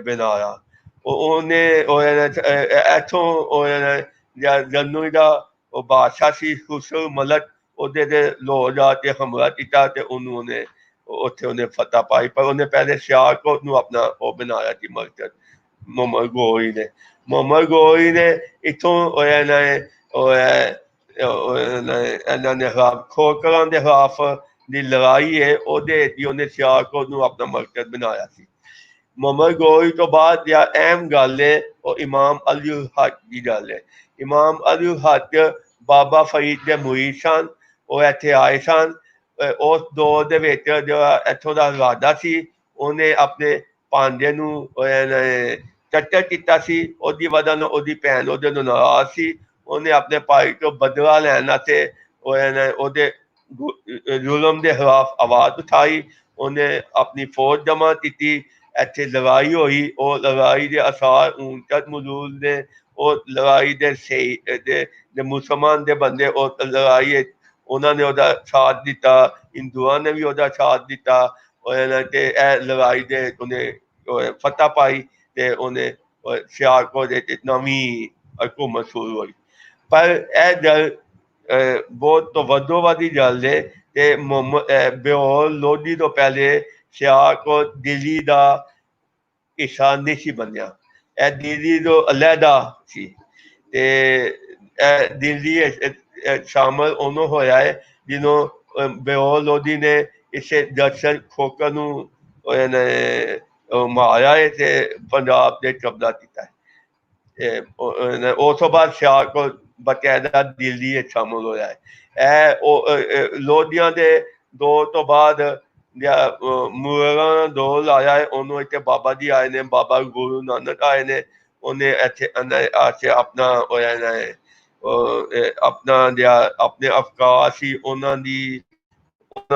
ਬਣਾਇਆ। ਉਹਨੇ ਇੱਥੋਂ ਜਰਨੂ ਦਾ ਉਹ ਬਾਦਸ਼ਾਹ ਸੀ ਖੁਸਰੋ ਮਲਕ, ਉਹਦੇ ਤੇ ਲਾਹੌਰ ਜਾ ਕੇ ਹਮਲਾ ਕੀਤਾ ਤੇ ਉਹਨੇ ਉੱਥੇ ਉਹਨੇ ਫਤਹ ਪਾਈ, ਪਰ ਉਹਨੇ ਪਹਿਲੇ ਸਿਆਲਕੋਟ ਨੂੰ ਆਪਣਾ ਉਹ ਬਣਾਇਆ ਸੀ ਮਰਕਜ਼। ਮੁਹੰਮਦ ਗੋਰੀ ਨੇ ਇੱਥੋਂ ਇਹਨਾਂ ਨੇ ਖੋਖਰਾਂ ਦੇ ਖਿਲਾਫ ਦੀ ਲੜਾਈ ਹੈ, ਉਹਦੇ ਦੀ ਉਹਨੇ ਸਿਆਲਕੋਟ ਨੂੰ ਆਪਣਾ ਮਰਕਜ਼ ਬਣਾਇਆ ਸੀ। ਮੁਹੰਮਦ ਗੋਰੀ ਤੋਂ ਬਾਅਦ ਜਿਹੜਾ ਅਹਿਮ ਗੱਲ ਹੈ ਉਹ ਇਮਾਮ ਅਲੀ ਉਲ ਹਕ ਦੀ ਗੱਲ ਹੈ। ਇਮਾਮ ਅਲੀ ਉਲ ਹਕ ਬਾਬਾ ਫਰੀਦ ਦੇ ਮੁਰੀਦ ਸਨ, ਉਹ ਇੱਥੇ ਆਏ ਸਨ। ਉਸ ਦੌਰ ਦੇ ਵਿੱਚ ਜਿਹੜਾ ਇੱਥੋਂ ਦਾ ਰਾਜਾ ਸੀ, ਉਹਨੇ ਆਪਣੇ ਭਾਂਜੇ ਨੂੰ ਕਤਲ ਕੀਤਾ ਸੀ। ਉਹਦੀ ਵਜ੍ਹਾ ਨਾਲ ਉਹਦੀ ਭੈਣ ਉਹਦੇ ਨਾਲ ਨਾਰਾਜ਼ ਸੀ। ਉਹਨੇ ਆਪਣੇ ਭਾਈ ਤੋਂ ਬਦਲਾ ਲੈਣ ਵਾਸਤੇ ਉਹਦੇ ਜ਼ੁਲਮ ਦੇ ਖਿਲਾਫ ਆਵਾਜ਼ ਉਠਾਈ। ਉਹਨੇ ਆਪਣੀ ਫੌਜ ਜਮ੍ਹਾਂ ਕੀਤੀ, ਇੱਥੇ ਲੜਾਈ ਹੋਈ। ਉਹ ਲੜਾਈ ਦੇ ਅਸਾਰ ਹੁਣ ਤੱਕ ਮੌਜੂਦ ਨੇ। ਉਹ ਲੜਾਈ ਦੇ ਮੁਸਲਮਾਨ ਦੇ ਬੰਦੇ ਉਹ ਲੜਾਈ ਉਹਨਾਂ ਨੇ ਉਹਦਾ ਸਾਥ ਦਿੱਤਾ, ਹਿੰਦੂਆਂ ਨੇ ਵੀ ਉਹਦਾ ਸਾਥ ਦਿੱਤਾ ਤੇ ਇਹ ਲੜਾਈ ਦੇ ਉਹਨੇ ਫਤਹ ਪਾਈ ਤੇ ਉਹਨੇ ਸਿਆਲਕੋਟ ਵਿੱਚ ਨਵੀਂ ਹਕੂਮਤ ਸ਼ੁਰੂ ਹੋਈ। ਪਰ ਇਹ ਗੱਲ ਬਹੁਤ ਵੱਧੋਂ-ਵੱਧ ਗੱਲ ਹੈ ਤੇ ਬਿਹੋਰ ਲੋਧੀ ਤੋਂ ਪਹਿਲੇ ਸਿਆਲਕੋਟ ਦਿੱਲੀ ਦਾ ਹਿੱਸਾ ਨਹੀਂ ਸੀ ਬਣਿਆ। ਇਹ ਦਿੱਲੀ ਤੋਂ ਅਲੱਗਾ ਸੀ ਤੇ ਇਹ ਦਿੱਲੀ ਸ਼ਾਮਲ ਉਹਨੂੰ ਹੋਇਆ ਹੈ ਜਿਹਨੂੰ ਬਿਹੋਰ ਲੋਧੀ ਨੇ ਇਸੇ ਦਰਸ਼ਨ ਖੋਖਰ ਨੂੰ ਮਾਰਿਆ ਹੈ ਤੇ ਪੰਜਾਬ ਦੇ ਕਬਜ਼ਾ ਕੀਤਾ ਹੈ। ਉਸ ਤੋਂ ਬਾਅਦ ਸਿਆਲਕੋਟ ਬਕਾਇਦਾ ਦਿੱਲੀ ਵਿੱਚ ਸ਼ਾਮਲ ਹੋਇਆ ਹੈ। ਇਹ ਲੋਧੀਆਂ ਦੇ ਦੌਰ ਤੋਂ ਬਾਅਦ ਮੁਗਲਾਂ ਦਾ ਦੌਰ ਆਇਆ ਹੈ, ਉਹਨੂੰ ਇੱਥੇ ਬਾਬਾ ਜੀ ਆਏ ਨੇ, ਬਾਬਾ ਗੁਰੂ ਨਾਨਕ ਆਏ ਨੇ। ਉਹਨੇ ਇੱਥੇ ਆਪਣਾ ਆਪਣੇ ਅਫਕਾਰ ਸੀ ਉਹਨਾਂ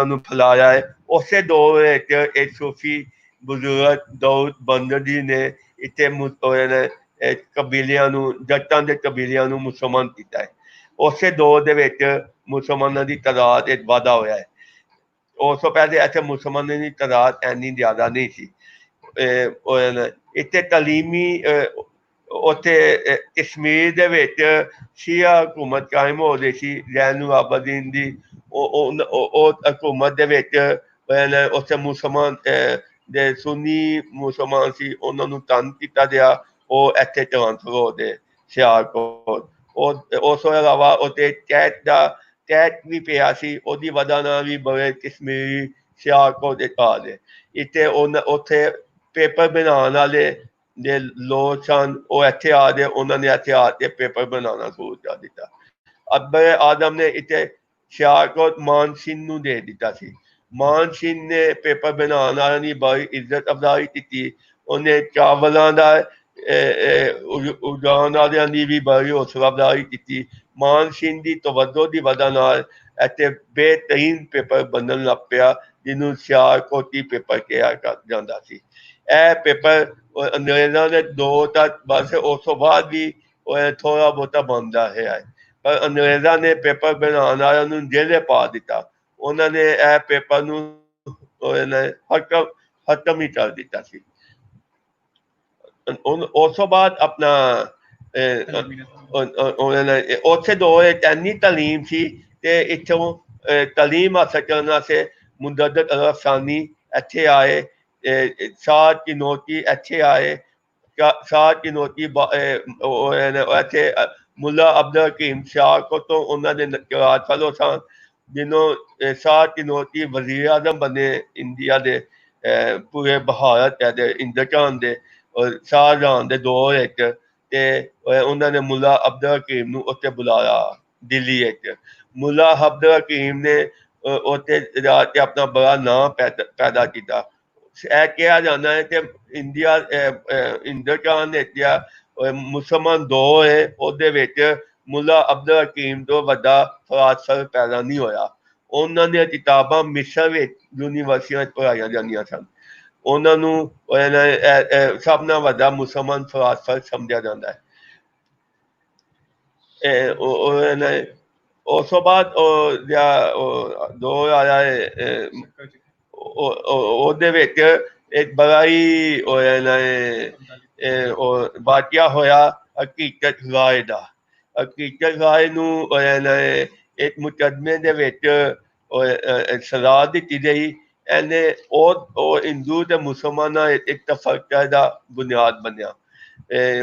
ਨੂੰ ਫੈਲਾਇਆ ਹੈ। ਉਸੇ ਦੌਰ ਵਿੱਚ ਇੱਕ ਸੂਫੀ ਬਜ਼ੁਰਗ ਦਾਊਦ ਬੰਦਗੀ ਨੇ ਇੱਥੇ ਕਬੀਲਿਆਂ ਨੂੰ, ਜੱਟਾਂ ਦੇ ਕਬੀਲਿਆਂ ਨੂੰ ਮੁਸਲਮਾਨ ਕੀਤਾ ਹੈ। ਉਸੇ ਦੌਰ ਦੇ ਵਿੱਚ ਮੁਸਲਮਾਨਾਂ ਦੀ ਤਾਦਾਦ ਵਿੱਚ ਵਾਧਾ ਹੋਇਆ ਹੈ। ਉਸ ਤੋਂ ਪਹਿਲੇ ਇੱਥੇ ਮੁਸਲਮਾਨਾਂ ਦੀ ਤਾਦਾਦ ਇੰਨੀ ਜ਼ਿਆਦਾ ਨਹੀਂ ਸੀ। ਇੱਥੇ ਤਾਲੀਮੀ ਉੱਥੇ ਕਸ਼ਮੀਰ ਦੇ ਵਿੱਚ ਸ਼ੀਆ ਹਕੂਮਤ ਕਾਇਮ ਹੋ ਰਹੀ ਸੀ ਜ਼ੈਨੁਲ ਆਬਦੀਨ ਦੀ। ਉਹ ਹਕੂਮਤ ਦੇ ਵਿੱਚ ਉੱਥੇ ਮੁਸਲਮਾਨ ਦੇ ਸੁੰਨੀ ਮੁਸਲਮਾਨ ਸੀ, ਉਹਨਾਂ ਨੂੰ ਤੰਗ ਕੀਤਾ ਗਿਆ। ਉਹ ਇੱਥੇ ਟ੍ਰਾਂਸਫਰ ਹੋ ਗਏ ਸਿਆਲਕੋਟ। ਉਸ ਤੋਂ ਇਲਾਵਾ ਉੱਥੇ ਟੈਟ ਵੀ ਪਿਆ ਸੀ, ਉਹਦੀ ਵਜ੍ਹਾ ਨਾਲ ਵੀ ਬੜੇ ਕਸ਼ਮੀਰੀ ਸਿਆਲਕੋਟ ਦੇ ਆ ਗਏ। ਇੱਥੇ ਉੱਥੇ ਪੇਪਰ ਬਣਾਉਣ ਵਾਲੇ ਦੇ ਲੋਕ ਸਨ, ਉਹ ਇੱਥੇ ਆ ਗਏ। ਉਹਨਾਂ ਨੇ ਇੱਥੇ ਆ ਕੇ ਪੇਪਰ ਬਣਾਉਣਾ ਸ਼ੁਰੂ ਕਰ ਦਿੱਤਾ। ਅਕਬਰ ਆਜ਼ਮ ਨੇ ਇੱਥੇ ਸਿਆਲਕੋਟ ਮਾਨ ਸਿੰਘ ਨੂੰ ਦੇ ਦਿੱਤਾ ਸੀ। ਮਾਨ ਸਿੰਘ ਨੇ ਪੇਪਰ ਬਣਾਉਣ ਵਾਲਿਆਂ ਦੀ ਬੜੀ ਇੱਜ਼ਤ ਅਫਜ਼ਾਈ ਕੀਤੀ। ਉਹਨੇ ਚਾਵਲਾਂ ਦਾ ਉਗਾਉਣ ਵਾਲਿਆਂ ਦੀ ਵੀ ਬੜੀ ਹੌਸਲਾ ਅਫਜ਼ਾਈ ਕੀਤੀ। ਮਾਨ ਸਿੰਘ ਦੀ ਤਵੱਜੋ ਦੀ ਵਜ੍ਹਾ ਨਾਲ ਇੱਥੇ ਬਿਹਤਰੀਨ ਪੇਪਰ ਬਣਨ ਲੱਗ ਪਿਆ, ਜਿਹਨੂੰ ਸਿਆਲਕੋਟੀ ਪੇਪਰ ਕਿਹਾ ਜਾਂਦਾ ਸੀ। ਇਹ ਪੇਪਰ ਅੰਗਰੇਜ਼ਾਂ ਦੇ ਦੌਰ ਤੱਕ ਬਸ, ਉਸ ਤੋਂ ਬਾਅਦ ਵੀ ਥੋੜ੍ਹਾ ਬਹੁਤਾ ਬਣਦਾ ਹੈ, ਪਰ ਅੰਗਰੇਜ਼ਾਂ ਨੇ ਪੇਪਰ ਬਣਾਉਣ ਵਾਲਿਆਂ ਨੂੰ ਜੇਲੇ ਪਾ ਦਿੱਤਾ। ਉਹਨਾਂ ਨੇ ਇਹ ਪੇਪਰ ਨੂੰ ਖਤਮ ਹੀ ਕਰ ਦਿੱਤਾ ਸੀ। ਉਸ ਤੋਂ ਬਾਅਦ ਆਪਣਾ ਉੱਥੇ ਦੌਰ ਵਿੱਚ ਇੰਨੀ ਤਾਲੀਮ ਸੀ ਤੇ ਇੱਥੋਂ ਤਾਲੀਮ ਹਾਸਲ ਕਰਨ ਵਾਸਤੇ ਮੁਜੱਦਦ ਅਲਫਸਾਨੀ ਇੱਥੇ ਆਏ, ਸ਼ਾਹ ਚਨੋਤੀ ਇੱਥੇ ਆਏ। ਸ਼ਾਹ ਚਨੋਤੀ ਇੱਥੇ ਮੁੱਲਾ ਅਬਦੁਲ ਹਕੀਮ ਸਿਆਲਕੋਟ ਤੋਂ ਉਹਨਾਂ ਦੇ ਕਲਾਸ ਫੈਲੋ ਸਨ। जिन्हों शाह तिनोती वजीर आजम बने इंडिया के पूरे भारत के इंदर खान के और शाहजहां के दौर ते उन्होंने मुला अब्दुल हकीम नूं उत्थे बुलाया दिल्ली मुला अब्दुल हकीम ने उत्थे जाके अपना बड़ा नाम पैदा किया कहा जाता है कि इंडिया इंदर खान ने मुसलमान दौर है ਉਹਦੇ ਵਿੱਚ मुला अब्दुल हकीम तो वड्डा फरासर पैदा नहीं होया ਉਹਨਾਂ ਦੀਆਂ ਕਿਤਾਬਾਂ ਮਿਸਰ ਵਿੱਚ ਯੂਨੀਵਰਸਿਟੀਆਂ ਵਿੱਚ ਪੜ੍ਹਾਈਆਂ ਜਾਂਦੀਆਂ ਸਨ ਉਹਨਾਂ ਨੂੰ ਸਭ ਨਾਲ ਵੱਡਾ ਮੁਸਲਮਾਨ ਫਰਾਸਰ ਸਮਝਿਆ ਜਾਂਦਾ ਹੈ ਉਸ ਤੋਂ ਬਾਅਦ ਦੌਰ ਆਇਆ ਹੈ ਉਹਦੇ ਵਿੱਚ ਇੱਕ ਬੜਾ ਹੀ ਵਾਕਿਆ ਹੋਇਆ ਹਕੀਕਤ ਰਾਏ ਦਾ ਹਕੀਕਤ ਰਾਏ ਨੂੰ ਇੱਕ ਮੁਕੱਦਮੇ ਦੇ ਵਿੱਚ ਸਜ਼ਾ ਦਿੱਤੀ ਗਈ ਇਹਨੇ ਉਹ ਹਿੰਦੂ ਤੇ ਮੁਸਲਮਾਨਾਂ ਇੱਕ ਤਫਰਕੇ ਦਾ ਬੁਨਿਆਦ ਬਣਿਆ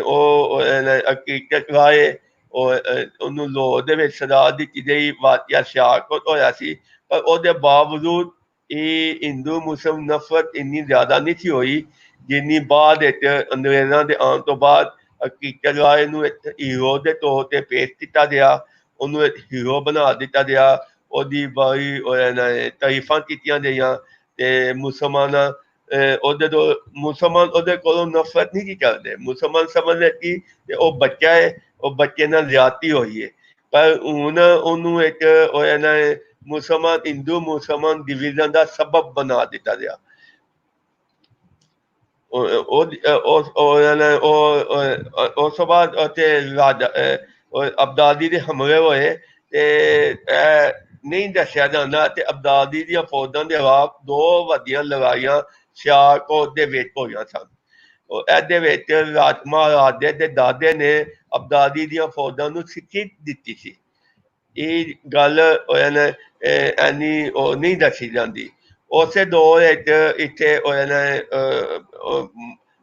ਉਹ ਹਕੀਕਤ ਰਾਏ ਉਹਨੂੰ ਲਾਹੌਰ ਦੇ ਵਿੱਚ ਸਜ਼ਾ ਦਿੱਤੀ ਗਈ ਵਾਕਿਆ ਸਿਆਲਕੋਟ ਹੋਇਆ ਸੀ ਪਰ ਉਹਦੇ ਬਾਵਜੂਦ ਇਹ ਹਿੰਦੂ ਮੁਸਲਿਮ ਨਫ਼ਰਤ ਇੰਨੀ ਜ਼ਿਆਦਾ ਨਹੀਂ ਸੀ ਹੋਈ ਜਿੰਨੀ ਬਾਅਦ ਵਿੱਚ ਅੰਗਰੇਜ਼ਾਂ ਦੇ ਆਉਣ ਤੋਂ ਬਾਅਦ ਹਕੀਕਤ ਰਾਏ ਨੂੰ ਇੱਕ ਹੀਰੋ ਦੇ ਤੌਰ ਤੇ ਪੇਸ਼ ਕੀਤਾ ਗਿਆ ਉਹਨੂੰ ਇੱਕ ਹੀਰੋ ਬਣਾ ਦਿੱਤਾ ਗਿਆ ਉਹਦੀ ਬੜੀ ਤਾਰੀਫਾਂ ਕੀਤੀਆਂ ਗਈਆਂ ਤੇ ਮੁਸਲਮਾਨਾਂ ਉਹਦੇ ਤੋਂ ਮੁਸਲਮਾਨ ਉਹਦੇ ਕੋਲੋਂ ਨਫ਼ਰਤ ਨਹੀਂ ਕਰਦੇ ਮੁਸਲਮਾਨ ਸਮਝਦੇ ਕਿ ਉਹ ਬੱਚਾ ਹੈ ਉਹ ਬੱਚੇ ਨਾਲ ਜ਼ਿਆਦਤੀ ਹੋਈ ਹੈ ਪਰ ਹੁਣ ਉਹਨੂੰ ਇੱਕ ਮੁਸਲਮਾਨ ਹਿੰਦੂ ਮੁਸਲਮਾਨ ਡਿਵੀਜ਼ਨ ਦਾ ਸਬਬ ਬਣਾ ਦਿੱਤਾ ਗਿਆ ਉਸ ਤੋਂ ਬਾਅਦ ਉੱਥੇ ਅਬਦਾਲੀ ਦੇ ਹਮਲੇ ਹੋਏ ਤੇ ਨਹੀਂ ਦੱਸਿਆ ਜਾਂਦਾ ਤੇ ਅਬਦਾਲੀ ਦੀਆਂ ਫੌਜਾਂ ਦੇ ਖਿਲਾਫ 2 ਵੱਡੀਆਂ ਲੜਾਈਆਂ ਸਿਆਲਕੋਟ ਦੇ ਵਿੱਚ ਹੋਈਆਂ ਸਨ ਇਹਦੇ ਵਿੱਚ ਮਹਾਰਾਜੇ ਦੇ ਦਾਦੇ ਨੇ ਅਬਦਾਲੀ ਦੀਆਂ ਫੌਜਾਂ ਨੂੰ ਸਿੱਖੀ ਦਿੱਤੀ ਸੀ ਇਹ ਗੱਲ ਐਨੀ ਉਹ ਨਹੀਂ ਦੱਸੀ ਜਾਂਦੀ ਉਸੇ ਦੌਰ ਵਿੱਚ ਇੱਥੇ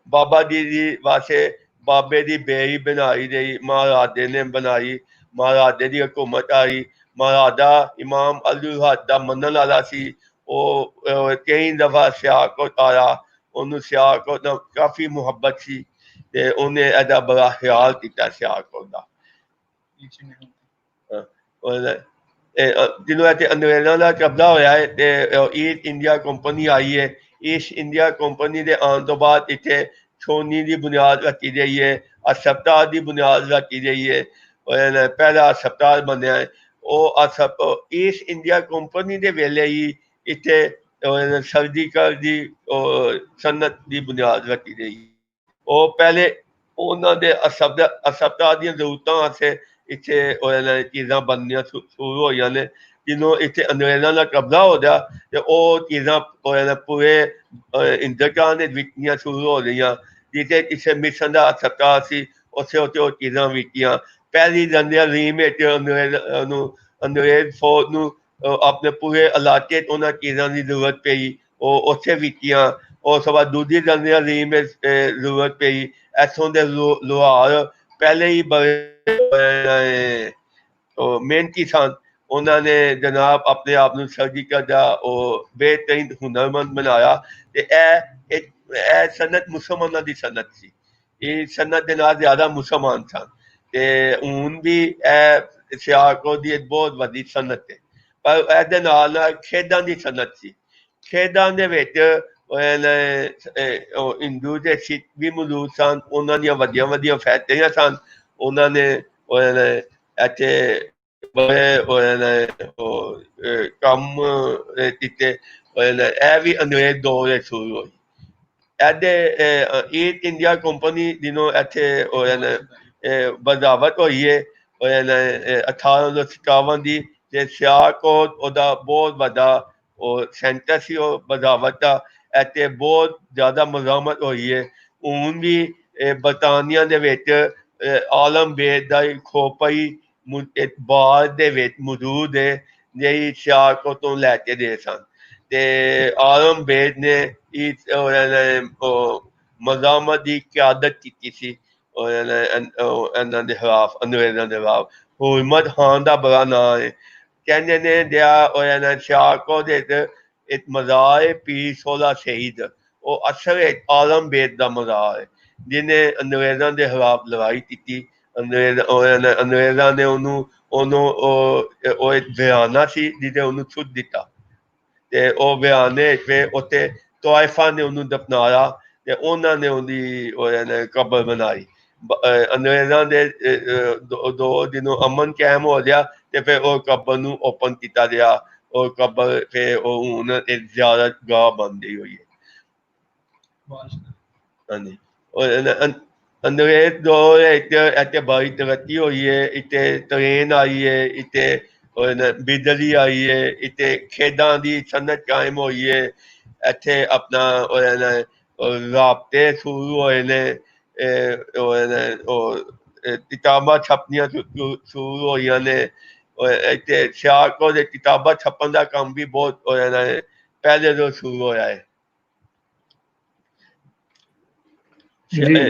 ਬਾਬਾ ਜੀ ਦੀ ਵਾਸਤੇ ਬਾਬੇ ਦੀ ਬੇਈ ਬਣਾਈ ਗਈ ਮਹਾਰਾਜੇ ਨੇ ਬਣਾਈ ਮਹਾਰਾਜੇ ਦੀ ਹਕੂਮਤ ਆਈ ਮਹਾਰਾਜਾ ਇਮਾਮ ਅਲੀ ਹੱਦ ਦਾ ਮੰਨਣ ਵਾਲਾ ਸੀ ਉਹ ਕਈ ਦਫਾ ਸਿਆਲਕੋਟ ਆਇਆ ਉਹਨੂੰ ਸਿਆਲਕੋਟ ਨਾਲ ਕਾਫੀ ਮੁਹੱਬਤ ਸੀ ਤੇ ਉਹਨੇ ਇਹਦਾ ਬੜਾ ਖਿਆਲ ਕੀਤਾ ਸਿਆਲਕੋਟ ਦਾ ਜਿਹਨੂੰ ਇੱਥੇ ਅੰਗਰੇਜ਼ਾਂ ਦਾ ਕਬਜ਼ਾ ਹੋਇਆ ਹੈ ਤੇ ਈਸਟ ਇੰਡੀਆ ਕੰਪਨੀ ਆਈ ਹੈ ਈਸਟ ਇੰਡੀਆ ਕੰਪਨੀ ਦੇ ਆਉਣ ਤੋਂ ਬਾਅਦ ਇੱਥੇ ਛੋਨੀ ਦੀ ਬੁਨਿਆਦ ਰੱਖੀ ਗਈ ਹੈ ਹਸਪਤਾਲ ਦੀ ਬੁਨਿਆਦ ਰੱਖੀ ਗਈ ਹੈ ਪਹਿਲਾ ਹਸਪਤਾਲ ਬਣਿਆ ਹੈ ਉਹ ਈਸਟ ਇੰਡੀਆ ਕੰਪਨੀ ਦੇ ਵੇਲੇ ਹੀ ਇੱਥੇ ਸਰਜੀਕਲ ਦੀ ਸਨਅਤ ਦੀ ਬੁਨਿਆਦ ਰੱਖੀ ਗਈ ਉਹ ਪਹਿਲੇ ਉਹਨਾਂ ਦੇ ਹਸਪਤਾਲ ਦੀਆਂ ਜ਼ਰੂਰਤਾਂ ਵਾਸਤੇ ਇੱਥੇ ਚੀਜ਼ਾਂ ਬਣਨੀਆਂ ਸ਼ੁਰੂ ਹੋਈਆਂ ਨੇ ਜਦੋਂ ਇੱਥੇ ਅੰਗਰੇਜ਼ਾਂ ਦਾ ਕਬਜ਼ਾ ਹੋ ਗਿਆ ਤੇ ਉਹ ਚੀਜ਼ਾਂ ਪੂਰੇ ਹਿੰਦੁਸਤਾਨ ਦੇ ਵਿਕਣੀਆਂ ਸ਼ੁਰੂ ਹੋ ਗਈਆਂ ਜਿੱਥੇ ਕਿਸੇ ਮਿਸ਼ਨ ਦਾ ਹਸਪਤਾਲ ਸੀ ਉੱਥੇ ਉਹ ਚੀਜ਼ਾਂ ਵਿਕੀਆਂ ਪਹਿਲੀ ਜੰਗੀਆਂ ਰੀਮ ਵਿੱਚ ਅੰਗਰੇਜ਼ ਫੌਜ ਨੂੰ ਆਪਣੇ ਪੂਰੇ ਇਲਾਕੇ 'ਚ ਉਹਨਾਂ ਚੀਜ਼ਾਂ ਦੀ ਜ਼ਰੂਰਤ ਪਈ ਉਹ ਉੱਥੇ ਵਿਕੀਆਂ ਉਸ ਤੋਂ ਬਾਅਦ ਦੂਜੀ ਜੰਗੀਆਂ ਰੀਮ ਵਿੱਚ ਜ਼ਰੂਰਤ ਪਈ ਇੱਥੋਂ ਦੇ ਲੋਹਾਰ ਪਹਿਲੇ ਹੀ ਬੜੇ ਮਿਹਨਤੀ ਸਨ ਉਹਨਾਂ ਨੇ ਜਨਾਬ ਆਪਣੇ ਆਪ ਨੂੰ ਸਰਜੀਕਲ ਦਾ ਉਹ ਬਿਹਤਰੀਨ ਹੁਨਰਮੰਦ ਬਣਾਇਆ ਤੇ ਇਹ ਸਨਅਤ ਮੁਸਲਮਾਨਾਂ ਦੀ ਸਨਅਤ ਸੀ ਇਹ ਸਨਅਤ ਦੇ ਨਾਲ ਜ਼ਿਆਦਾ ਮੁਸਲਮਾਨ ਸਨ ਤੇ ਹੁਣ ਵੀ ਇਹ ਸਿਆਲਕੋਟ ਦੀ ਇੱਕ ਬਹੁਤ ਵੱਡੀ ਸਨਅਤ ਹੈ ਪਰ ਇਹਦੇ ਨਾਲ ਖੇਡਾਂ ਦੀ ਸਨਅਤ ਸੀ ਖੇਡਾਂ ਦੇ ਵਿੱਚ ਹਿੰਦੂ ਤੇ ਸਿੱਖ ਵੀ ਮੌਜੂਦ ਸਨ ਉਹਨਾਂ ਦੀਆਂ ਵੱਡੀਆਂ ਵੱਡੀਆਂ ਫੈਕਟਰੀਆਂ ਸਨ ਉਹਨਾਂ ਨੇ ਇੱਥੇ ਬੜੇ ਕੰਮ ਕੀਤੇ ਇਹ ਵੀ ਅੰਗਰੇਜ਼ ਦੌਰ ਵਿੱਚ ਸ਼ੁਰੂ ਹੋਈ ਇਹਦੇ ਈਸਟ ਇੰਡੀਆ ਕੰਪਨੀ ਜਿਹਨੂੰ ਇੱਥੇ ਬਜ਼ਾਵਤ ਹੋਈ ਹੈ 1857 ਦੀ ਤੇ ਸਿਆਲਕੋਟ ਉਹਦਾ ਬਹੁਤ ਵੱਡਾ ਉਹ ਸੈਂਟਰ ਸੀ ਉਹ ਬਜ਼ਾਵਤ ਦਾ ਇੱਥੇ ਬਹੁਤ ਜ਼ਿਆਦਾ ਮਜ਼ਾਮਤ ਹੋਈ ਹੈ ਹੁਣ ਵੀ ਬਰਤਾਨੀਆ ਦੇ ਵਿੱਚ ਆਲਮਬੇਗ ਦਾ ਖੋਪਈ ਬਾਅਦ ਦੇ ਵਿੱਚ ਮੌਜੂਦ ਹੈ ਜਿਹੜੀ ਸਿਆਲਕੋਟ ਤੋਂ ਲੈ ਕੇ ਗਏ ਸਨ ਤੇ ਆਲਮਬੇਗ ਨੇ ਮਜ਼ਾਮਤ ਦੀ ਕਿਆਦਤ ਕੀਤੀ ਸੀ ਇਹਨਾਂ ਦੇ ਖਿਲਾਫ ਅੰਗਰੇਜ਼ਾਂ ਦੇ ਖਿਲਾਫ ਹੁਰਮਤ ਖਾਨ ਦਾ ਬੜਾ ਨਾਂ ਹੈ ਕਹਿੰਦੇ ਨੇ ਦਿਆ ਹੋਇਆ ਨਾ ਸਿਆਲਕੋਟ ਵਿੱਚ ਇੱਕ ਮਜ਼ਾਰ ਹੈ ਪੀਰ ਸੋਲਾ ਸ਼ਹੀਦ, ਉਹ ਅਸਲ ਵਿੱਚ ਆਲਮਬੇਗ ਦਾ ਮਜ਼ਾਰ ਹੈ, ਜਿਹਨੇ ਅੰਗਰੇਜ਼ਾਂ ਦੇ ਖਿਲਾਫ ਲੜਾਈ ਕੀਤੀ। ਅੰਗਰੇਜ਼ਾਂ ਨੇ ਉਹਨੂੰ ਉਹ ਇੱਕ ਬਿਆਨਾ ਸੀ ਜਿਹਦੇ ਉਹਨੂੰ ਸੁੱਟ ਦਿੱਤਾ, ਤੇ ਉਹ ਬਿਆਨੇ ਫਿਰ ਉੱਥੇ ਤਵਾਇਫਾ ਨੇ ਉਹਨੂੰ ਦਫਨਾਇਆ ਤੇ ਉਹਨਾਂ ਨੇ ਉਹਦੀ ਕਬਰ ਬਣਾਈ। ਅੰਗਰੇਜ਼ਾਂ ਦੇ ਦੋ ਦਿਨੋਂ ਅਮਨ ਕਾਇਮ ਹੋ ਗਿਆ ਤੇ ਫਿਰ ਉਹ ਕਬਰ ਨੂੰ ਓਪਨ ਕੀਤਾ ਗਿਆ। ਉਹ ਕਬਰ ਫਿਰ ਉਹ ਹੁਣ ਇੱਕ ਜ਼ਿਆਰਤ ਗਾਹ ਬਣਦੀ ਹੋਈ ਹੈ। ਹਾਂਜੀ, ਅੰਗਰੇਜ਼ ਦੌਰ ਇੱਥੇ ਬੜੀ ਤਰੱਕੀ ਹੋਈ ਹੈ। ਇੱਥੇ ਟ੍ਰੇਨ ਆਈ ਹੈ, ਇੱਥੇ ਬਿਜਲੀ ਆਈ ਹੈ, ਇੱਥੇ ਖੇਡਾਂ ਦੀ ਸਨਅਤ ਕਾਇਮ ਹੋਈ ਹੈ। ਇੱਥੇ ਆਪਣਾ ਰਾਬਤੇ ਸ਼ੁਰੂ ਹੋਏ ਨੇ, ਉਹ ਕਿਤਾਬਾਂ ਛਪਣੀਆਂ ਸ਼ੁਰੂ ਹੋਈਆਂ ਨੇ। ਇੱਥੇ ਸਿਆਲਕੋਟ ਦੇ ਕਿਤਾਬਾਂ ਛਪਣ ਦਾ ਕੰਮ ਵੀ ਬਹੁਤ ਪਹਿਲੇ ਤੋਂ ਸ਼ੁਰੂ ਹੋਇਆ ਹੈ।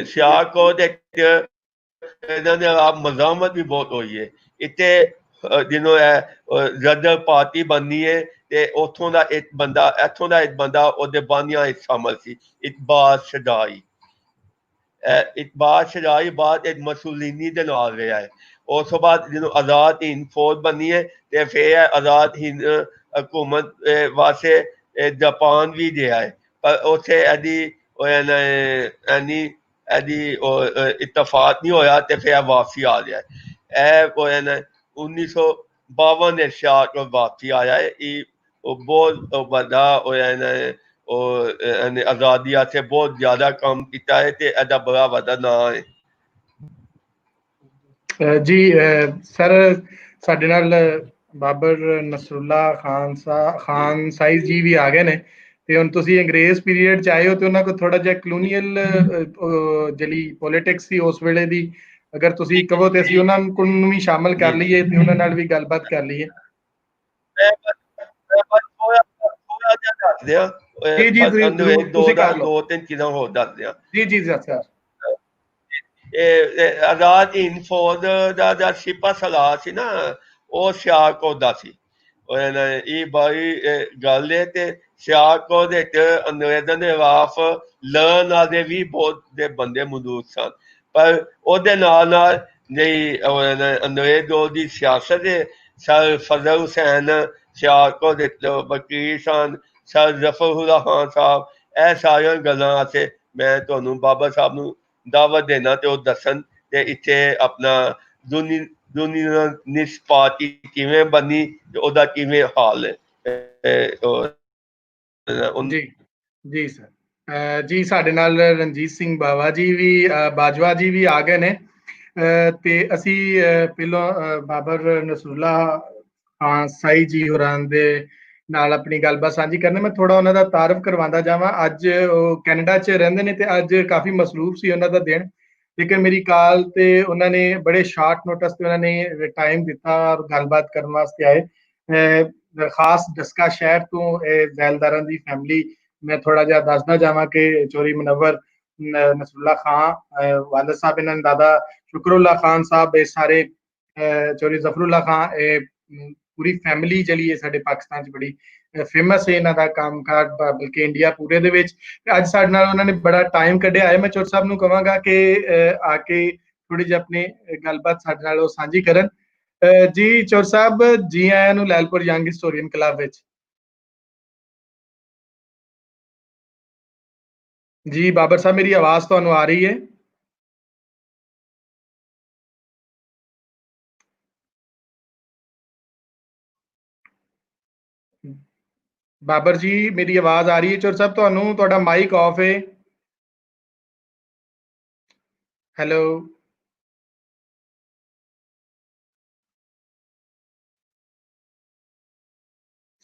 ਸਿਆਲਕੋਟ ਇਹਨਾਂ ਦੇ ਆਪ ਮਜ਼ਾਮਤ ਵੀ ਬਹੁਤ ਹੋਈ ਹੈ। ਇੱਥੇ ਜਿਹਨੂੰ ਗਦਰ ਪਾਰਟੀ ਬਣਨੀ ਹੈ ਤੇ ਇੱਥੋਂ ਦਾ ਇੱਕ ਬੰਦਾ ਉਹਦੇ ਬਾਨੀਆਂ ਵਿੱਚ ਸ਼ਾਮਲ ਸੀ, ਇਕਬਾਲ ਸ਼ਦਾਈ। ਇਕਬਾਲ ਸ਼ਦਾਈ ਬਾਅਦ ਇੱਕ ਮਸੂਲੀਨੀ ਦੇ ਨਾਲ ਰਿਹਾ ਹੈ। ਉਸ ਤੋਂ ਬਾਅਦ ਜਿਹਨੂੰ ਆਜ਼ਾਦ ਹਿੰਦ ਫੌਜ ਬਣੀ ਹੈ ਤੇ ਫਿਰ ਆਜ਼ਾਦ ਹਿੰਦ ਹਕੂਮਤ ਵਾਸਤੇ ਜਾਪਾਨ ਵੀ ਗਿਆ ਹੈ, ਪਰ ਉੱਥੇ ਇਹਦੀ ਇਤਫਾਕ ਨਹੀਂ ਹੋਇਆ ਤੇ ਫਿਰ ਵਾਪਸੀ ਆ ਗਿਆ। ਇਹ 1952 ਦੇ ਸਿਆਲਕੋਟ ਵਾਪਸੀ ਆਇਆ ਹੈ। ਉਹ ਬਹੁਤ ਵੱਡਾ ਆਜ਼ਾਦੀ ਵਾਸਤੇ ਬਹੁਤ ਜ਼ਿਆਦਾ ਕੰਮ ਕੀਤਾ ਹੈ ਤੇ ਇਹਦਾ ਬੜਾ ਵੱਡਾ ਨਾਂ ਹੈ। ਜੀ ਸਰ, ਸਾਡੇ ਨਾਲ ਬਾਬਰ ਨਸਰੁੱਲਾ ਖਾਨ ਸਾਈਜ਼ ਜੀ ਵੀ ਆ ਗਏ ਨੇ, ਤੇ ਹੁਣ ਤੁਸੀਂ ਅੰਗਰੇਜ਼ ਪੀਰੀਅਡ ਚ ਆਏ ਹੋ ਤੇ ਉਹਨਾਂ ਕੋਲ ਥੋੜਾ ਜਿਹਾ ਕਲੋਨੀਅਲ ਜਿਹੜੀ ਪੋਲਿਟਿਕਸ ਸੀ ਉਸ ਵੇਲੇ ਦੀ, ਅਗਰ ਤੁਸੀਂ ਕਹੋ ਤੇ ਅਸੀਂ ਉਹਨਾਂ ਨੂੰ ਵੀ ਸ਼ਾਮਲ ਕਰ ਲਈਏ ਤੇ ਉਹਨਾਂ ਨਾਲ ਵੀ ਗੱਲਬਾਤ ਕਰ ਲਈਏ। ਜੀ ਜੀ ਤੁਸੀਂ ਕਰ ਲਓ। ਦੋ ਤਿੰਨ ਚੀਜ਼ਾਂ ਹੋਰ ਦੱਸ ਦਿਆਂ। ਜੀ ਜੀ ਸਰ। ਆਜ਼ਾਦ ਹਿੰਦ ਫੌਜ ਦਾ ਸਿਪਾ ਸਲਾਰ ਸੀ ਨਾ, ਉਹ ਸਿਆਲਕੋਟ ਦਾ ਸੀ। ਇਹ ਬੜੀ ਗੱਲ ਹੈ ਤੇ ਸਿਆਲਕੋਟ ਵਿੱਚ ਅੰਗਰੇਜ਼ਾਂ ਦੇ ਖਿਲਾਫ ਲੜਨ ਵਾਲੇ ਵੀ ਬਹੁਤ ਦੇ ਬੰਦੇ ਮੌਜੂਦ ਸਨ, ਪਰ ਉਹਦੇ ਨਾਲ ਜਿਹੜੀ ਅੰਗਰੇਜ਼ ਦੌਰ ਦੀ ਸਿਆਸਤ ਹੈ, ਸਰ ਫਜ਼ਲ ਹੁਸੈਨ ਸਿਆਲਕੋਟ ਵਿੱਚ ਵਕੀਲ ਸਨ, ਸਰ ਜ਼ਫਰੁੱਲਾ ਖਾਨ ਸਾਹਿਬ, ਇਹ ਸਾਰੀਆਂ ਗੱਲਾਂ ਵਾਸਤੇ ਮੈਂ ਤੁਹਾਨੂੰ ਬਾਬਾ ਸਾਹਿਬ ਨੂੰ ਦਾਵਤ ਦੇਣਾ ਤੇ ਉਹ ਦੱਸਣ ਤੇ ਇੱਥੇ ਆਪਣਾ ਯੂਨੀਅਨਿਸਟ ਪਾਰਟੀ ਕਿਵੇਂ ਬਣੀ ਤੇ ਉਹਦਾ ਕਿਵੇਂ ਹਾਲ ਹੈ। ਜੀ ਜੀ ਸਰ। ਜੀ ਸਾਡੇ ਨਾਲ ਰਣਜੀਤ ਸਿੰਘ ਬਾਜਵਾ ਜੀ ਵੀ ਆ ਗਏ ਨੇ, ਤੇ ਅਸੀਂ ਪਹਿਲਾਂ ਬਾਬਰ ਨਸਰੁੱਲਾ ਖਾਨ ਸਾਈ ਜੀ ਹੋਰਾਂ ਦੇ ਨਾਲ ਆਪਣੀ ਗੱਲਬਾਤ ਸਾਂਝੀ ਕਰਨੀ। ਮੈਂ ਥੋੜਾ ਉਹਨਾਂ ਦਾ ਤਾਰਫ ਕਰਵਾਉਂਦਾ ਜਾਵਾਂ। ਅੱਜ ਉਹ ਕੈਨੇਡਾ 'ਚ ਰਹਿੰਦੇ ਨੇ ਤੇ ਅੱਜ ਕਾਫੀ ਮਸਰੂਫ ਸੀ ਉਹਨਾਂ ਦਾ ਦਿਨ, ਲੇਕਿਨ ਮੇਰੀ ਕਾਲ ਤੇ ਉਹਨਾਂ ਨੇ ਬੜੇ ਸ਼ਾਰਟ ਨੋਟਿਸ ਤੇ ਉਹਨਾਂ ਨੇ ਟਾਈਮ ਦਿੱਤਾ ਔਰ ਗੱਲਬਾਤ ਕਰਨ ਵਾਸਤੇ ਆਏ। ਖਾਸ ਡਸਕਾ ਸ਼ਹਿਰ ਤੋਂ ਜ਼ੈਲਦਾਰਾਂ ਦੀ ਫੈਮਿਲੀ, ਮੈਂ ਥੋੜਾ ਜਿਹਾ ਦੱਸਦਾ ਜਾਵਾਂ ਕਿ ਚੋਰੀ ਮੁਨੱਵਰ ਨਸਰੁੱਲਾ ਖਾਨ ਵਾਲਦ ਸਾਹਿਬ, ਇਹਨਾਂ ਨੇ ਦਾਦਾ ਸ਼ੁਕਰੁੱਲਾ ਖਾਨ ਸਾਹਿਬ, ਇਹ ਸਾਰੇ ਚੋਰੀ ਜ਼ਫਰੁੱਲਾ ਖਾਨ, ਪੂਰੀ ਫੈਮਿਲੀ ਜਿਹੜੀ ਹੈ ਸਾਡੇ ਪਾਕਿਸਤਾਨ 'ਚ ਬੜੀ ਫੇਮਸ ਹੈ ਇਹਨਾਂ ਦਾ ਕੰਮਕਾਰ, ਬਲਕਿ ਇੰਡੀਆ ਪੂਰੇ ਦੇ ਵਿੱਚ। ਅੱਜ ਸਾਡੇ ਨਾਲ ਉਹਨਾਂ ਨੇ ਬੜਾ ਟਾਈਮ ਕੱਢਿਆ ਹੈ। ਮੈਂ ਚੋਰ ਸਾਹਿਬ ਨੂੰ ਕਹਾਂਗਾ ਕਿ ਆ ਕੇ ਥੋੜੀ ਜਿਹੀ ਆਪਣੀ ਗੱਲਬਾਤ ਸਾਡੇ ਨਾਲ ਉਹ ਸਾਂਝੀ ਕਰਨ। ਜੀ ਚੋਰ ਸਾਹਿਬ, ਜੀ ਆਇਆਂ ਨੂੰ ਲੈਲਪੁਰ ਯੰਗ ਹਿਸਟੋਰੀਅਨ ਕਲੱਬ ਵਿੱਚ। ਜੀ ਬਾਬਰ ਸਾਹਿਬ, ਮੇਰੀ ਆਵਾਜ਼ ਤੁਹਾਨੂੰ ਆ ਰਹੀ ਹੈ? ਬਾਬਰ ਜੀ, ਮੇਰੀ ਆਵਾਜ਼ ਆ ਰਹੀ ਹੈ? ਚੋਰ ਸਾਹਿਬ ਤੁਹਾਨੂੰ, ਤੁਹਾਡਾ ਮਾਈਕ ਆਫ ਹੈ। ਹੈਲੋ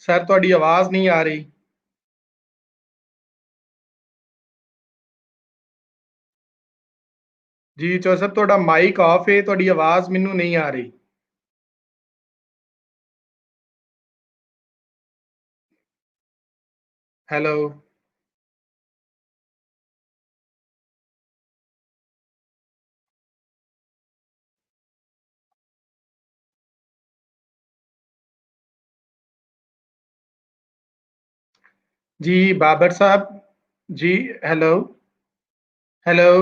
ਸਰ, ਤੁਹਾਡੀ ਆਵਾਜ਼ ਨਹੀਂ ਆ ਰਹੀ। ਜੀ ਚੋਰ ਸਾਹਿਬ, ਤੁਹਾਡਾ ਮਾਈਕ ਆਫ ਹੈ, ਤੁਹਾਡੀ ਆਵਾਜ਼ ਮੈਨੂੰ ਨਹੀਂ ਆ ਰਹੀ। ਹੈਲੋ जी बाबर साहब जी, हेलो हेलो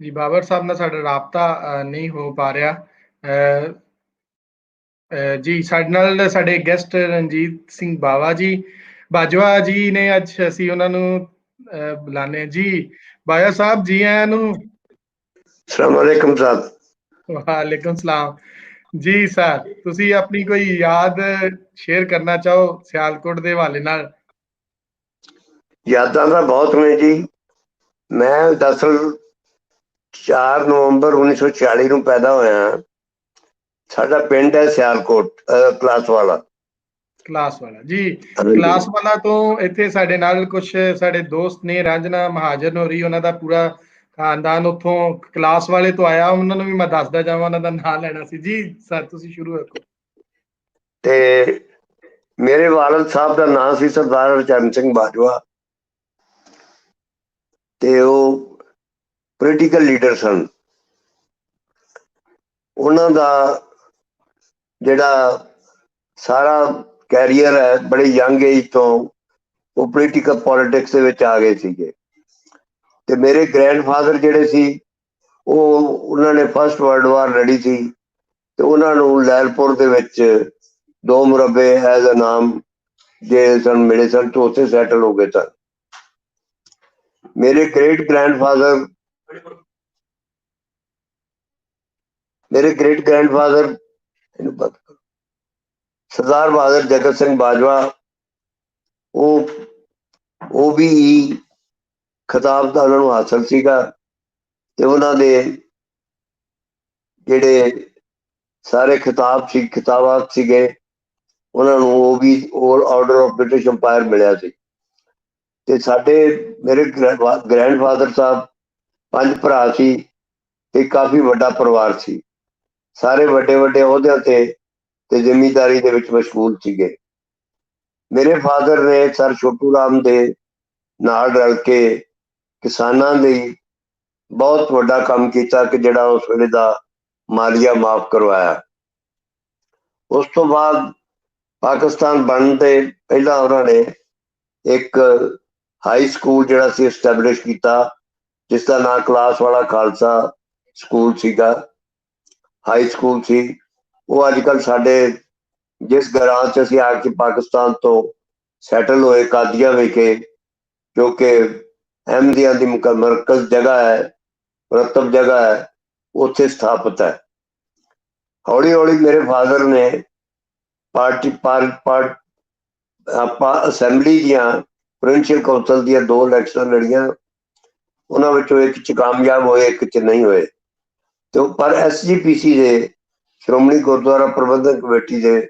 जी, ਬਾਬਰ ਸਾਹਿਬ ਨਾਲ ਸਾਡਾ ਰਾਬਤਾ ਨਹੀਂ ਹੋ ਪਾ ਰਿਹਾ। ਜੀ ਸਾਡੇ ਨਾਲ ਸਾਡੇ ਗੈਸਟ ਰਣਜੀਤ ਸਿੰਘ ਬਾਜਵਾ ਜੀ ਨੇ, ਅੱਜ ਅਸੀਂ ਉਹਨਾਂ ਨੂੰ ਬੁਲਾਣੇ ਜੀ। ਬਾਜਵਾ ਸਾਹਿਬ ਜੀ ਆਇਆਂ ਨੂੰ। अस्सलामुअलैकुम साहब। ਵਾਲੇਕੁਮ ਸਲਾਮ ਜੀ। ਸਰ ਤੁਸੀਂ ਆਪਣੀ ਕੋਈ ਯਾਦ ਸ਼ੇਅਰ ਕਰਨਾ ਚਾਹੋ ਸਿਆਲਕੋਟ ਦੇ ਹਵਾਲੇ ਨਾਲ? यादां ਤਾਂ बहुत ने जी। मैं दरअसल 4 नवंबर 1946 ਨੂੰ ਪੈਦਾ ਹੋਇਆ। ਸਾਡਾ ਪਿੰਡ ਹੈ ਸਿਆਲਕੋਟ ਕਲਾਸਵਾਲਾ ਜੀ। ਕਲਾਸਵਾਲਾ ਤੋਂ ਇੱਥੇ ਸਾਡੇ ਨਾਲ ਕੁਝ ਸਾਡੇ ਦੋਸਤ ਨੇ, ਰਾਂਝਨਾ ਮਹਾਜਨ ਹੋਰੀ, ਉਹਨਾਂ ਦਾ ਪੂਰਾ ਖਾਨਦਾਨ ਉੱਥੋਂ ਕਲਾਸ ਵਾਲੇ ਤੋਂ ਆਇਆ। ਉਹਨਾਂ ਨੂੰ ਵੀ ਮੈਂ ਦੱਸਦਾ ਜਾਵਾਂ, ਉਹਨਾਂ ਦਾ ਨਾਂ ਲੈਣਾ ਸੀ ਜੀ। ਸਰ ਤੁਸੀਂ ਸ਼ੁਰੂ ਰੱਖੋ। ਤੇ ਮੇਰੇ ਵਾਲਦ ਸਾਹਿਬ ਦਾ ਨਾਮ ਸੀ ਸਰਦਾਰ ਹਰਚਰਨ ਸਿੰਘ ਬਾਜਵਾ ਤੇ ਉਹ ਪੋਲੀਟੀਕਲ ਲੀਡਰ ਸਨ। ਉਹਨਾਂ ਦਾ ਜਿਹੜਾ ਸਾਰਾ ਕੈਰੀਅਰ ਹੈ, ਬੜੇ ਯੰਗ ਏਜ ਤੋਂ ਉਹ ਪੋਲੀਟੀਕਲ ਪੋਲਿਟਿਕਸ ਦੇ ਵਿੱਚ ਆ ਗਏ ਸੀਗੇ। ਤੇ ਮੇਰੇ ਗ੍ਰੈਂਡਫਾਦਰ ਜਿਹੜੇ ਸੀ, ਉਹਨਾਂ ਨੇ ਫਸਟ ਵਰਲਡ ਵਾਰ ਲੜੀ ਸੀ ਤੇ ਉਹਨਾਂ ਨੂੰ ਲੈਲਪੁਰ ਦੇ ਵਿੱਚ 2 ਮੁਰੱਬੇ ਐਜ਼ ਅ ਨਾਮ ਜੇ ਸਨ ਮਿਲੇ ਸਨ ਤੇ ਉੱਥੇ ਸੈਟਲ ਹੋ ਗਏ ਸਨ। ਮੇਰੇ ਗ੍ਰੇਟ ਗ੍ਰੈਂਡਫਾਦਰ ਸਰਦਾਰ ਬਹਾਦਰ ਜਗਤ ਸਿੰਘ ਬਾਜਵਾ, ਉਹ ਵੀ ਖਿਤਾਬ ਦਾ ਉਹਨਾਂ ਨੂੰ ਹਾਸਲ ਸੀਗਾ ਤੇ ਉਹਨਾਂ ਦੇ ਜਿਹੜੇ ਸਾਰੇ ਖਿਤਾਬਾਤ ਸੀਗੇ, ਉਹਨਾਂ ਨੂੰ ਉਹ ਵੀ ਆਰਡਰ ਆਫ ਬ੍ਰਿਟਿਸ਼ ਅੰਪਾਇਰ ਮਿਲਿਆ ਸੀ। ਤੇ ਮੇਰੇ ਗ੍ਰੈਂਡਫਾਦਰ ਸਾਹਿਬ 5 ਭਰਾ ਸੀ ਤੇ ਕਾਫੀ ਵੱਡਾ ਪਰਿਵਾਰ ਸੀ। ਸਾਰੇ ਵੱਡੇ ਅਹੁਦਿਆਂ ਤੇ ਜ਼ਿਮੀਂਦਾਰੀ ਦੇ ਵਿੱਚ ਮਸ਼ਗੂਲ ਸੀਗੇ। ਮੇਰੇ ਫਾਦਰ ਨੇ ਸਰ ਛੋਟੂ ਰਾਮ ਦੇ ਨਾਲ ਰਲ ਕੇ ਕਿਸਾਨਾਂ ਲਈ ਬਹੁਤ ਵੱਡਾ ਕੰਮ ਕੀਤਾ ਕਿ ਜਿਹੜਾ ਉਸ ਵੇਲੇ ਦਾ ਮਾਲੀਆ ਮਾਫ ਕਰਵਾਇਆ। ਉਸ ਤੋਂ ਬਾਅਦ ਪਾਕਿਸਤਾਨ ਬਣਨ ਤੇ ਪਹਿਲਾਂ ਉਹਨਾਂ ਨੇ ਇੱਕ ਹਾਈ ਸਕੂਲ ਜਿਹੜਾ ਸੀ ਐਸਟੈਬਲਿਸ਼ ਕੀਤਾ, ਜਿਸ ਦਾ ਨਾਂ ਕਲਾਸਵਾਲਾ ਖਾਲਸਾ ਸਕੂਲ ਸੀਗਾ, ਹਾਈ ਸਕੂਲ ਸੀ। ਉਹ ਅੱਜ ਕੱਲ੍ਹ ਸਾਡੇ ਜਿਸ ਗਰਾਂ 'ਚ ਅਸੀਂ ਆ ਕੇ ਪਾਕਿਸਤਾਨ ਤੋਂ ਸੈਟਲ ਹੋਏ, ਕਾਦੀਆਂ ਵਿਖੇ, ਜੋ ਕਿ ਅਹਿਮਦੀਆ ਦੀ ਮਰਕਜ਼ ਜਗ੍ਹਾ ਹੈ, ਮੁਰਤਬ ਜਗ੍ਹਾ ਹੈ, ਉੱਥੇ ਸਥਾਪਿਤ ਹੈ। ਹੌਲੀ ਹੌਲੀ ਮੇਰੇ ਫਾਦਰ ਨੇ ਅਸੈਂਬਲੀ ਦੀਆਂ, ਪ੍ਰੋਵਿੰਸ਼ੀਅਲ ਕੌਂਸਲ ਦੀਆਂ 2 ਇਲੈਕਸ਼ਨ ਲੜੀਆਂ। ਉਹਨਾਂ ਵਿੱਚੋਂ ਇੱਕ 'ਚ ਕਾਮਯਾਬ ਹੋਏ, ਇੱਕ 'ਚ ਨਹੀਂ ਹੋਏ। ਤੇ ਪਰ SGPC ਦੇ ਸ਼੍ਰੋਮਣੀ ਗੁਰਦੁਆਰਾ ਪ੍ਰਬੰਧਕ ਕਮੇਟੀ ਦੇ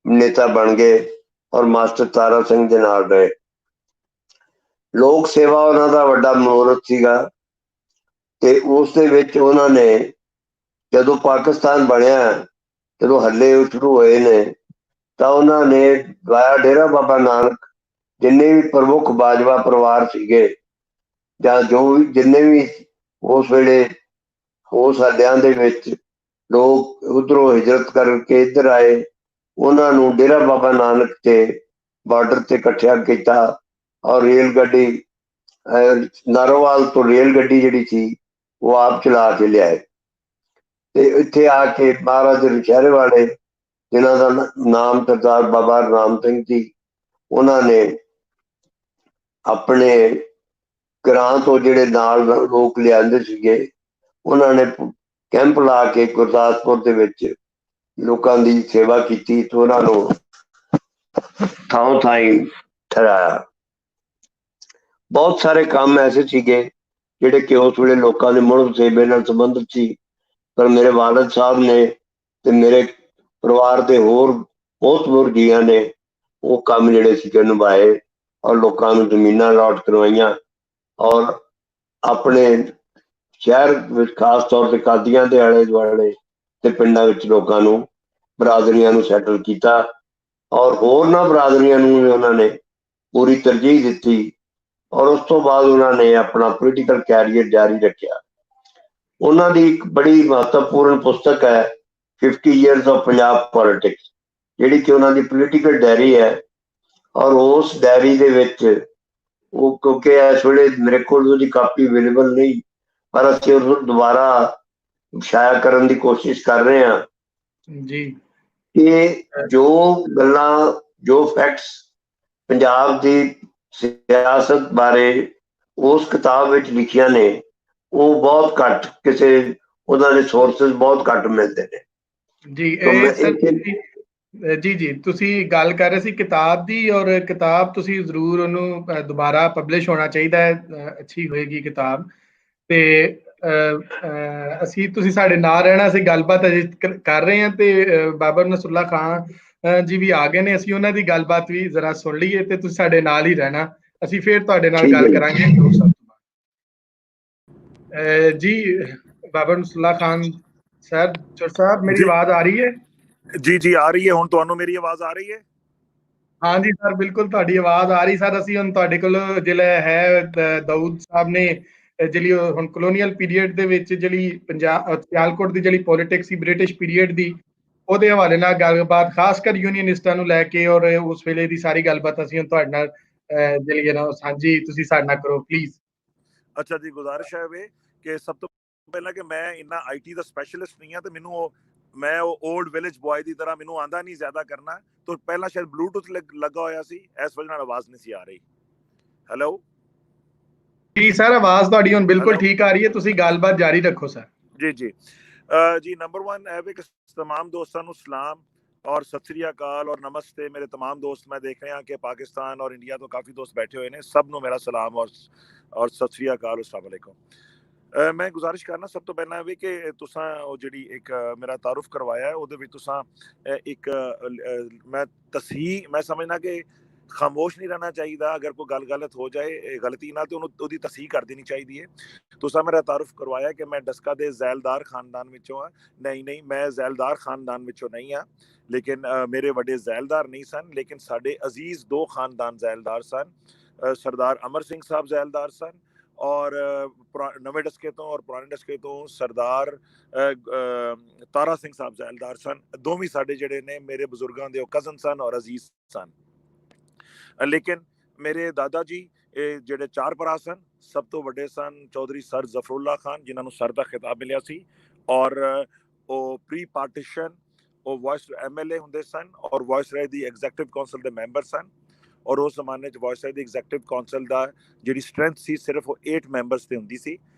ਨੇਤਾ ਬਣ ਗਏ ਔਰ ਮਾਸਟਰ ਤਾਰਾ ਸਿੰਘ ਦੇ ਨਾਲ ਰਹੇ। ਲੋਕ ਸੇਵਾ ਉਹਨਾਂ ਦਾ ਵੱਡਾ ਮਨੋਰਥ ਸੀਗਾ ਤੇ ਉਸ ਦੇ ਵਿੱਚ ਉਹਨਾਂ ਨੇ, ਜਦੋਂ ਪਾਕਿਸਤਾਨ ਬਣਿਆ, ਜਦੋਂ ਹੱਲੇ ਸ਼ੁਰੂ ਹੋਏ ਨੇ, ਤਾਂ ਉਹਨਾਂ ਨੇ ਵਾਇਆ ਡੇਰਾ ਬਾਬਾ ਨਾਨਕ ਜਿੰਨੇ ਵੀ ਪ੍ਰਮੁੱਖ ਬਾਜਵਾ ਪਰਿਵਾਰ ਸੀਗੇ ਜਾਂ ਜਿੰਨੇ ਵੀ ਉਸ ਵੇਲੇ ਉਸ ਹੱਲਿਆਂ ਦੇ ਵਿੱਚ ਲੋਕ ਉਧਰੋਂ ਹਿਜਰਤ ਕਰਕੇ ਇੱਧਰ ਆਏ, ਉਹਨਾਂ ਨੂੰ ਡੇਰਾ ਬਾਬਾ ਨਾਨਕ ਤੇ ਬਾਰਡਰ ਤੇ ਇਕੱਠਿਆ ਕੀਤਾ ਔਰ ਰੇਲ ਗੱਡੀ ਨਾਰੋਵਾਲ ਤੋਂ ਰੇਲ ਗੱਡੀ ਜਿਹੜੀ ਸੀ ਉਹ ਆਪ ਚਲਾ ਕੇ ਲਿਆਏ। ਤੇ ਇੱਥੇ ਆ ਕੇ ਮਹਾਰਾਜ ਨੌਸ਼ਹਿਰੇ ਵਾਲੇ, ਜਿਨ੍ਹਾਂ ਦਾ ਨਾਮ ਸਰਦਾਰ ਬਾਬਾ ਰਾਮ ਸਿੰਘ ਸੀ, ਉਹਨਾਂ ਨੇ ਆਪਣੇ ਘਰਾਂ ਤੋਂ ਜਿਹੜੇ ਨਾਲ ਲੋਕ ਲਿਆਂਦੇ ਸੀਗੇ, ਉਹਨਾਂ ਨੇ ਕੈਂਪ ਲਾ ਕੇ ਗੁਰਦਾਸਪੁਰ ਦੇ ਵਿੱਚ ਲੋਕਾਂ ਦੀ ਸੇਵਾ ਕੀਤੀ ਤੇ ਉਹਨਾਂ ਨੂੰ ਥਾਂ ਥਾਈਂ ਠਹਿਰਾਇਆ। ਬਹੁਤ ਸਾਰੇ ਕੰਮ ਐਸੇ ਸੀਗੇ ਜਿਹੜੇ ਕਿ ਉਸ ਵੇਲੇ ਲੋਕਾਂ ਦੇ ਮੁੜ ਸੇਵੇ ਨਾਲ ਸੰਬੰਧਿਤ ਸੀ, ਪਰ ਮੇਰੇ ਵਾਲਦ ਸਾਹਿਬ ਨੇ ਤੇ ਮੇਰੇ ਪਰਿਵਾਰ ਦੇ ਹੋਰ ਬਹੁਤ ਜੀਆਂ ਨੇ ਉਹ ਕੰਮ ਜਿਹੜੇ ਸੀਗੇ ਨਿਭਾਏ ਔਰ ਲੋਕਾਂ ਨੂੰ ਜ਼ਮੀਨਾਂ ਅਲਾਟ ਕਰਵਾਈਆਂ ਔਰ ਆਪਣੇ ਸ਼ਹਿਰ ਵਿੱਚ ਖਾਸ ਤੌਰ ਤੇ ਕਾਦੀਆਂ ਦੇ ਆਲੇ ਦੁਆਲੇ ਤੇ ਪਿੰਡਾਂ ਵਿੱਚ ਲੋਕਾਂ ਨੂੰ, ਬਰਾਦਰੀਆਂ ਨੂੰ ਸੈਟਲ ਕੀਤਾ ਔਰ ਹੋਰਨਾਂ ਬਰਾਦਰੀਆਂ ਨੂੰ ਵੀ ਉਹਨਾਂ ਨੇ ਪੂਰੀ ਤਰਜੀਹ ਦਿੱਤੀ ਔਰ ਉਸ ਤੋਂ ਬਾਅਦ ਉਹਨਾਂ ਨੇ ਆਪਣਾ ਪੋਲੀਟੀਕਲ ਕੈਰੀਅਰ ਜਾਰੀ ਰੱਖਿਆ। ਉਹਨਾਂ ਦੀ ਇੱਕ ਬੜੀ ਮਹੱਤਵਪੂਰਨ ਪੁਸਤਕ ਹੈ 50 years of Punjab politics, ਜਿਹੜੀ ਕਿ ਉਹਨਾਂ ਦੀ ਪੋਲੀਟੀਕਲ ਡਾਇਰੀ ਹੈ। ਔਰ ਉਸ ਡਾਇਰੀ ਦੇ ਵਿੱਚ ਉਹ, ਕਿਉਂਕਿ ਇਸ ਵੇਲੇ ਮੇਰੇ ਕੋਲ ਉਹਦੀ ਕਾਪੀ ਅਵੇਲੇਬਲ ਨਹੀਂ, ਪਰ ਅਸੀਂ ਉਹਨੂੰ ਦੁਬਾਰਾ ਛਾਇਆ ਕਰਨ ਦੀ ਕੋਸ਼ਿਸ਼ ਕਰ ਰਹੇ ਹਾਂ ਜੀ ਕਿ ਜੋ ਗੱਲਾਂ, ਜੋ ਫੈਕਟਸ ਪੰਜਾਬ ਦੀ ਸਿਆਸਤ ਬਾਰੇ ਉਸ ਕਿਤਾਬ ਵਿੱਚ ਲਿਖੀਆਂ ਨੇ, ਉਹ ਬਹੁਤ ਘੱਟ, ਕਿਸੇ ਉਹਨਾਂ ਦੇ ਸੋਰਸਿਸ ਬਹੁਤ ਘੱਟ ਮਿਲਦੇ ਨੇ। ਜੀ ਜੀ ਤੁਸੀਂ ਗੱਲ ਕਰ ਰਹੇ ਸੀ ਕਿਤਾਬ ਦੀ, ਔਰ ਕਿਤਾਬ ਤੁਸੀਂ ਜ਼ਰੂਰ ਉਹਨੂੰ ਦੁਬਾਰਾ ਪਬਲਿਸ਼ ਹੋਣਾ ਚਾਹੀਦਾ ਹੈ, ਅੱਛੀ ਹੋਏਗੀ ਕਿਤਾਬ। ਤੇ ਅਸੀਂ, ਤੁਸੀਂ ਸਾਡੇ ਨਾਲ ਰਹਿਣਾ, ਅਸੀਂ ਗੱਲਬਾਤ ਅਜੇ ਕਰ ਰਹੇ ਹਾਂ। ਤੇ ਬਾਬਰ ਨਸਰੁੱਲਾ ਖਾਨ ਜੀ ਵੀ ਆ ਗਏ ਨੇ, ਅਸੀਂ ਉਹਨਾਂ ਦੀ ਗੱਲਬਾਤ ਵੀ ਜ਼ਰਾ ਸੁਣ ਲਈਏ, ਤੇ ਤੁਸੀਂ ਸਾਡੇ ਨਾਲ ਹੀ ਰਹਿਣਾ, ਅਸੀਂ ਫਿਰ ਤੁਹਾਡੇ ਨਾਲ ਗੱਲ ਕਰਾਂਗੇ। ਜੀ ਬਾਬਰ ਨਸਰੁੱਲਾ ਖਾਨ ਸਰ, ਚੌਰ ਸਾਹਿਬ, ਮੇਰੀ ਆਵਾਜ਼ ਆ ਰਹੀ ਹੈ? ਜੀ ਜੀ ਆ ਰਹੀ ਹੈ। ਹੁਣ ਤੁਹਾਨੂੰ ਮੇਰੀ ਆਵਾਜ਼ ਆ ਰਹੀ ਹੈ? हाँ जी सर, बिल्कुल ਤੁਹਾਡੀ ਆਵਾਜ਼ ਆ ਰਹੀ ਸਰ। ਅਸੀਂ ਹੁਣ ਤੁਹਾਡੇ ਕੋਲ ਜਿਹੜਾ ਹੈ ਦਾਊਦ ਸਾਹਿਬ ਨੇ ਜਿਹੜੀ ਹੁਣ ਕਲੋਨੀਅਲ ਪੀਰੀਅਡ ਦੇ ਵਿੱਚ ਜਿਹੜੀ ਪੰਜਾਬ ਸਿਆਲਕੋਟ ਦੀ ਜਿਹੜੀ ਪੋਲਿਟਿਕਸ ਸੀ ਬ੍ਰਿਟਿਸ਼ ਪੀਰੀਅਡ ਦੀ, ਉਹਦੇ ਹਵਾਲੇ ਨਾਲ ਗੱਲਬਾਤ ਖਾਸ ਕਰ ਯੂਨੀਅਨਿਸਟਾਂ ਨੂੰ ਲੈ ਕੇ, ਔਰ ਉਸ ਵੇਲੇ ਦੀ ਸਾਰੀ ਗੱਲਬਾਤ ਅਸੀਂ ਹੁਣ ਤੁਹਾਡੇ ਨਾਲ ਜਿਹੜੀ ਹੈ ਨਾ ਸਾਂਝੀ ਤੁਸੀਂ ਸਾਡੇ ਨਾਲ ਕਰੋ ਪਲੀਜ਼। ਅੱਛਾ ਜੀ, ਗੁਜ਼ਾਰਿਸ਼ ਹੈ ਵੇ ਕਿ ਸਭ ਤੋਂ ਪਹਿਲਾਂ ਕਿ ਮੈਂ ਇੰਨਾ ਆਈਟੀ ਦਾ ਸਪੈਸ਼ਲਿਸਟ ਨਹੀਂ ਹਾਂ, ਤੇ ਮੈਨੂੰ मैं वो ओल्ड विलेज बॉय की तरह मैनू आंदा नहीं ज्यादा करना, तो पहला शायद ब्लूटूथ लगा होया सी, इस वजह नाल आवाज नहीं सी आ रही। हेलो जी सर, आवाज तुहाडी हुण बिल्कुल ठीक आ रही है, तुसी गलबात जारी रखो सर। जी जी जी नंबर 1 है कि तमाम दोस्तों को सलाम और सत श्री अकाल और नमस्ते। मेरे तमाम दोस्त मैं देख रहा कि पाकिस्तान और इंडिया तो काफ़ी दोस्त बैठे हुए हैं, सब नूं मेरा सलाम और सत श्री अकाल, अस्सलाम वालेकुम। मैं गुजारिश करना सब तो पहला भी कि तुसां जिहड़ी एक मेरा तारुफ करवाया है, उहदे विच तुसां एक मैं तसहीह, मैं समझना कि खामोश नहीं रहना चाहिए। अगर कोई गल गलत हो जाए गलती ना, तो उहदी तसहीह कर देनी चाहिए है। तुसां मेरा तारुफ करवाया कि मैं डस्का दे ज़ैलदार खानदान विचों हाँ। नहीं, मैं ज़ैलदार खानदान विचों नहीं हाँ, लेकिन मेरे वड्डे ज़ैलदार नहीं सन, लेकिन साडे अजीज़ 2 खानदान ज़ैलदार सन। सरदार अमर सिंह साहब ज़ैलदार सन, और नवे डस्के तो और पुराने डस्के तो सरदार तारा सिंह साहब ज़ैलदार सन। दोवें साडे जिहड़े ने मेरे बजुर्गां दे कज़न सन और अजीज सन। लेकिन मेरे दादा जी जिहड़े 4 भरा सन, सब तो वड्डे सन चौधरी सर जफरुल्ला खान, जिन्हां नूं सर दा खिताब मिलिया सी, और ਉਹ ਪ੍ਰੀ ਪਾਰਟੀਸ਼ਨ ਉਹ ਵॉइस MLA ਹੁੰਦੇ ਸਨ, और वॉइस ਰਾਏ ਦੀ ਐਗਜ਼ੈਕਟਿਵ ਕਾਉਂਸਲ ਦੇ ਮੈਂਬਰ ਸਨ। और उस जमाने च वॉइस राय दी एग्जैक्टिव काउंसिल दा जिहड़ी स्ट्रेंथ सी सिर्फ 8 मैंबर्स ते हुंदी सी,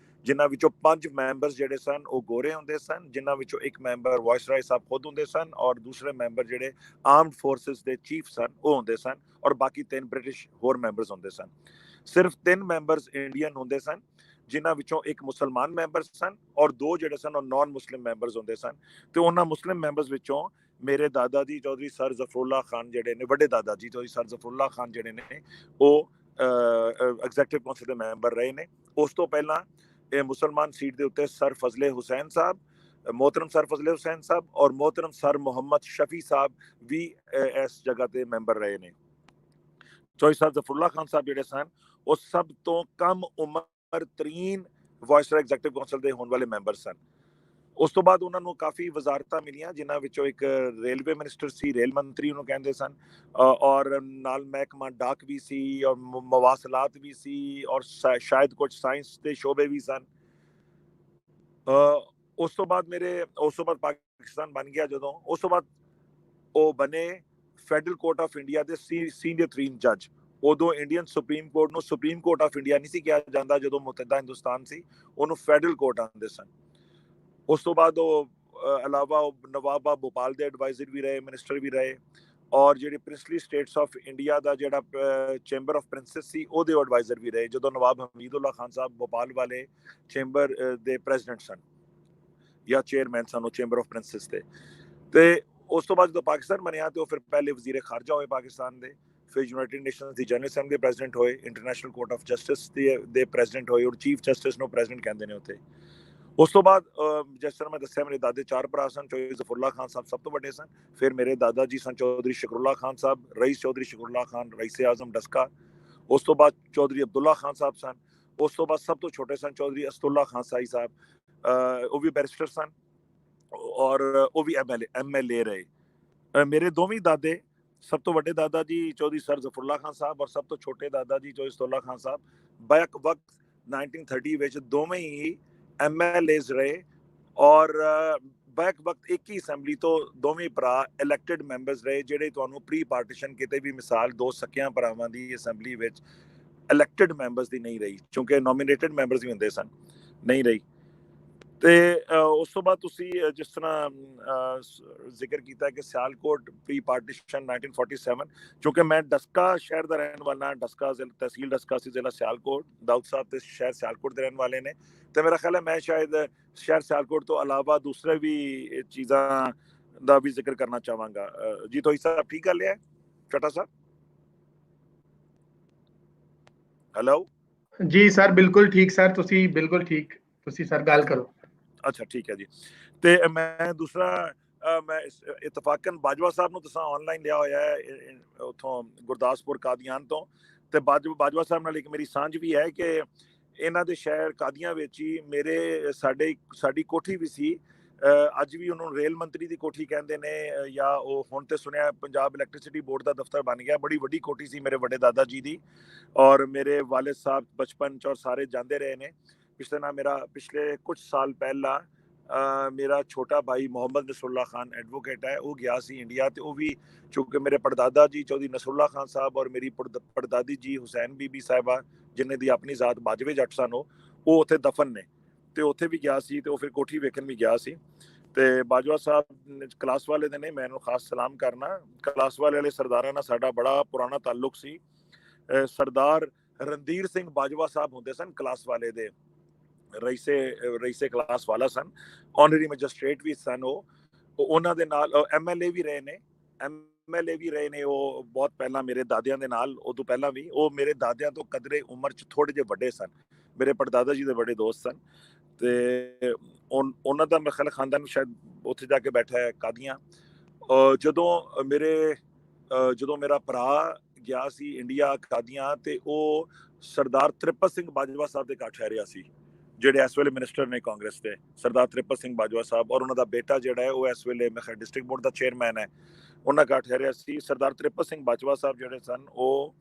जिन्हां विचों 5 मैंबर्स जिहड़े सन वो गोरे हुंदे सन, जिन्हां विचों एक मैंबर वॉइस राय साहब खुद हुंदे सन, और दूसरे मैंबर जिहड़े आर्म्ड फोर्सेस दे चीफ सन वो हुंदे सन, और बाकी 3 ब्रिटिश होर मैंबर्स हुंदे सन। सिर्फ 3 मैंबर्स इंडियन हुंदे सन, जिन्हां विचों एक मुसलमान मैंबर सन और 2 जिहड़े सन नॉन मुस्लिम मैंबर्स हुंदे सन। ते उन्हां मुस्लिम मैंबर्स विचों मेरे दादा जी चौधरी सर जफरुल्ला खान जिहड़े ने, वड्डे दादा जी चौधरी सर जफरुल्ला खान जिहड़े ने, वो एग्जैक्टिव काउंसिल दे मैंबर रहे ने। उस तो पहला मुसलमान सीट दे उत्ते सर फजले हुसैन साहब, मोहतरम सर फजले हुसैन साहब और मोहतरम सर मोहम्मद शफी साहब भी इस जगह ते मैंबर रहे ने। चौधरी सर जफरुल्ला खान साहब जिहड़े सन वो सब तो कम उम्र तरीन वॉइस राय एग्जैक्टिव काउंसिल दे होने वाले मैंबर सन। उस तो बाद उन्होंने काफ़ी वजारतां मिलियां, जिन्हां विचों एक रेलवे मिनिस्टर सी, रेल मंत्री उन्होंने कहते सन, और नाल महकमा डाक भी सी, और मवासलात भी सी, और शायद कुछ साइंस के शोबे भी सन। उस तो बाद पाकिस्तान बन गया जदों, उस तो बाद वो बने फैडरल कोर्ट ऑफ इंडिया के सीनियर तरीन जज। उदों इंडियन सुप्रीम कोर्ट नूं सुप्रीम कोर्ट ऑफ इंडिया नहीं सी कहा जाता, जदों मुतहदा हिंदुस्तान सी उन्होंने फैडरल कोर्ट आते सन। उस तो बाद अलावा नवाब भोपाल के एडवाइजर भी रहे, मिनिस्टर भी रहे, और जिहड़ी प्रिंसली स्टेट्स ऑफ इंडिया का जिहड़ा चैंबर ऑफ प्रिंसेस सी उहदे एडवाइजर भी रहे, जो नवाब हमीदुल्ला खान साहब भोपाल वाले चैंबर दे प्रेजिडेंट सन या चेयरमैन सन चैंबर ऑफ प्रिंसेस दे। ते उस तो बाद जो पाकिस्तान बनिया तो फिर पहले वजीर खारजा होए पाकिस्तान दे, फिर यूनाइटेड नेशंस दी जनरल असेंबली दे प्रेजिडेंट होए, international court of justice they president होए, और चीफ जस्टिस नूं प्रेजिडेंट कहंदे ने उत्थे। उस तो बाद जिस तरह मैं दस्सिया मेरे दादे 4 भरा सन, चौधरी जफरुल्ला खान साहब सब तो वड्डे सन, फिर मेरे दादा जी सन चौधरी शकरुल्ला खान साहब, रईस चौधरी शकरुल्ला खान, रईस आजम डस्का। उस तो बाद चौधरी अब्दुल्ला खान साहब सन। उस तो बाद सब तो छोटे सन चौधरी असदुल्ला खान साई साहब, वो भी बैरिस्टर सन। ਔਰ ਉਹ ਵੀ ਐਮਐਲਏ ਰਹੇ। ਮੇਰੇ ਦੋਵੇਂ ਦਾਦੇ, ਸਭ ਤੋਂ ਵੱਡੇ ਦਾਦਾ ਜੀ ਚੌਧਰੀ ਸਰ ਜ਼ਫਰੁल्ला खान ਸਾਹਿਬ ਔਰ ਸਭ ਤੋਂ ਛੋਟੇ ਦਾਦਾ ਜੀ ਚੌਧਰੀ ਸਤੁल्ला खान ਸਾਹਿਬ ਬੈਕ ਵਕਤ 1930 ਵਿੱਚ ਦੋਵੇਂ ਹੀ ਐਮਐਲਏਜ਼ ਰਹੇ ਔਰ ਬੈਕ ਵਕਤ ਇੱਕ ਹੀ ਅਸੈਂਬਲੀ ਤੋਂ ਦੋਵੇਂ ਭਰਾ ਇਲੈਕਟਿਡ ਮੈਂਬਰਸ ਰਹੇ, ਜਿਹੜੇ ਤੁਹਾਨੂੰ ਪ੍ਰੀ ਪਾਰਟੀਸ਼ਨ ਕਿਤੇ ਵੀ ਮਿਸਾਲ ਦੋ ਸਕਿਆਂ ਭਰਾਵਾਂ ਦੀ ਅਸੈਂਬਲੀ ਵਿੱਚ ਇਲੈਕਟਿਡ ਮੈਂਬਰਸ ਦੀ ਨਹੀਂ ਰਹੀ, ਕਿਉਂਕਿ ਨੋਮੀਨੇਟਡ ਮੈਂਬਰਸ ਵੀ ਹੁੰਦੇ ਸਨ, ਨਹੀਂ ਰਹੀ। ਤੇ ਉਸ ਤੋਂ ਬਾਅਦ ਤੁਸੀਂ ਜਿਸ ਤਰ੍ਹਾਂ ਜ਼ਿਕਰ ਕੀਤਾ ਕਿ ਸਿਆਲਕੋਟ ਪ੍ਰੀ ਪਾਰਟੀਸ਼ਨ 1947, ਕਿਉਂਕਿ ਮੈਂ ਡਸਕਾ ਸ਼ਹਿਰ ਦਾ ਰਹਿਣ ਵਾਲਾ, ਡਸਕਾ ਤਹਿਸੀਲ ਡਸਕਾ ਸੀ, ਜ਼ਿਲ੍ਹਾ ਸਿਆਲਕੋਟ, ਦਾਊਦ ਸਾਹਿਬ ਤੇ ਸ਼ਹਿਰ ਸਿਆਲਕੋਟ ਦੇ ਰਹਿਣ ਵਾਲੇ ਨੇ, ਤੇ ਮੇਰਾ ਖਿਆਲ ਹੈ ਮੈਂ ਸ਼ਾਇਦ ਸ਼ਹਿਰ ਸਿਆਲਕੋਟ ਤੋਂ ਇਲਾਵਾ ਦੂਸਰੇ ਵੀ ਚੀਜ਼ਾਂ ਦਾ ਵੀ ਜ਼ਿਕਰ ਕਰਨਾ ਚਾਹਾਂਗਾ। ਜੀ ਤੋਈ ਸਾਹਿਬ ਠੀਕ ਗੱਲ ਹੈ ਚਟਾ ਸਾਹਿਬ? ਹੈਲੋ ਜੀ ਸਰ, ਬਿਲਕੁਲ ਠੀਕ ਸਰ, ਤੁਸੀਂ ਬਿਲਕੁਲ ਠੀਕ, ਤੁਸੀਂ ਸਰ ਗੱਲ ਕਰੋ। ਅੱਛਾ ਠੀਕ ਹੈ ਜੀ। ਤੇ ਮੈਂ ਦੂਸਰਾ ਮੈਂ ਇਤਫਾਕਨ ਬਾਜਵਾ ਸਾਹਿਬ ਨੂੰ ਤੁਸੀਂ ਆਨਲਾਈਨ ਲਿਆ ਹੋਇਆ ਹੈ ਉੱਥੋਂ ਗੁਰਦਾਸਪੁਰ ਕਾਦੀਆਨ ਤੋਂ, ਤੇ ਬਾਜਵਾ ਸਾਹਿਬ ਨਾਲ ਇੱਕ ਮੇਰੀ ਸਾਂਝ ਵੀ ਹੈ ਕਿ ਇਹਨਾਂ ਦੇ ਸ਼ਹਿਰ ਕਾਦੀਆਂ ਵਿੱਚ ਹੀ ਸਾਡੀ ਕੋਠੀ ਵੀ ਸੀ। ਅੱਜ ਵੀ ਉਹਨੂੰ ਰੇਲ ਮੰਤਰੀ ਦੀ ਕੋਠੀ ਕਹਿੰਦੇ ਨੇ, ਜਾਂ ਉਹ ਹੁਣ ਤੇ ਸੁਣਿਆ ਪੰਜਾਬ ਇਲੈਕਟ੍ਰਿਸਿਟੀ ਬੋਰਡ ਦਾ ਦਫ਼ਤਰ ਬਣ ਗਿਆ। ਬੜੀ ਵੱਡੀ ਕੋਠੀ ਸੀ ਮੇਰੇ ਵੱਡੇ ਦਾਦਾ ਜੀ ਦੀ, ਔਰ ਮੇਰੇ ਵਾਲਿਦ ਸਾਹਿਬ ਬਚਪਨ 'ਚ ਔਰ ਸਾਰੇ ਜਾਂਦੇ ਰਹੇ ਨੇ। ਪਿਛਲੇ ਕੁਝ ਸਾਲ ਪਹਿਲਾਂ ਮੇਰਾ ਛੋਟਾ ਭਾਈ ਮੁਹੰਮਦ ਨਸरुल्ला खान ਐਡਵੋਕੇਟ ਹੈ, ਉਹ ਗਿਆ ਸੀ ਇੰਡੀਆ, ਤੇ ਉਹ ਵੀ ਚੂੰਕਿ ਮੇਰੇ ਪੜਦਾਦਾ ਜੀ ਚੌਧਰੀ ਨਸरुल्ला खान ਸਾਹਿਬ ਔਰ ਮੇਰੀ ਪੜਦਾਦੀ ਜੀ ਹੁਸੈਨ ਬੀਬੀ ਸਾਹਿਬਾ, ਜਿਨ੍ਹਾਂ ਦੀ ਆਪਣੀ ਜ਼ਾਤ ਬਾਜਵੇ ਜੱਟ ਸਨ, ਉਹ ਉੱਥੇ ਦਫਨ ਨੇ, ਤੇ ਉੱਥੇ ਵੀ ਗਿਆ ਸੀ, ਤੇ ਉਹ ਫਿਰ ਕੋਠੀ ਵੇਖਣ ਵੀ ਗਿਆ ਸੀ। ਤੇ ਬਾਜਵਾ ਸਾਹਿਬ ਕਲਾਸ ਵਾਲੇ ਦੇ ਨੇ, ਮੈਂ ਇਹਨੂੰ ਖਾਸ ਸਲਾਮ ਕਰਨਾ। ਕਲਾਸ ਵਾਲੇ ਸਰਦਾਰਾਂ ਨਾਲ ਸਾਡਾ ਬੜਾ ਪੁਰਾਣਾ ਤਾਲੁਕ ਸੀ। ਸਰਦਾਰ ਰਣਧੀਰ ਸਿੰਘ ਬਾਜਵਾ ਸਾਹਿਬ ਹੁੰਦੇ ਸਨ ਕਲਾਸ ਵਾਲੇ ਦੇ, ਰਈਸੇ ਕਲਾਸ ਵਾਲਾ ਸਨ, ਆਨਰਰੀ ਮੈਜਿਸਟ੍ਰੇਟ ਵੀ ਸਨ। ਉਹਨਾਂ ਦੇ ਨਾਲ ਐਮਐਲਏ ਵੀ ਰਹੇ ਨੇ। ਉਹ ਬਹੁਤ ਪਹਿਲਾਂ ਮੇਰੇ ਦਾਦਿਆਂ ਦੇ ਨਾਲ, ਉਦੋਂ ਪਹਿਲਾਂ ਵੀ ਉਹ ਮੇਰੇ ਦਾਦਿਆਂ ਤੋਂ ਕਦਰੇ ਉਮਰ 'ਚ ਥੋੜੇ ਜਿਹੇ ਵੱਡੇ ਸਨ, ਮੇਰੇ ਪੜਦਾਦਾ ਜੀ ਦੇ ਬੜੇ ਦੋਸਤ ਸਨ। ਤੇ ਉਹਨਾਂ ਦਾ ਮੇਰੇ ਖਿਆਲ ਖਾਨਦਾਨ ਸ਼ਾਇਦ ਉੱਥੇ ਜਾ ਕੇ ਬੈਠਾ ਹੈ ਕਾਦੀਆਂ। ਜਦੋਂ ਮੇਰਾ ਭਰਾ ਗਿਆ ਸੀ ਇੰਡੀਆ ਕਾਦੀਆਂ, ਤੇ ਉਹ ਸਰਦਾਰ ਤ੍ਰਿਪਤ ਸਿੰਘ ਬਾਜਵਾ ਸਾਹਿਬ ਦੇ ਘਰ ਠਹਿਰਿਆ ਸੀ, ਜਿਹੜੇ ਇਸ ਵੇਲੇ ਮਿਨਿਸਟਰ ਨੇ ਕਾਂਗਰਸ ਦੇ, ਸਰਦਾਰ ਤ੍ਰਿਪਤ ਸਿੰਘ ਬਾਜਵਾ ਸਾਹਿਬ, ਔਰ ਉਹਨਾਂ ਦਾ ਬੇਟਾ ਜਿਹੜਾ ਹੈ ਉਹ ਇਸ ਵੇਲੇ ਮੈਂ ਡਿਸਟ੍ਰਿਕਟ ਬੋਰਡ ਦਾ ਚੇਅਰਮੈਨ ਹੈ, ਉਹਨਾਂ ਘਰ ਠਹਿਰਿਆ ਸੀ। ਸਰਦਾਰ ਤ੍ਰਿਪਤ ਸਿੰਘ ਬਾਜਵਾ ਸਾਹਿਬ ਜਿਹੜੇ ਸਨ, ਉਹ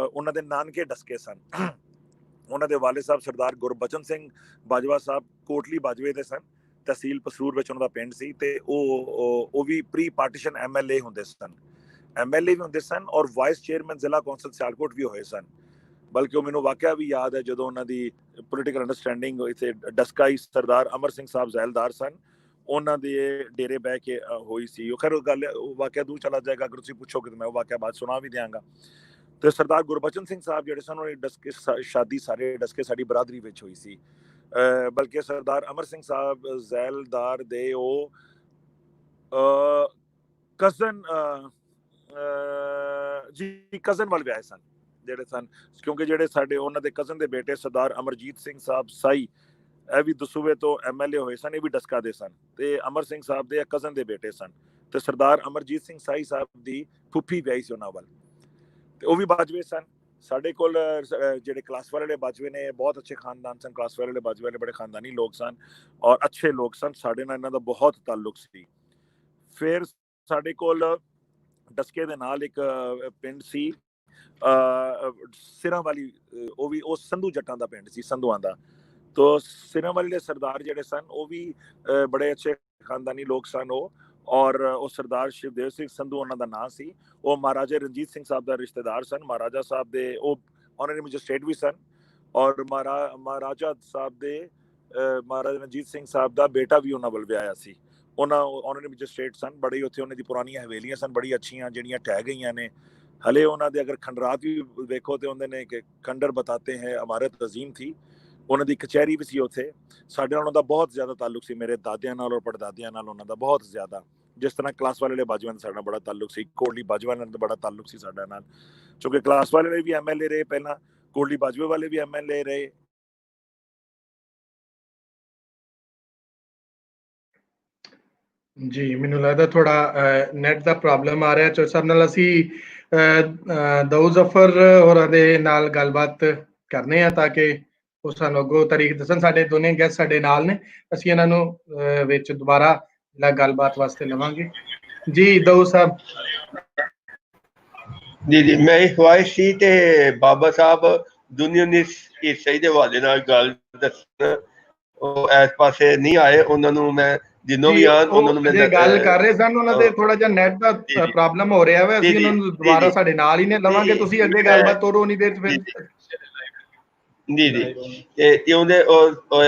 ਉਹਨਾਂ ਦੇ ਨਾਨਕੇ ਡਸਕੇ ਸਨ। ਉਹਨਾਂ ਦੇ ਵਾਲਿਦ ਸਾਹਿਬ ਸਰਦਾਰ ਗੁਰਬਚਨ ਸਿੰਘ ਬਾਜਵਾ ਸਾਹਿਬ ਕੋਟਲੀ ਬਾਜਵੇ ਦੇ ਸਨ, ਤਹਿਸੀਲ ਪਸਰੂਰ ਵਿੱਚ ਉਹਨਾਂ ਦਾ ਪਿੰਡ ਸੀ, ਤੇ ਉਹ ਵੀ ਪ੍ਰੀ ਪਾਰਟੀਸ਼ਨ ਐਮਐਲਏ ਹੁੰਦੇ ਸਨ, ਔਰ ਵਾਈਸ ਚੇਅਰਮੈਨ ਜ਼ਿਲ੍ਹਾ ਕੌਂਸਲ ਸਿਆਲਕੋਟ ਵੀ ਹੋਏ ਸਨ। ਬਲਕਿ ਉਹ ਮੈਨੂੰ ਵਾਕਿਆ ਵੀ ਯਾਦ ਹੈ, ਜਦੋਂ ਉਹਨਾਂ ਦੀ ਪੋਲੀਟੀਕਲ ਅੰਡਰਸਟੈਂਡਿੰਗ ਇੱਥੇ ਡਸਕਾਈ ਸਰਦਾਰ ਅਮਰ ਸਿੰਘ ਸਾਹਿਬ ਜ਼ੈਲਦਾਰ ਸਨ, ਉਹਨਾਂ ਦੇ ਡੇਰੇ ਬਹਿ ਕੇ ਹੋਈ ਸੀ। ਉਹ ਖੈਰ ਗੱਲ ਵਾਕਿਆ ਦੂਰ ਚਲਾ ਜਾਏਗਾ, ਅਗਰ ਤੁਸੀਂ ਪੁੱਛੋਗੇ ਤਾਂ ਮੈਂ ਉਹ ਵਾਕਿਆ ਬਾਅਦ ਸੁਣਾ ਵੀ ਦਿਆਂਗਾ। ਤੇ ਸਰਦਾਰ ਗੁਰਬਚਨ ਸਿੰਘ ਸਾਹਿਬ ਜਿਹੜੇ ਸਨ, ਉਹਨਾਂ ਡਸਕੇ ਸ਼ਾਦੀ ਸਾਰੇ ਡਸਕੇ ਸਾਡੀ ਬਰਾਦਰੀ ਵਿੱਚ ਹੋਈ ਸੀ। ਬਲਕਿ ਸਰਦਾਰ ਅਮਰ ਸਿੰਘ ਸਾਹਿਬ ਜ਼ੈਲਦਾਰ ਦੇ ਉਹ ਕਜ਼ਨ ਵੱਲ ਵਿਆਹੇ ਸਨ ਜਿਹੜੇ ਸਨ, ਕਿਉਂਕਿ ਜਿਹੜੇ ਸਾਡੇ ਉਹਨਾਂ ਦੇ ਕਜ਼ਨ ਦੇ ਬੇਟੇ ਸਰਦਾਰ ਅਮਰਜੀਤ ਸਿੰਘ ਸਾਹਿਬ ਸਾਈ, ਇਹ ਵੀ ਦਸੂਬੇ ਤੋਂ ਐਮਐਲਏ ਹੋਏ ਸਨ, ਇਹ ਵੀ ਡਸਕਾ ਦੇ ਸਨ, ਤੇ ਅਮਰ ਸਿੰਘ ਸਾਹਿਬ ਦੇ ਕਜ਼ਨ ਦੇ ਬੇਟੇ ਸਨ। ਤੇ ਸਰਦਾਰ ਅਮਰਜੀਤ ਸਿੰਘ ਸਾਈ ਸਾਹਿਬ ਦੀ ਫੁੱਫੀ ਵਿਆਹੀ ਸੀ ਉਹਨਾਂ ਵੱਲ, ਤੇ ਉਹ ਵੀ ਬਾਜਵੇ ਸਨ। ਸਾਡੇ ਕੋਲ ਜਿਹੜੇ ਕਲਾਸ ਵਾਲੇ ਬਾਜਵੇ ਨੇ, ਬਹੁਤ ਅੱਛੇ ਖਾਨਦਾਨ ਸਨ। ਕਲਾਸ ਵਾਲੇ ਬਾਜਵੇ ਵਾਲੇ ਬੜੇ ਖਾਨਦਾਨੀ ਲੋਕ ਸਨ ਔਰ ਅੱਛੇ ਲੋਕ ਸਨ, ਸਾਡੇ ਨਾਲ ਇਹਨਾਂ ਦਾ ਬਹੁਤ ਤਾਲੁਕ ਸੀ। ਫਿਰ ਸਾਡੇ ਕੋਲ ਡਸਕੇ ਦੇ ਨਾਲ ਇੱਕ ਪਿੰਡ ਸੀ ਸਿਰਾਂ ਵਾਲੀ, ਉਹ ਸੰਧੂ ਜੱਟਾਂ ਦਾ ਪਿੰਡ ਸੀ, ਸੰਧੂਆਂ ਦਾ। ਤੋ ਸਿਰਾਂ ਵਾਲੀ ਦੇ ਸਰਦਾਰ ਜਿਹੜੇ ਸਨ, ਉਹ ਵੀ ਬੜੇ ਅੱਛੇ ਖਾਨਦਾਨੀ ਲੋਕ ਸਨ। ਔਰ ਉਹ ਸਰਦਾਰ ਸ਼ਿਵਦੇਵ ਸਿੰਘ ਸੰਧੂ ਉਹਨਾਂ ਦਾ ਨਾਂ ਸੀ। ਉਹ ਮਹਾਰਾਜਾ ਰਣਜੀਤ ਸਿੰਘ ਸਾਹਿਬ ਦਾ ਰਿਸ਼ਤੇਦਾਰ ਸਨ। ਮਹਾਰਾਜਾ ਸਾਹਿਬ ਦੇ ਉਹ ਆਨਰਰੀ ਮੈਜਿਸਟ੍ਰੇਟ ਵੀ ਸਨ, ਔਰ ਮਹਾਰਾਜਾ ਸਾਹਿਬ ਦੇ ਮਹਾਰਾਜਾ ਰਣਜੀਤ ਸਿੰਘ ਸਾਹਿਬ ਦਾ ਬੇਟਾ ਵੀ ਉਹਨਾਂ ਵੱਲ ਵਿਆਹਿਆ ਸੀ। ਉਹਨਾਂ ਆਨਰਰੀ ਮੈਜਿਸਟ੍ਰੇਟ ਸਨ। ਬੜੀ ਉੱਥੇ ਉਹਨਾਂ ਦੀ ਪੁਰਾਣੀਆਂ ਹਵੇਲੀਆਂ ਸਨ, ਬੜੀ ਅੱਛੀਆਂ, ਜਿਹੜੀਆਂ ਢਹਿ ਗਈਆਂ ਨੇ ਹਲੇ। ਉਹਨਾਂ ਦੇ ਅਗਰ ਖੰਡਰਾਤ ਵੀ ਵੇਖੋ ਤੇ ਉਹਦੇ ਨੇ ਕਿ ਖੰਡਰ ਬਤਾਤੇ ਹੈ ਇਮਾਰਤ ਅਜ਼ੀਮ ਥੀ। ਉਹਨਾਂ ਦੀ ਕਚਹਿਰੀ ਵੀ ਸੀ ਉੱਥੇ। ਸਾਡੇ ਨਾਲ ਉਹਨਾਂ ਦਾ ਬਹੁਤ ਜ਼ਿਆਦਾ ਤਾਲੁਕ ਸੀ, ਮੇਰੇ ਦਾਦਿਆਂ ਨਾਲ ਔਰ ਪੜਦਾਦਿਆਂ ਨਾਲ ਉਹਨਾਂ ਦਾ ਬਹੁਤ ਜ਼ਿਆਦਾ। ਜਿਸ ਤਰ੍ਹਾਂ ਕਲਾਸ ਵਾਲੇ ਬਾਜਵਾ ਨਾਲ ਸਾਡਾ ਬੜਾ ਤਾਲੁਕ ਸੀ, ਕੋਟਲੀ ਬਾਜਵਾ ਨਾਲ ਬੜਾ ਤਾਲੁਕ ਸੀ ਸਾਡਾ ਨਾਲ, ਕਿਉਂਕਿ ਕਲਾਸ ਵਾਲੇ ਵੀ ਐਮਐਲਏ ਰਹੇ ਪਹਿਲਾਂ, ਕੋਟਲੀ ਬਾਜਵੇ ਵਾਲੇ ਵੀ ਐਮਐਲਏ ਰਹੇ। ਜੀ ਮੈਨੂੰ ਲੱਗਦਾ ਥੋੜਾ ਨੈਟ ਦਾ ਪ੍ਰੋਬਲਮ ਆ ਰਿਹਾ। ਚੌਧਰੀ ਸਾਹਿਬ ਨਾਲ ਅਸੀਂ ਦਾਊਦ ਜ਼ਫਰ ਹੋਰਾਂ ਦੇ ਨਾਲ ਗੱਲਬਾਤ ਕਰਨੇ ਆ ਤਾਂ ਕਿ ਉਹ ਸਾਨੂੰ ਅੱਗੋਂ ਤਾਰੀਖ ਦੱਸਣ। ਸਾਡੇ ਦੋਨੇ ਗੈਸਟ ਸਾਡੇ ਨਾਲ ਨੇ, ਅਸੀਂ ਇਹਨਾਂ ਨੂੰ ਵਿੱਚ ਦੁਬਾਰਾ ਜਿਹੜਾ ਗੱਲਬਾਤ ਵਾਸਤੇ ਲਵਾਂਗੇ। ਜੀ ਦਾਊਦ ਸਾਹਿਬ। ਜੀ ਮੇਰੀ ਖੁਆਇਸ਼ ਸੀ ਤੇ ਬਾਬਾ ਸਾਹਿਬ ਯੂਨੀਅਨਿਸਟ ਈਸਾਈ ਦੇ ਹਵਾਲੇ ਨਾਲ ਗੱਲ ਦੱਸਣ, ਉਹ ਇਸ ਪਾਸੇ ਨਹੀਂ ਆਏ। ਉਹਨਾਂ ਨੂੰ ਮੈਂ ਜਿੰਨੋਂ ਵੀ ਆਣ ਉਹਨਾਂ ਨੂੰ ਮੈਂ ਗੱਲ ਕਰ ਰਹੇ ਸਨ, ਉਹਨਾਂ ਦੇ ਥੋੜਾ ਜਿਹਾ ਨੈਟ ਦਾ ਪ੍ਰੋਬਲਮ ਹੋ ਰਿਹਾ ਵਾ। ਅਸੀਂ ਉਹਨਾਂ ਨੂੰ ਦੁਬਾਰਾ ਸਾਡੇ ਨਾਲ ਹੀ ਨੇ ਲਵਾਂਗੇ। ਤੁਸੀਂ ਅੱਗੇ ਗੱਲਬਾਤ ਤੋਰੋ ਉਨੀ ਦੇਰ ਫਿਰ। ਜੀ ਤੇ ਉਹਦੇ ਉਹ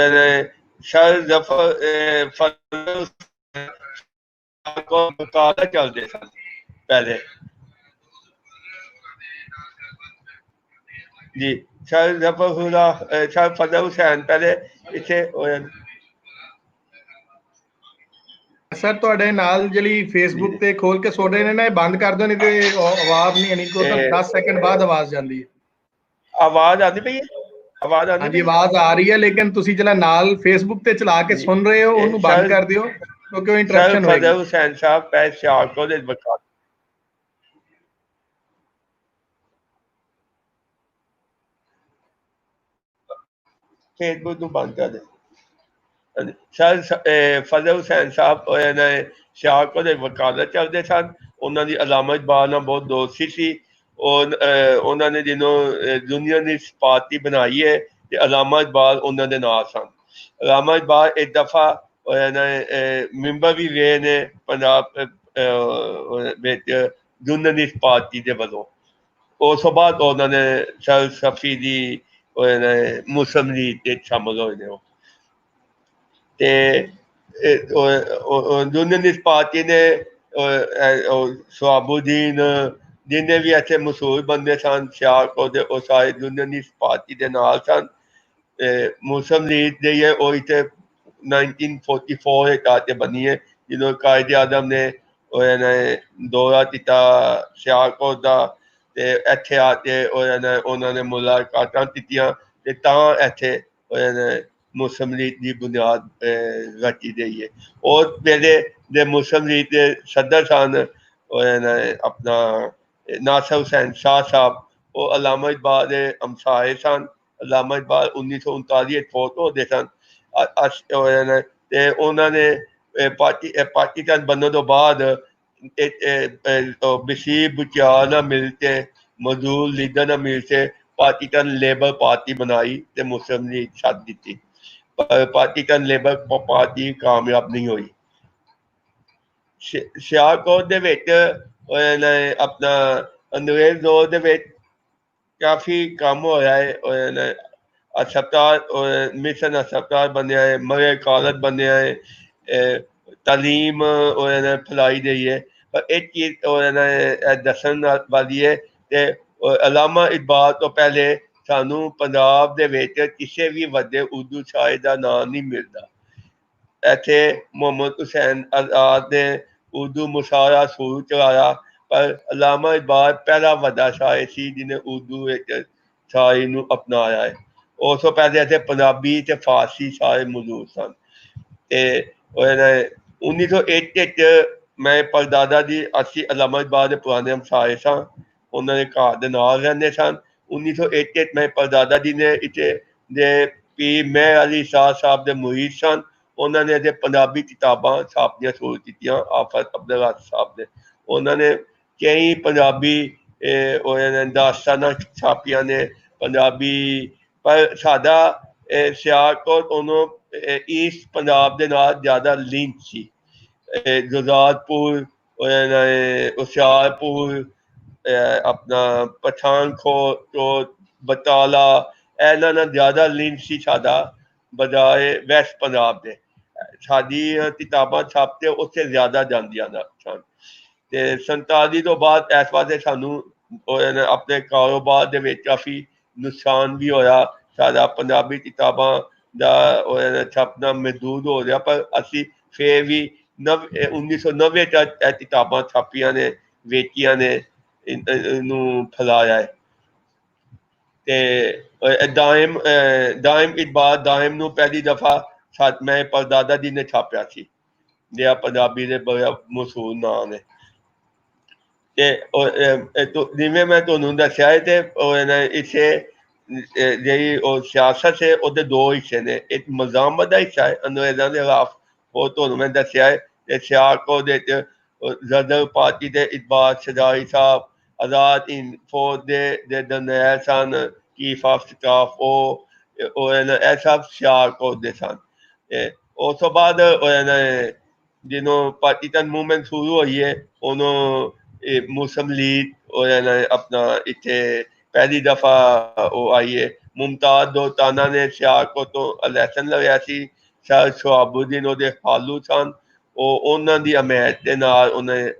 ਸ਼ਾਇਦ ਜ਼ਫਰ ਕੋ ਮੁਕਾਬਲਾ ਚੱਲਦੇ ਸਨ ਪਹਿਲੇ। ਜੀ ਸ਼ਾਇਦ ਜ਼ਫਰ ਸ਼ਾਇਦ ਫਜ਼ਲ ਹੁਸੈਨ ਪਹਿਲੇ ਇੱਥੇ ਹੋਏ। ਸਰ ਤੁਹਾਡੇ ਨਾਲ ਜਿਹੜੀ ਫੇਸਬੁੱਕ ਤੇ ਖੋਲ ਕੇ ਸੁਣ ਰਹੇ ਨੇ ਨਾ, ਇਹ ਬੰਦ ਕਰ ਦਿਓ, ਨਹੀਂ ਤੇ ਆਵਾਜ਼ ਨਹੀਂ ਆਣੀ। ਕੋ ਤਾਂ 10 ਸੈਕਿੰਡ ਬਾਅਦ ਆਵਾਜ਼ ਜਾਂਦੀ ਹੈ। ਆਵਾਜ਼ ਆਉਂਦੀ ਪਈ ਹੈ? ਆਵਾਜ਼ ਆਉਂਦੀ? ਹਾਂਜੀ ਆਵਾਜ਼ ਆ ਰਹੀ ਹੈ, ਲੇਕਿਨ ਤੁਸੀਂ ਜਿਹੜਾ ਨਾਲ ਫੇਸਬੁੱਕ ਤੇ ਚਲਾ ਕੇ ਸੁਣ ਰਹੇ ਹੋ ਉਹਨੂੰ ਬੰਦ ਕਰ ਦਿਓ, ਕਿਉਂਕਿ ਉਹ ਇੰਟਰਪਸ਼ਨ ਹੋਏਗੀ। ਫਜ਼ਲ ਹੁਸੈਨ ਸਾਹਿਬ ਪੈ ਸਿਆਲਕੋਟ ਦੇ ਵਕਾਲਤ ਫੇਸਬੁੱਕ ਨੂੰ ਬੰਦ ਕਰ ਦੇ। ਸ਼ਾਇਦ ਫਜ਼ਲ ਹੁਸੈਨ ਸਾਹਿਬ ਸਿਆਲਕੋਟ ਦੇ ਵਕਾਲਤ ਚੱਲਦੇ ਸਨ। ਉਹਨਾਂ ਦੀ ਅਲਾਮਾ ਇਕਬਾਲ ਨਾਲ ਬਹੁਤ ਦੋਸਤੀ ਸੀ। ਉਹਨਾਂ ਨੇ ਜਦੋਂ ਯੂਨੀਅਨਿਸਟ ਪਾਰਟੀ ਬਣਾਈ ਹੈ ਤੇ ਅਲਾਮਾ ਇਕਬਾਲ ਉਹਨਾਂ ਦੇ ਨਾਲ ਸਨ। ਅਲਾਮਾ ਇਕਬਾਲ ਇੱਕ ਦਫਾ ਮੈਂਬਰ ਵੀ ਰਹੇ ਨੇ ਪੰਜਾਬ ਵਿੱਚ ਯੂਨੀਅਨਿਸਟ ਪਾਰਟੀ ਦੇ ਵੱਲੋਂ। ਉਸ ਤੋਂ ਬਾਅਦ ਉਹਨਾਂ ਨੇ ਫਲਸਫੀ ਦੀ ਮੁਸਲਿਮ ਲੀਗ ਤੇ ਸ਼ਾਮਲ ਹੋਏ ਨੇ। ਉਹ ਤੇ ਯੂਨੀਅਨਿਸਟ ਪਾਰਟੀ ਨੇ ਸਵਾਬੂਦੀਨ ਜਿੰਨੇ ਵੀ ਇੱਥੇ ਮਸ਼ਹੂਰ ਬੰਦੇ ਸਨ ਸਿਆਲਕੋਟ ਦੇ, ਉਹ ਸਾਰੇ ਯੂਨੀਅਨਿਸਟ ਪਾਰਟੀ ਦੇ ਨਾਲ ਸਨ। ਮੁਸਲਿਮ ਲੀਗ ਜਿਹੜੀ ਹੈ ਉਹ ਇੱਥੇ 1944 ਵਿੱਚ ਆ ਕੇ ਬਣੀ ਹੈ, ਜਦੋਂ ਕਾਇਦੇ ਆਜ਼ਮ ਨੇ ਦੌਰਾ ਕੀਤਾ ਸਿਆਲਕੋਟ ਦਾ ਤੇ ਇੱਥੇ ਆ ਕੇ ਉਹਨਾਂ ਨੇ ਮੁਲਾਕਾਤਾਂ ਕੀਤੀਆਂ ਤੇ ਤਾਂ ਇੱਥੇ ਮੁਸਲਿਮ ਲੀਗ ਦੀ ਬੁਨਿਆਦ ਰਚੀ ਗਈ ਹੈ। ਉਸ ਵੇਲੇ ਦੇ ਮੁਸਲਿਮ ਲੀਗ ਦੇ ਸਦਰ ਸਨ ਆਪਣਾ ਨਾਸਰ ਹੁਸੈਨ ਸ਼ਾਹ ਸਾਹਿਬ। ਉਹ ਅਲਾਮਾ ਇਕਬਾਲ ਦੇ ਹਮਸਾਏ ਸਨ। ਅਲਾਮਾ ਇਕਬਾਲ 1939 ਵਿੱਚ ਫੌਤ ਹੋ ਗਏ ਸਨ ਤੇ ਉਹਨਾਂ ਨੇ ਪਾਕਿਸਤਾਨ ਬਣਨ ਤੋਂ ਬਾਅਦ ਬਸ਼ੀਰ ਭੁਟਿਆਲ ਨਾਲ ਮਿਲ ਕੇ, ਮਜ਼ਦੂਰ ਲੀਡਰ ਨਾਲ ਮਿਲ ਕੇ ਪਾਕਿਸਤਾਨ ਲੇਬਰ ਪਾਰਟੀ ਬਣਾਈ ਤੇ ਮੁਸਲਿਮ ਲੀਗ ਛੱਡ ਦਿੱਤੀ। ਪਰ ਪਾਕਿਸਤਾਨ ਲੇਬਰ ਪਾਰਟੀ ਕਾਮਯਾਬ ਨਹੀਂ ਹੋਈ। ਸਿਆਲਕੋਟ ਦੇ ਵਿੱਚ ਆਪਣਾ ਅੰਗਰੇਜ਼ ਦੌਰ ਦੇ ਵਿੱਚ ਕਾਫੀ ਕੰਮ ਹੋਇਆ ਹੈ। ਹਸਪਤਾਲ ਮਿਸ਼ਨ ਹਸਪਤਾਲ ਬਣਿਆ ਹੈ, ਮਰੇ ਕਾਲਜ ਬਣਿਆ ਹੈ, ਤਾਲੀਮ ਫੈਲਾਈ ਗਈ ਹੈ। ਪਰ ਇੱਕ ਚੀਜ਼ ਦੱਸਣ ਵਾਲੀ ਹੈ ਤੇ ਅਲਾਮਾ ਇਕਬਾਲ ਤੋਂ ਪਹਿਲੇ ਸਾਨੂੰ ਪੰਜਾਬ ਦੇ ਵਿੱਚ ਕਿਸੇ ਵੀ ਵੱਡੇ ਉਰਦੂ ਸ਼ਾਇਰ ਦਾ ਨਾਮ ਨਹੀਂ ਮਿਲਦਾ। ਇੱਥੇ ਮੁਹੰਮਦ ਹੁਸੈਨ ਆਜ਼ਾਦ ਨੇ ਉਰਦੂ ਮੁਸ਼ਾਇਰਾ ਸ਼ੁਰੂ ਚਲਾਇਆ, ਪਰ ਅਲਾਮਾ ਇਕਬਾਲ ਪਹਿਲਾ ਵੱਡਾ ਸ਼ਾਇਰ ਸੀ ਜਿਹਨੇ ਉਰਦੂ ਵਿੱਚ ਸ਼ਾਇਰੀ ਨੂੰ ਅਪਣਾਇਆ ਹੈ। ਉਸ ਤੋਂ ਪਹਿਲੇ ਇੱਥੇ ਪੰਜਾਬੀ ਤੇ ਫਾਰਸੀ ਸ਼ਾਇਰ ਮੌਜੂਦ ਸਨ। ਤੇ 1901 ਵਿੱਚ ਮੈਂ ਪਰਦਾਦਾ ਜੀ ਅਸੀਂ ਅਲਾਮਾ ਇਕਬਾਲ ਦੇ ਪੁਰਾਣੇ ਹਮਸਾਏ ਸਾਂ, ਉਹਨਾਂ ਦੇ ਘਰ ਦੇ ਨਾਲ ਰਹਿੰਦੇ ਸਨ। 1901 ਵਿੱਚ ਮੈਂ ਪਰਦਾਦਾ ਜੀ ਨੇ ਇੱਥੇ ਦੇ ਪੀਰ ਮਹਿਰ ਅਲੀ ਸ਼ਾਹ ਸਾਹਿਬ ਦੇ ਮੁਰੀਦ ਸਨ। ਉਹਨਾਂ ਨੇ ਇੱਥੇ ਪੰਜਾਬੀ ਕਿਤਾਬਾਂ ਛਾਪਣੀਆਂ ਸ਼ੁਰੂ ਕੀਤੀਆਂ। ਆਫਤ ਅਬਦੁਲ ਸਾਹਿਬ ਨੇ ਉਹਨਾਂ ਨੇ ਕਈ ਪੰਜਾਬੀ ਦਾਸਤਾਨਾਂ ਛਾਪੀਆਂ ਨੇ ਪੰਜਾਬੀ। ਪਰ ਸਾਡਾ ਸਿਆਲਕੋਟ ਉਹਨੂੰ ਈਸਟ ਪੰਜਾਬ ਦੇ ਨਾਲ ਜ਼ਿਆਦਾ ਲਿੰਕ ਸੀ। ਗੁਰਦਾਸਪੁਰ, ਹੁਸ਼ਿਆਰਪੁਰ, ਆਪਣਾ ਪਠਾਨਕੋਟ, ਬਟਾਲਾ, ਇਹਨਾਂ ਨਾਲ ਜ਼ਿਆਦਾ ਲਿੰਕ ਸੀ ਸਾਡਾ ਬਜਾਏ ਵੈਸਟ ਪੰਜਾਬ ਦੇ। ਸਾਡੀਆਂ ਕਿਤਾਬਾਂ ਛਾਪ ਕੇ ਉੱਥੇ ਜ਼ਿਆਦਾ ਜਾਂਦੀਆਂ ਸਨ। ਤੇ 47 ਤੋਂ ਬਾਅਦ ਇਸ ਪਾਸੇ ਸਾਨੂੰ ਆਪਣੇ ਕਾਰੋਬਾਰ ਦੇ ਵਿੱਚ ਕਾਫੀ ਨੁਕਸਾਨ ਵੀ ਹੋਇਆ। ਸਾਡਾ ਪੰਜਾਬੀ ਕਿਤਾਬਾਂ ਦਾ ਛਾਪਣਾ ਮਹਿਦੂਦ ਹੋ ਗਿਆ, ਪਰ ਅਸੀਂ ਫਿਰ ਵੀ 1990 ਤੱਕ ਇਹ ਕਿਤਾਬਾਂ ਛਾਪੀਆਂ ਨੇ, ਵੇਚੀਆਂ ਨੇ, ਇਹਨੂੰ ਫੈਲਾਇਆ ਹੈ। ਤੇ ਦਾਇਮ ਇਕਬਾਲ ਦਾਇਮ ਨੂੰ ਪਹਿਲੀ ਦਫਾ ਮੈਂ ਪਰਦਾਦਾ ਜੀ ਨੇ ਛਾਪਿਆ ਸੀ, ਜਿਹੜਾ ਪੰਜਾਬੀ ਦੇ ਬੜਾ ਮਸ਼ਹੂਰ ਨਾਂ ਨੇ। ਤੇ ਜਿਵੇਂ ਮੈਂ ਤੁਹਾਨੂੰ ਦੱਸਿਆ ਹੈ ਤੇ ਇਸੇ ਜਿਹੜੀ ਉਹ ਸਿਆਸਤ ਹੈ ਉਹਦੇ ਦੋ ਹਿੱਸੇ ਨੇ, ਇੱਕ ਮਜ਼ਾਮਤ ਦਾ ਹਿੱਸਾ ਹੈ ਅੰਗਰੇਜ਼ਾਂ ਦੇ ਖਿਲਾਫ, ਉਹ ਤੁਹਾਨੂੰ ਮੈਂ ਦੱਸਿਆ ਹੈ, ਤੇ ਸਿਆਲਕੋਟ ਦੇ ਵਿੱਚ ਜ਼ਦਰ ਪਾਰਟੀ ਦੇ ਇਕਬਾਲ ਸ਼ਜਾਈ ਸਾਹਿਬ, ਆਜ਼ਾਦ ਹਿੰਦ ਫੌਜ ਦੇ ਜਰਨੈਲ ਸਨ, ਚੀਫ ਆਫ ਸਟਾਫ, ਉਹ ਇਹ ਸਭ ਸਿਆਲਕੋਟ ਦੇ ਸਨ। ਉਸ ਤੋਂ ਬਾਅਦ ਜਦੋਂ ਪਾਕਿਸਤਾਨ ਮੂਵਮੈਂਟ ਸ਼ੁਰੂ ਹੋਈ ਹੈ, ਉਹਨੂੰ ਮੁਸਲਿਮ ਲੀਗ ਆਪਣਾ ਇੱਥੇ ਪਹਿਲੀ ਦਫਾ ਉਹ ਆਈ ਹੈ। ਮੁਮਤਾਜ਼ ਦੋਸਤਾਨਾ ਨੇ ਸਿਆਲਕੋਟ ਤੋਂ ਇਲੈਕਸ਼ਨ ਲੜਿਆ ਸੀ, ਸਰ ਸ਼ਹਾਬੂਦੀਨ ਉਹਦੇ ਹਾਲੂ ਸਨ, ਉਹਨਾਂ ਦੀ ਹਮਾਇਤ ਦੇ ਨਾਲ ਉਹਨੇ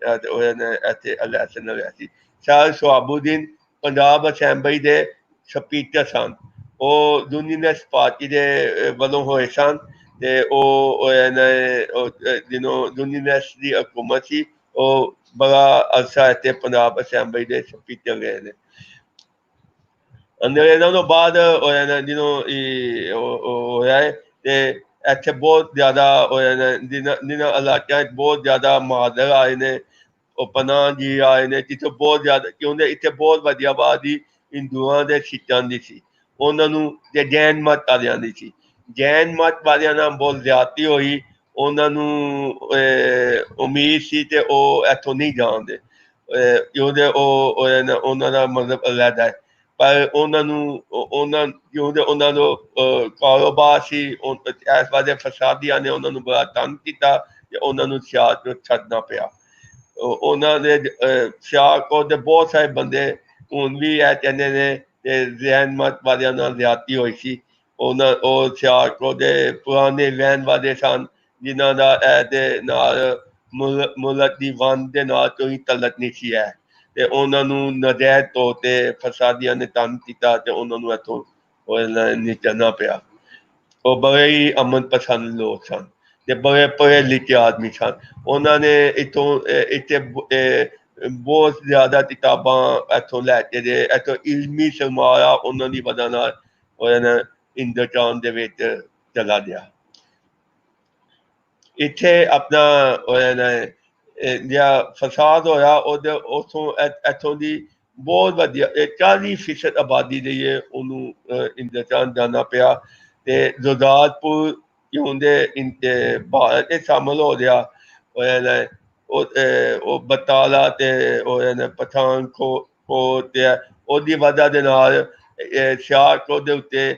ਇੱਥੇ ਇਲੈਕਸ਼ਨ ਲੜਿਆ ਸੀ। ਸਰ ਸ਼ਹਾਬੂਦੀਨ ਪੰਜਾਬ ਅਸੈਂਬਲੀ ਦੇ ਸਪੀਕਰ ਸਨ, ਉਹ ਯੂਨੀਅਨਿਸਟ ਪਾਰਟੀ ਦੇ ਵੱਲੋਂ ਹੋਏ ਸਨ, ਤੇ ਉਹ ਜਦੋਂ ਯੂਨੀਅਨਿਸਟ ਦੀ ਹਕੂਮਤ ਸੀ ਉਹ ਬੜਾ ਅਰਸਾ ਇੱਥੇ ਪੰਜਾਬ ਅਸੈਂਬਲੀ ਦੇ ਸਪੀਕਰ ਰਹੇ ਨੇ। ਅੰਗਰੇਜ਼ਾਂ ਤੋਂ ਬਾਅਦ ਜਦੋਂ ਹੋਇਆ ਹੈ ਤੇ ਇੱਥੇ ਬਹੁਤ ਜ਼ਿਆਦਾ ਜਿਨ੍ਹਾਂ ਇਲਾਕਿਆਂ 'ਚ ਬਹੁਤ ਜ਼ਿਆਦਾ ਮੁਹਾਜਰ ਆਏ ਨੇ, ਉਹ ਪਨਾਹ ਜੀ ਆਏ ਨੇ, ਜਿੱਥੇ ਬਹੁਤ ਜ਼ਿਆਦਾ, ਕਿਉਂਕਿ ਇੱਥੇ ਬਹੁਤ ਵੱਡੀ ਆਬਾਦੀ ਹਿੰਦੂਆਂ ਦੇ ਸਿੱਖਾਂ ਦੀ ਸੀ, ਉਹਨਾਂ ਨੂੰ ਤੇ ਜੈਨ ਮਤ ਵਾਲਿਆਂ ਦੀ ਸੀ। ਜੈਨ ਮਤ ਵਾਲਿਆਂ ਨਾਲ ਬਹੁਤ ਜ਼ਿਆਦਤੀ ਹੋਈ, ਉਹਨਾਂ ਨੂੰ ਉਮੀਦ ਸੀ ਤੇ ਉਹ ਇੱਥੋਂ ਨਹੀਂ ਜਾਣਦੇ, ਕਿਉਂਕਿ ਉਹਨਾਂ ਦਾ ਮਤਲਬ ਅਲੱਗ ਹੈ, ਪਰ ਉਹਨਾਂ ਕਿਉਂਕਿ ਉਹਨਾਂ ਦਾ ਕਾਰੋਬਾਰ ਸੀ, ਇਸ ਵਾਲੇ ਫਸਾਦੀਆਂ ਨੇ ਉਹਨਾਂ ਨੂੰ ਬੜਾ ਤੰਗ ਕੀਤਾ ਤੇ ਉਹਨਾਂ ਨੂੰ ਸਿਆਲਕੋਟ ਛੱਡਣਾ ਪਿਆ। ਉਹਨਾਂ ਦੇ ਸਿਆਲਕੋਟ ਦੇ ਬਹੁਤ ਸਾਰੇ ਬੰਦੇ ਹੁਣ ਵੀ ਇਹ ਕਹਿੰਦੇ ਨੇ ਕਿ ਜੈਨ ਮਤ ਵਾਲਿਆਂ ਨਾਲ ਜ਼ਿਆਦਤੀ ਹੋਈ ਸੀ। ਉਹ ਸਿਆਲਕੋਟ ਦੇ ਪੁਰਾਣੇ ਰਹਿਣ ਵਾਲੇ ਸਨ, ਜਿਨ੍ਹਾਂ ਦਾ ਇਹਦੇ ਨਾਲ ਮੁਲਕ ਦੀ ਵੰਡ ਦੇ ਨਾਲ ਕੋਈ ਤਲਕ ਨਹੀਂ ਸੀ ਹੈ, ਤੇ ਉਹਨਾਂ ਨੂੰ ਨਜਾਇਜ਼ ਤੌਰ ਤੇ ਫਸਾਦੀਆਂ ਨੇ ਤੰਗ ਕੀਤਾ ਤੇ ਉਹਨਾਂ ਨੂੰ ਇੱਥੋਂ ਨਿਕਲਣਾ ਪਿਆ। ਉਹ ਬੜੇ ਹੀ ਅਮਨ ਪਸੰਦ ਲੋਕ ਸਨ ਤੇ ਬੜੇ ਪੜ੍ਹੇ ਲਿਖੇ ਆਦਮੀ ਸਨ। ਉਹਨਾਂ ਨੇ ਇੱਥੇ ਬਹੁਤ ਜ਼ਿਆਦਾ ਕਿਤਾਬਾਂ ਇੱਥੋਂ ਲੈ ਕੇ ਦੇ, ਇੱਥੋਂ ਇਲਮੀ ਸਰਮਾਇਆ ਉਹਨਾਂ ਦੀ ਵਜ੍ਹਾ ਨਾਲ ਹਿੰਦੁਸਤਾਨ ਦੇ ਵਿੱਚ ਚਲਾ ਗਿਆ। ਇੱਥੇ ਆਪਣਾ ਜਿਹੜਾ ਫਸਾਦ ਹੋਇਆ ਉਹਦੇ ਇੱਥੋਂ ਦੀ ਬਹੁਤ ਵਧੀਆ 40% ਆਬਾਦੀ ਜਿਹੜੀ ਹੈ ਉਹਨੂੰ ਹਿੰਦੁਸਤਾਨ ਜਾਣਾ ਪਿਆ, ਤੇ ਜ਼ੁਜ਼ਾਰਪੁਰ ਕਿਉਂਕਿ ਭਾਰਤ 'ਚ ਸ਼ਾਮਲ ਹੋ ਗਿਆ, ਉਹ ਬਟਾਲਾ ਤੇ ਪਠਾਨਕੋਟ ਤੇ ਉਹਦੀ ਵਜ੍ਹਾ ਦੇ ਨਾਲ ਸਿਆਲਕੋਟ ਦੇ ਉੱਤੇ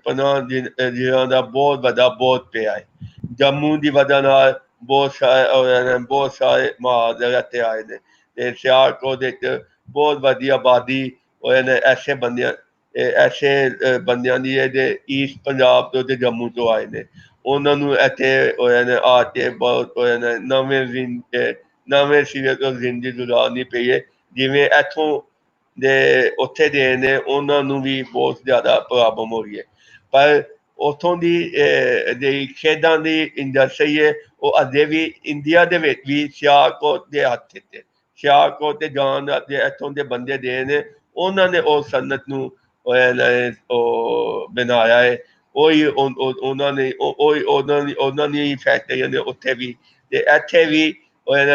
ਪਨਾਹ ਜ਼ਿਲ੍ਹਿਆਂ ਦਾ ਬਹੁਤ ਵੱਡਾ ਬੋਝ ਪਿਆ ਹੈ। ਜੰਮੂ ਦੀ ਵਜ੍ਹਾ ਨਾਲ ਬਹੁਤ ਸਾਰੇ ਮੁਹਾਜਰ ਇੱਥੇ ਆਏ ਨੇ, ਤੇ ਸਿਆਲਕੋਟ ਵਿੱਚ ਬਹੁਤ ਵੱਡੀ ਆਬਾਦੀ ਐਸੇ ਬੰਦਿਆਂ ਦੀ ਹੈ ਜੇ ਈਸਟ ਪੰਜਾਬ ਤੋਂ ਤੇ ਜੰਮੂ ਤੋਂ ਆਏ ਨੇ। ਉਹਨਾਂ ਨੂੰ ਇੱਥੇ ਆ ਕੇ ਬਹੁਤ ਨਵੇਂ ਸਿਰੇ ਤੋਂ ਜ਼ਿੰਦਗੀ ਗੁਜ਼ਾਰਨੀ ਪਈ ਹੈ। ਜਿਵੇਂ ਇੱਥੋਂ ਦੇ ਉੱਥੇ ਦੇ ਨੇ, ਉਹਨਾਂ ਨੂੰ ਵੀ ਬਹੁਤ ਜ਼ਿਆਦਾ ਪ੍ਰੋਬਲਮ ਹੋ ਰਹੀ ਹੈ, ਪਰ ਉੱਥੋਂ ਦੀ ਜਿਹੜੀ ਖੇਡਾਂ ਦੀ ਇੰਡਸਟਰੀ ਹੈ ਉਹ ਅਜੇ ਵੀ ਇੰਡੀਆ ਦੇ ਵਿੱਚ ਵੀ ਸਿਆਲਕੋਟ ਦੇ ਹੱਥ 'ਤੇ, ਸਿਆਲਕੋਟ 'ਤੇ ਜਾਣ ਦੇ ਇੱਥੋਂ ਦੇ ਬੰਦੇ ਦੇ ਨੇ, ਉਹਨਾਂ ਨੇ ਉਹ ਸਨਅਤ ਨੂੰ ਉਹ ਬਣਾਇਆ ਹੈ। ਉਹਨਾਂ ਦੀ ਫੈਕਟਰੀਆਂ ਨੇ ਉੱਥੇ ਵੀ, ਤੇ ਇੱਥੇ ਵੀ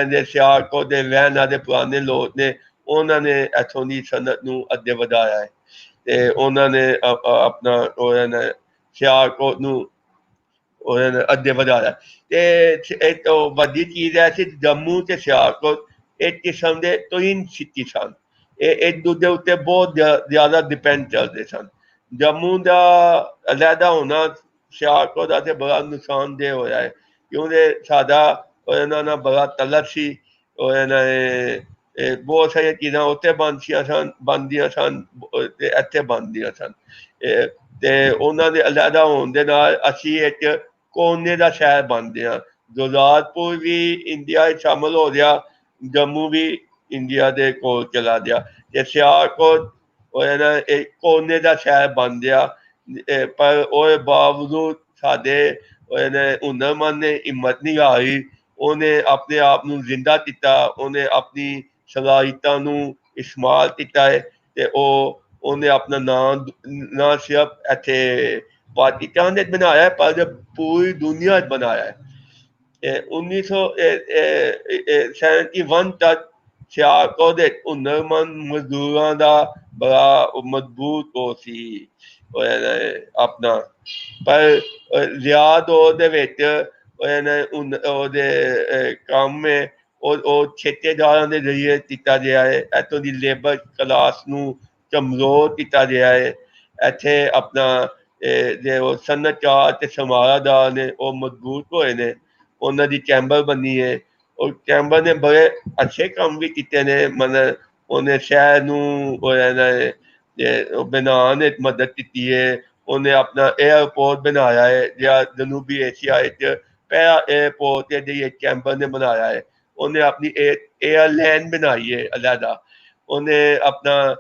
ਦੇ ਸਿਆਲਕੋਟ ਦੇ ਰਹਿਣ ਵਾਲੇ ਪੁਰਾਣੇ ਲੋਕ ਨੇ, ਉਹਨਾਂ ਨੇ ਇੱਥੋਂ ਦੀ ਸਨਅਤ ਨੂੰ ਅੱਗੇ ਵਧਾਇਆ ਹੈ, ਤੇ ਉਹਨਾਂ ਨੇ ਆਪਣਾ ਸਿਆਲਕੋਟ ਨੂੰ ਅੱਗੇ ਵਧਾਇਆ। ਤੇ ਇੱਕ ਵੱਡੀ ਚੀਜ਼ ਹੈ ਕਿ ਜੰਮੂ ਤੇ ਸਿਆਲਕੋਟ ਇੱਕ ਕਿਸਮ ਦੇ ਟਵਿਨ ਸਿਟੀ ਸਨ, ਇਹ ਇੱਕ ਦੂਜੇ ਉੱਤੇ ਬਹੁਤ ਜ਼ਿਆਦਾ ਡਿਪੈਂਡ ਕਰਦੇ ਸਨ। ਜੰਮੂ ਦਾ ਅਲੱਗਾ ਹੋਣਾ ਸਿਆਲਕੋਟ ਦਾ ਤੇ ਬੜਾ ਨੁਕਸਾਨਦੇਹ ਹੋਇਆ ਹੈ, ਕਿਉਂਕਿ ਸਾਡਾ ਉਹਨਾਂ ਨਾਲ ਬੜਾ ਤਲਕ ਸੀ, ਬਹੁਤ ਸਾਰੀਆਂ ਚੀਜ਼ਾਂ ਉੱਥੇ ਬਣਦੀਆਂ ਸਨ ਤੇ ਇੱਥੇ ਬਣਦੀਆਂ ਸਨ, ਤੇ ਉਹਨਾਂ ਦੇ ਅਲੱਗਾ ਹੋਣ ਦੇ ਨਾਲ ਅਸੀਂ ਇੱਕ ਕੋਨੇ ਦਾ ਸ਼ਹਿਰ ਬਣਦੇ ਹਾਂ। ਜ਼ੁਜ਼ਾਰਪੁਰ ਵੀ ਇੰਡੀਆ ਵਿੱਚ ਸ਼ਾਮਲ ਹੋ ਗਿਆ, ਜੰਮੂ ਵੀ ਇੰਡੀਆ ਦੇ ਕੋਲ ਚਲਾ ਗਿਆ, ਤੇ ਸਿਆਲਕੋਟ ਇੱਕ ਕੋਨੇ ਦਾ ਸ਼ਹਿਰ ਬਣ ਗਿਆ। ਪਰ ਉਹਦੇ ਬਾਵਜੂਦ ਸਾਡੇ ਹੁਨਰਮੰਦ ਨੇ ਹਿੰਮਤ ਨਹੀਂ ਹਾਰੀ, ਉਹਨੇ ਆਪਣੇ ਆਪ ਨੂੰ ਜ਼ਿੰਦਾ ਕੀਤਾ, ਉਹਨੇ ਆਪਣੀ ਸਲਾਹੀਤਾਂ ਨੂੰ ਇਸਤੇਮਾਲ ਕੀਤਾ ਹੈ, ਤੇ ਉਹਨੇ ਆਪਣਾ ਨਾਂ ਸਿਰਫ ਇੱਥੇ ਪਾਕਿਸਤਾਨ ਨੇ ਬਣਾਇਆ ਪਰ ਪੂਰੀ ਦੁਨੀਆ 'ਚ ਬਣਾਇਆ ਹੈ। 1971 ਤੱਕ ਸਿਆਲਕੋਟ ਦੇ ਹੁਨਰਮੰਦ ਮਜ਼ਦੂਰਾਂ ਦਾ ਬੜਾ ਮਜ਼ਬੂਤ ਉਹ ਸੀ ਆਪਣਾ। ਪਰ ਜ਼ਿਆਦਾ ਉਹਦੇ ਵਿੱਚ ਉਹਦੇ ਕੰਮ ਹੈ ਉਹ ਠੇਕੇਦਾਰਾਂ ਦੇ ਜ਼ਰੀਏ ਕੀਤਾ ਗਿਆ ਹੈ। ਇੱਥੋਂ ਦੀ ਲੇਬਰ ਕਲਾਸ ਨੂੰ ਕਮਜ਼ੋਰ ਕੀਤਾ ਗਿਆ ਹੈ। ਇੱਥੇ ਆਪਣਾ ਜੇ ਉਹ ਸਨਅਤਕਾਰ ਤੇ ਸਮਾਰਾਦਾਰ ਨੇ ਉਹ ਮਜ਼ਬੂਤ ਹੋਏ ਨੇ, ਉਹਨਾਂ ਦੀ ਚੈਂਬਰ ਬਣੀ ਹੈ। ਉਹ ਚੈਂਬਰ ਨੇ ਬੜੇ ਅੱਛੇ ਕੰਮ ਵੀ ਕੀਤੇ ਨੇ, ਮਤਲਬ ਉਹਨੇ ਸ਼ਹਿਰ ਨੂੰ ਬਣਾਉਣ ਵਿੱਚ ਮਦਦ ਕੀਤੀ ਹੈ। ਉਹਨੇ ਆਪਣਾ ਏਅਰਪੋਰਟ ਬਣਾਇਆ ਹੈ, ਜਿਹੜਾ ਜਨੂਬੀ ਏਸ਼ੀਆ ਵਿੱਚ ਪਹਿਲਾ ਏਅਰਪੋਰਟ ਹੈ ਜਿਹੜੀ ਚੈਂਬਰ ਨੇ ਬਣਾਇਆ ਹੈ। ਉਹਨੇ ਆਪਣੀ ਏਅਰਲਾਈਨ ਬਣਾਈ ਹੈ ਅਲੱਗਾ, ਉਹਨੇ ਆਪਣਾ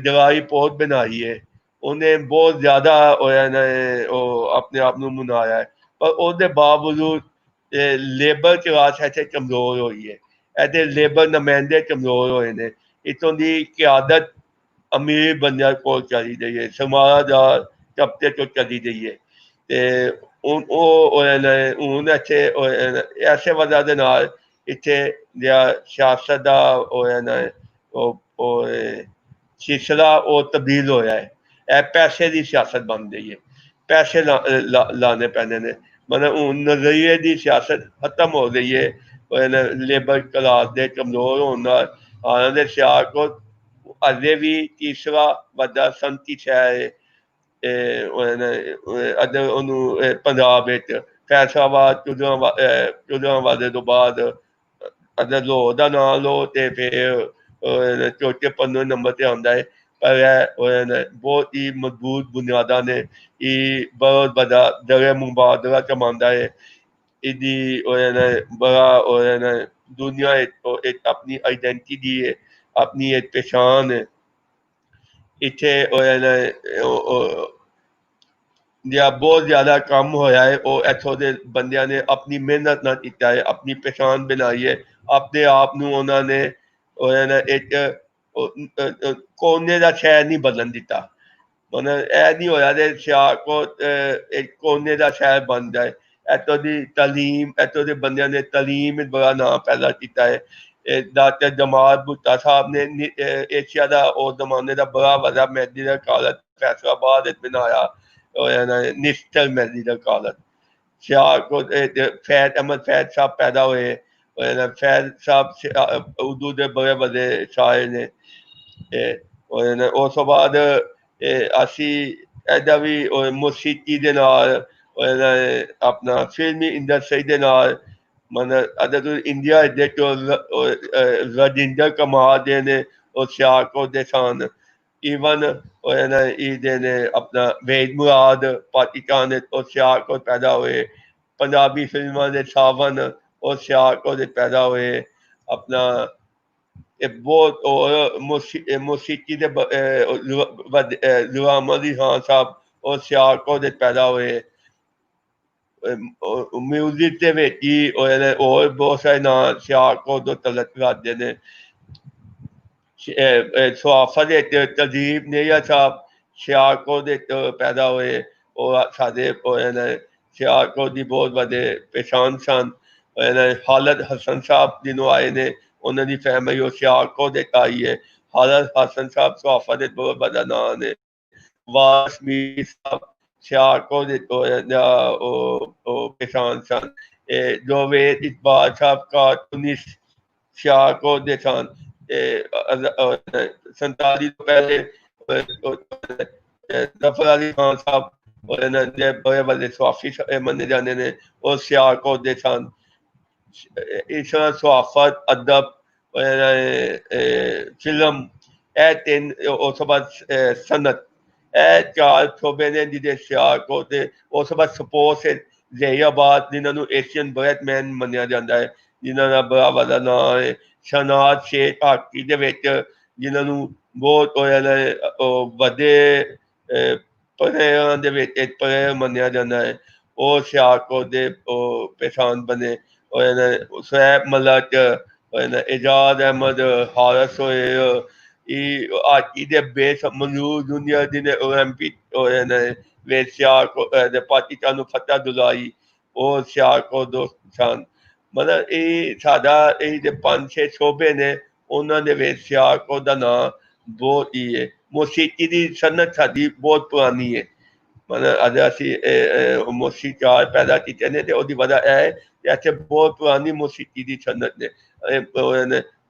ਜਵਾਈ ਪੋਰਟ ਬਣਾਈ ਹੈ। ਉਹਨੇ ਬਹੁਤ ਜ਼ਿਆਦਾ ਉਹ ਆਪਣੇ ਆਪ ਨੂੰ ਮਨਾਇਆ ਹੈ। ਪਰ ਉਹਦੇ ਬਾਵਜੂਦ ਲੇਬਰ ਕਲਾਸ ਇੱਥੇ ਕਮਜ਼ੋਰ ਹੋਈ ਹੈ। ਇਹਦੇ ਲੇਬਰ ਨੁਮਾਇੰਦੇ ਕਮਜ਼ੋਰ ਹੋਏ ਨੇ। ਇੱਥੋਂ ਦੀ ਕਿਆਦਤ ਅਮੀਰ ਬੰਦਿਆਂ ਕੋਲ ਚਲੀ ਗਈ ਹੈ, ਸਮਾਰਾਦਾਰ ਤਬਕੇ ਤੋਂ ਚਲੀ ਗਈ ਹੈ। ਤੇ ਉਹ ਹੁਣ ਇੱਥੇ ਐਸੇ ਵਜ੍ਹਾ ਦੇ ਨਾਲ ਇੱਥੇ ਜਿਹੜਾ ਸਿਆਸਤ ਦਾ ਉਹ ਸਿਲਸਿਲਾ ਉਹ ਤਬਦੀਲ ਹੋਇਆ ਹੈ। ਇਹ ਪੈਸੇ ਦੀ ਸਿਆਸਤ ਬਣ ਗਈ ਹੈ, ਪੈਸੇ ਲਾਣੇ ਪੈਂਦੇ ਨੇ। ਮਤਲਬ ਹੁਣ ਨਜ਼ਰੀਏ ਦੀ ਸਿਆਸਤ ਖਤਮ ਹੋ ਗਈ ਹੈ ਲੇਬਰ ਕਲਾਸ ਦੇ ਕਮਜ਼ੋਰ ਹੋਣ ਨਾਲ। ਹਾਲਾਂਕਿ ਸਿਆਲਕੋਟ ਅਜੇ ਵੀ ਤੀਸਰਾ ਵੱਡਾ ਸੰਤੀ ਸ਼ਹਿਰ ਹੈ ਉਹਨੂੰ ਪੰਜਾਬ ਵਿੱਚ। ਫੈਸਲਾਬਾਦ ਜਲਿਆਂਵਾਲੇ ਤੋਂ ਬਾਅਦ ਅਗਰ ਲਾਹੌਰ ਦਾ ਨਾਂ ਲਓ ਤੇ ਫਿਰ ਚੌਥੇ ਪੰਜਵੇਂ ਨੰਬਰ ਤੇ ਆਉਂਦਾ ਹੈ। ਪਰ ਬਹੁਤ ਹੀ ਮਜ਼ਬੂਤ ਬੁਨਿਆਦਾਂ ਨੇ। ਇਹ ਬਹੁਤ ਵੱਡਾ ਦਰਿਆ ਮੁਬਾਦਲਾ ਕਮਾਉਂਦਾ ਹੈ। ਇਹਦੀ ਬੜਾ ਦੁਨੀਆ ਇੱਕ ਆਪਣੀ ਆਈਡੈਂਟਿਟੀ ਹੈ, ਆਪਣੀ ਇੱਕ ਪਛਾਣ ਹੈ। ਇੱਥੇ ਜਿਹੜਾ ਬਹੁਤ ਜ਼ਿਆਦਾ ਕੰਮ ਹੋਇਆ ਹੈ ਉਹ ਇੱਥੋਂ ਦੇ ਬੰਦਿਆਂ ਨੇ ਆਪਣੀ ਮਿਹਨਤ ਨਾਲ ਕੀਤਾ ਹੈ, ਆਪਣੀ ਪਛਾਣ ਬਣਾਈ ਹੈ। ਆਪਣੇ ਆਪ ਨੂੰ ਉਹਨਾਂ ਨੇ ਇੱਕ ਕੋਨੇ ਦਾ ਸ਼ਹਿਰ ਨਹੀਂ ਬਦਲਣ ਦਿੱਤਾ। ਮਤਲਬ ਇਹ ਨਹੀਂ ਹੋਇਆ ਕਿ ਸਿਆਲਕੋਟ ਇੱਕ ਕੋਨੇ ਦਾ ਸ਼ਹਿਰ ਬਣ ਜਾਏ। ਇੱਥੋਂ ਦੀ ਤਾਲੀਮ, ਇੱਥੋਂ ਦੇ ਬੰਦਿਆਂ ਨੇ ਤਾਲੀਮ ਬੜਾ ਨਾਂ ਪੈਦਾ ਕੀਤਾ ਹੈ। ਡਾਕਟਰ ਜਮਾਲ ਭੁੱਟਾ ਸਾਹਿਬ ਨੇ ਏਸ਼ੀਆ ਦਾ ਉਸ ਜ਼ਮਾਨੇ ਦਾ ਬੜਾ ਵੱਡਾ ਮੈਡੀਕਲ ਕਾਲਜ ਫੈਸਲਾਬਾਦ ਵਿੱਚ ਬਣਾਇਆ, ਨਿਸ਼ਚਲ ਮੈਡੀਕਲ ਕਾਲਜ। ਸਿਆਲਕੋਟ ਫੈਜ਼ ਅਹਿਮਦ ਫੈਜ਼ ਸਾਹਿਬ ਪੈਦਾ ਹੋਏ। ਫੈਜ਼ ਸਾਹਿਬ ਉਰਦੂ ਦੇ ਬੜੇ ਵੱਡੇ ਸ਼ਾਇਰ ਨੇ। ਉਸ ਤੋਂ ਬਾਅਦ ਅਸੀਂ ਇਹਦਾ ਵੀ ਮੌਸੀਕੀ ਦੇ ਨਾਲ ਆਪਣਾ ਫਿਲਮੀ ਇੰਡਸਟਰੀ ਦੇ ਨਾਲ ਮਤਲਬ ਅਗਰ ਤੁਸੀਂ ਇੰਡੀਆ ਦੇਖੋ ਰਾਜਿੰਦਰ ਕਮਾਲ ਦੇ ਨੇ ਉਹ ਸਿਆਲਕੋਟ ਦੇ ਸਨ। ਈਵਨ ਇਹਦੇ ਨੇ ਆਪਣਾ ਵੇਦ ਮੁਰਾਦ ਪਾਕਿਸਤਾਨ ਦੇ ਉਹ ਸਿਆਲਕੋਟ ਪੈਦਾ ਹੋਏ। ਪੰਜਾਬੀ ਫਿਲਮਾਂ ਦੇ ਸਾਵਨ ਉਹ ਸਿਆਲਕੋਟ ਦੇ ਪੈਦਾ ਹੋਏ। ਆਪਣਾ ਇਹ ਬਹੁਤ ਮੌਸੀਕੀ ਦੇ ਗੁਲਾਮ ਅਲੀ ਖਾਨ ਸਾਹਿਬ ਉਹ ਸਿਆਲਕੋਟ ਦੇ ਪੈਦਾ ਹੋਏ। ਮਿਊਜ਼ਿਕ ਦੇ ਵਿੱਚ ਹੀ ਹੋਰ ਬਹੁਤ ਸਾਰੇ ਨਾਂ ਸਿਆਲਕੋਟ ਤੋਂ ਤਲਕ ਕਰਦੇ ਨੇ। ਸਵਾਫਤ ਵਿੱਚ ਤਜੀਬ ਨਈਆ ਸਾਹਿਬ ਸਿਆਲਕੋਟ ਦੇ ਪੈਦਾ ਹੋਏ। ਉਹ ਸਾਡੇ ਸਿਆਲਕੋਟ ਦੀ ਬਹੁਤ ਵੱਡੇ ਪਛਾਣ ਸਨ। ਹਾਲਤ ਹਸਨ ਸਾਹਿਬ ਜਿਹਨੂੰ ਆਏ ਨੇ ਉਹਨਾਂ ਦੀ ਫੈਮਿਲੀ ਉਹ ਸਿਆਲਕੋਟ ਦੇ ਆਈ ਹੈ। ਹਾਲਤ ਹਸਨ ਸਾਹਿਬ ਸਵਾਫਤ ਦੇ ਬਹੁਤ ਵੱਡਾ ਨਾਂ ਨੇ। ਵਾਰਿਸ ਮੀਰ ਸਾਹਿਬ ਸਿਆਲਕੋਟ ਦੇ ਉਹ ਪਛਾਣ ਸਨ। ਜੋਵੇਦ ਇਕਬਾਲ ਸਾਹਿਬ ਕਾਰਟੂਨਿਸਟ ਸਿਆਲਕੋਟ ਦੇ ਸਨ। 47 ਤੋਂ ਪਹਿਲੇ ਜ਼ਫਰ ਅਲੀ ਖਾਨ ਸਾਹਿਬ ਦੇ ਬੜੇ ਵੱਡੇ ਸਵਾਫੀ ਮੰਨੇ ਜਾਂਦੇ ਨੇ, ਉਹ ਸਿਆਲਕੋਟ ਦੇ ਸਨ। ਇਸ ਤਰ੍ਹਾਂ ਸਵਾਫਤ, ਅਦਬ, ਫਿਲਮ ਇਹ ਤਿੰਨ, ਉਸ ਤੋਂ ਬਾਅਦ ਸਨਅਤ, ਇਹ ਚਾਰ ਸੂਬੇ ਨੇ ਜਿਹਦੇ ਸਿਆਲਕੋਟ ਦੇ। ਉਸ ਤੋਂ ਬਾਅਦ ਸਪੋਰਟਸ ਜ਼ਹੀਆਬਾਦ ਜਿਹਨਾਂ ਨੂੰ ਏਸ਼ੀਅਨ ਬ੍ਰੈਡਮੈਨ ਮੰਨਿਆ ਜਾਂਦਾ ਹੈ, ਜਿਨ੍ਹਾਂ ਦਾ ਬੜਾ ਵੱਡਾ ਨਾਂ ਹੈ। ਸ਼ਨਾਜ਼ ਸ਼ੇਖ ਹਾਕੀ ਦੇ ਵਿੱਚ ਜਿਨ੍ਹਾਂ ਨੂੰ ਬਹੁਤ ਵੱਡੇ ਪਲੇਅਰਾਂ ਦੇ ਵਿੱਚ ਇੱਕ ਪਲੇਅਰ ਮੰਨਿਆ ਜਾਂਦਾ ਹੈ, ਉਹ ਸਿਆਲਕੋਟ ਦੇ ਉਹ ਪਛਾਣ ਬਣੇ। ਸੁਹੈਬ ਮਲਕ, ਇਜਾਜ਼ ਅਹਿਮਦ, ਹਾਰਿਸ ਹੋਏ, ਹਾਕੀ ਦੇ ਬੇਸ ਮਨੂ ਜੂਨੀਅਰ ਜਿਹਨੇ ਓਲੰਪਿਕ ਵਿੱਚ ਸਿਆਲਕੋਟ ਪਾਕਿਸਤਾਨ ਨੂੰ ਫਤਿਹ ਦਿਲਾਈ, ਉਹ ਸਿਆਲਕੋਟ ਤੋਂ ਸਨ। ਮਤਲਬ ਇਹ ਸਾਡਾ ਇਹ ਜੇ 5-6 ਸੂਬੇ ਨੇ ਉਹਨਾਂ ਦੇ ਵਿੱਚ ਸਿਆਲਕੋਟ ਦਾ ਨਾਂ ਬਹੁਤ ਹੀ ਹੈ। ਮੋਸੀਕੀ ਦੀ ਸਨਅਤ ਸਾਡੀ ਬਹੁਤ ਪੁਰਾਣੀ ਹੈ। ਮਤਲਬ ਅੱਜ ਅਸੀਂ ਮੋਸੀਕਾਰ ਪੈਦਾ ਕੀਤੇ ਨੇ, ਤੇ ਉਹਦੀ ਵਜ੍ਹਾ ਇਹ ਹੈ ਕਿ ਇੱਥੇ ਬਹੁਤ ਪੁਰਾਣੀ ਮੋਸੀਕੀ ਦੀ ਸਨਅਤ ਨੇ।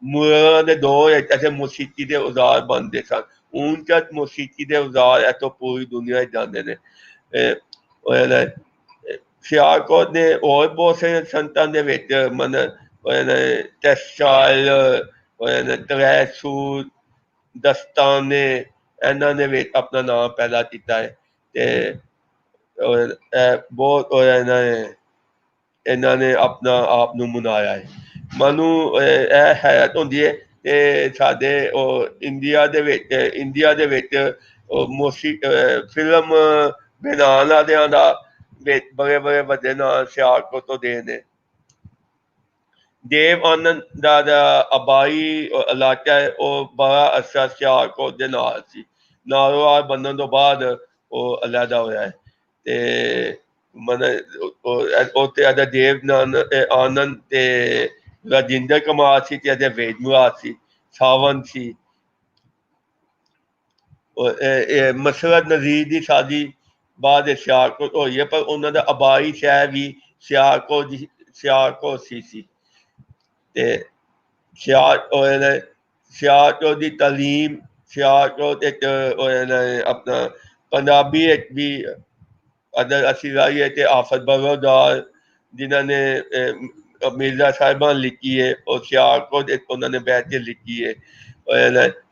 ਮੁਗਲਾਂ ਦੇ ਦੌਰ ਵਿੱਚ ਇੱਥੇ ਮੋਸੀਕੀ ਦੇ ਔਜ਼ਾਰ ਬਣਦੇ ਸਨ। ਹੁਣ ਤੱਕ ਮੋਸੀਕੀ ਦੇ ਔਜ਼ਾਰ ਇੱਥੋਂ ਪੂਰੀ ਦੁਨੀਆ 'ਚ ਜਾਂਦੇ ਨੇ। ਸਿਆਲਕੋਟ ਨੇ ਹੋਰ ਬਹੁਤ ਸਾਰੇ ਸੰਤਾਂ ਦੇ ਵਿੱਚ ਟੈਕਸਟਾਈਲ, ਤ੍ਰੈਸੂਤ, ਦਸਤਾਨੇ, ਇਹਨਾਂ ਦੇ ਵਿੱਚ ਆਪਣਾ ਨਾਮ ਪੈਦਾ ਕੀਤਾ ਹੈ। ਤੇ ਬਹੁਤ ਇਹਨਾਂ ਨੇ ਆਪਣਾ ਆਪ ਨੂੰ ਮਨਾਇਆ ਹੈ। ਮੈਨੂੰ ਇਹ ਹੈਰਤ ਹੁੰਦੀ ਹੈ ਕਿ ਸਾਡੇ ਇੰਡੀਆ ਦੇ ਵਿੱਚ ਫਿਲਮ ਬਣਾਉਣ ਵਾਲਿਆਂ ਦਾ ਬੜੇ ਬੜੇ ਵੱਡੇ ਨਾਂ ਸਿਆਲਕੋਟ ਤੋਂ ਦੇ ਨੇ। ਦੇਵ ਆਨੰਦ ਦਾ ਆਬਾਈ ਇਲਾਕਾ ਹੈ, ਉਹ ਬੜਾ ਅਰਸਾ ਸਿਆਲਕੋਟ ਦੇ ਨਾਲ ਸੀ। ਨਾਰੋਵਾਲ ਬਣਨ ਤੋਂ ਬਾਅਦ ਉਹ ਅਲੱਗਾ ਹੋਇਆ ਹੈ। ਤੇ ਉੱਥੇ ਦੇਵ ਆਨੰਦ ਤੇ ਰਾਜਿੰਦਰ ਕੁਮਾਰ ਸੀ, ਤੇ ਵੇਦਮੁਰਾਦ ਸੀ, ਸਾਵੰਤ ਸੀ। ਮਸਰਤ ਨਜ਼ੀਰ ਦੀ ਸ਼ਾਦੀ ਬਾਅਦ ਸਿਆਲਕੋਟ ਹੋਈ ਹੈ, ਪਰ ਉਹਨਾਂ ਦਾ ਆਬਾਈ ਸ਼ਹਿਰ ਵੀ ਸਿਆਲਕੋਟ ਸੀ। ਤੇ ਸਿਆਲਕੋਟ ਦੀ ਤਾਲੀਮ, ਸਿਆਲਕੋਟ ਇੱਕ ਆਪਣਾ ਪੰਜਾਬੀ ਵਿੱਚ ਵੀ ਅਦਰ ਅਸੀਂ ਲਾਈਏ ਤੇ ਆਫਤ ਬਰੋਦਾਰ ਜਿਨ੍ਹਾਂ ਨੇ ਮਿਰਜ਼ਾ ਸਾਹਿਬਾਂ ਲਿਖੀ ਹੈ, ਉਹ ਸਿਆਲਕੋਟ ਉਹਨਾਂ ਨੇ ਬੈਠ ਕੇ ਲਿਖੀ ਹੈ।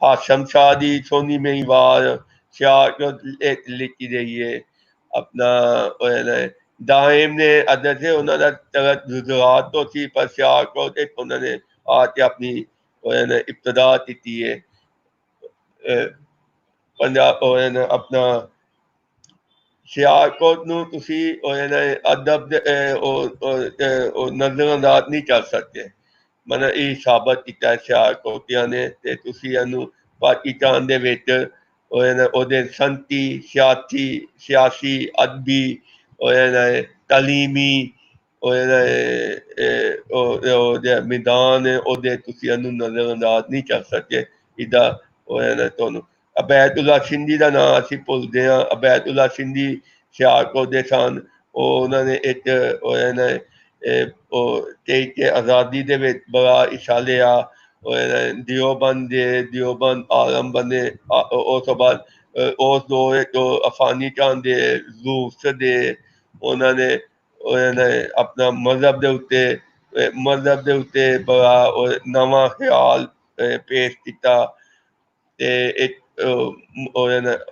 ਹਾਸ਼ਮ ਸ਼ਾਹ ਦੀ ਸੋਨੀ ਮਹੀਵਾਰ ਸਿਆਲਕੋਟ ਲਿਖੀ ਗਈ ਹੈ। ਆਪਣਾ ਦਾਇਮ ਨੇ ਅਦਰ ਸੇ ਉਹਨਾਂ ਦਾ ਗੁਜਰਾਤ ਤੋਂ ਸੀ, ਪਰ ਸਿਆਲਕੋਟ ਉਹਨਾਂ ਨੇ ਆ ਕੇ ਆਪਣੀ ਇਬਤਦਾ ਕੀਤੀ ਹੈ। ਪੰਜਾਬ ਆਪਣਾ ਸਿਆਲਕੋਟ ਨੂੰ ਤੁਸੀਂ ਅਦਬ ਨਜ਼ਰਅੰਦਾਜ਼ ਨਹੀਂ ਕਰ ਸਕਦੇ। ਮਤਲਬ ਇਹ ਸਾਬਤ ਕੀਤਾ ਸਿਆਲਕੋਟੀਆਂ ਨੇ, ਤੇ ਤੁਸੀਂ ਇਹਨੂੰ ਪਾਕਿਸਤਾਨ ਦੇ ਵਿੱਚ ਉਹਦੇ ਸੰਤੀ, ਸਿਆਸੀ, ਅਦਬੀ, ਤਾਲੀਮੀ ਉਹਦੇ ਮੈਦਾਨ ਉਹਦੇ ਤੁਸੀਂ ਇਹਨੂੰ ਨਜ਼ਰਅੰਦਾਜ਼ ਨਹੀਂ ਕਰ ਸਕਦੇ। ਇੱਦਾਂ ਤੁਹਾਨੂੰ ਅਬੈਦੁੱਲਾ ਸਿੰਧੀ ਦਾ ਨਾਂ ਅਸੀਂ ਭੁੱਲਦੇ ਹਾਂ। ਅਬੈਦੁੱਲਾ ਸਿੰਧੀ ਸਿਆਲਕੋਟ ਦੇ ਸਨ। ਉਹਨਾਂ ਨੇ ਇੱਕ ਕਿ ਆਜ਼ਾਦੀ ਦੇ ਵਿੱਚ ਬੜਾ ਹਿੱਸਾ ਲਿਆ। ਦਿਓਬੰਦ ਆਲਮ ਬਣੇ। ਉਸ ਤੋਂ ਬਾਅਦ ਉਸ ਦੌਰ ਅਫਗਾਨਿਸਤਾਨ ਦੇ, ਰੂਸ ਦੇ, ਉਹਨਾਂ ਨੇ ਆਪਣਾ ਮਜ਼ਹਬ ਦੇ ਉੱਤੇ ਬੜਾ ਨਵਾਂ ਖਿਆਲ ਪੇਸ਼ ਕੀਤਾ। ਤੇ ਇੱਕ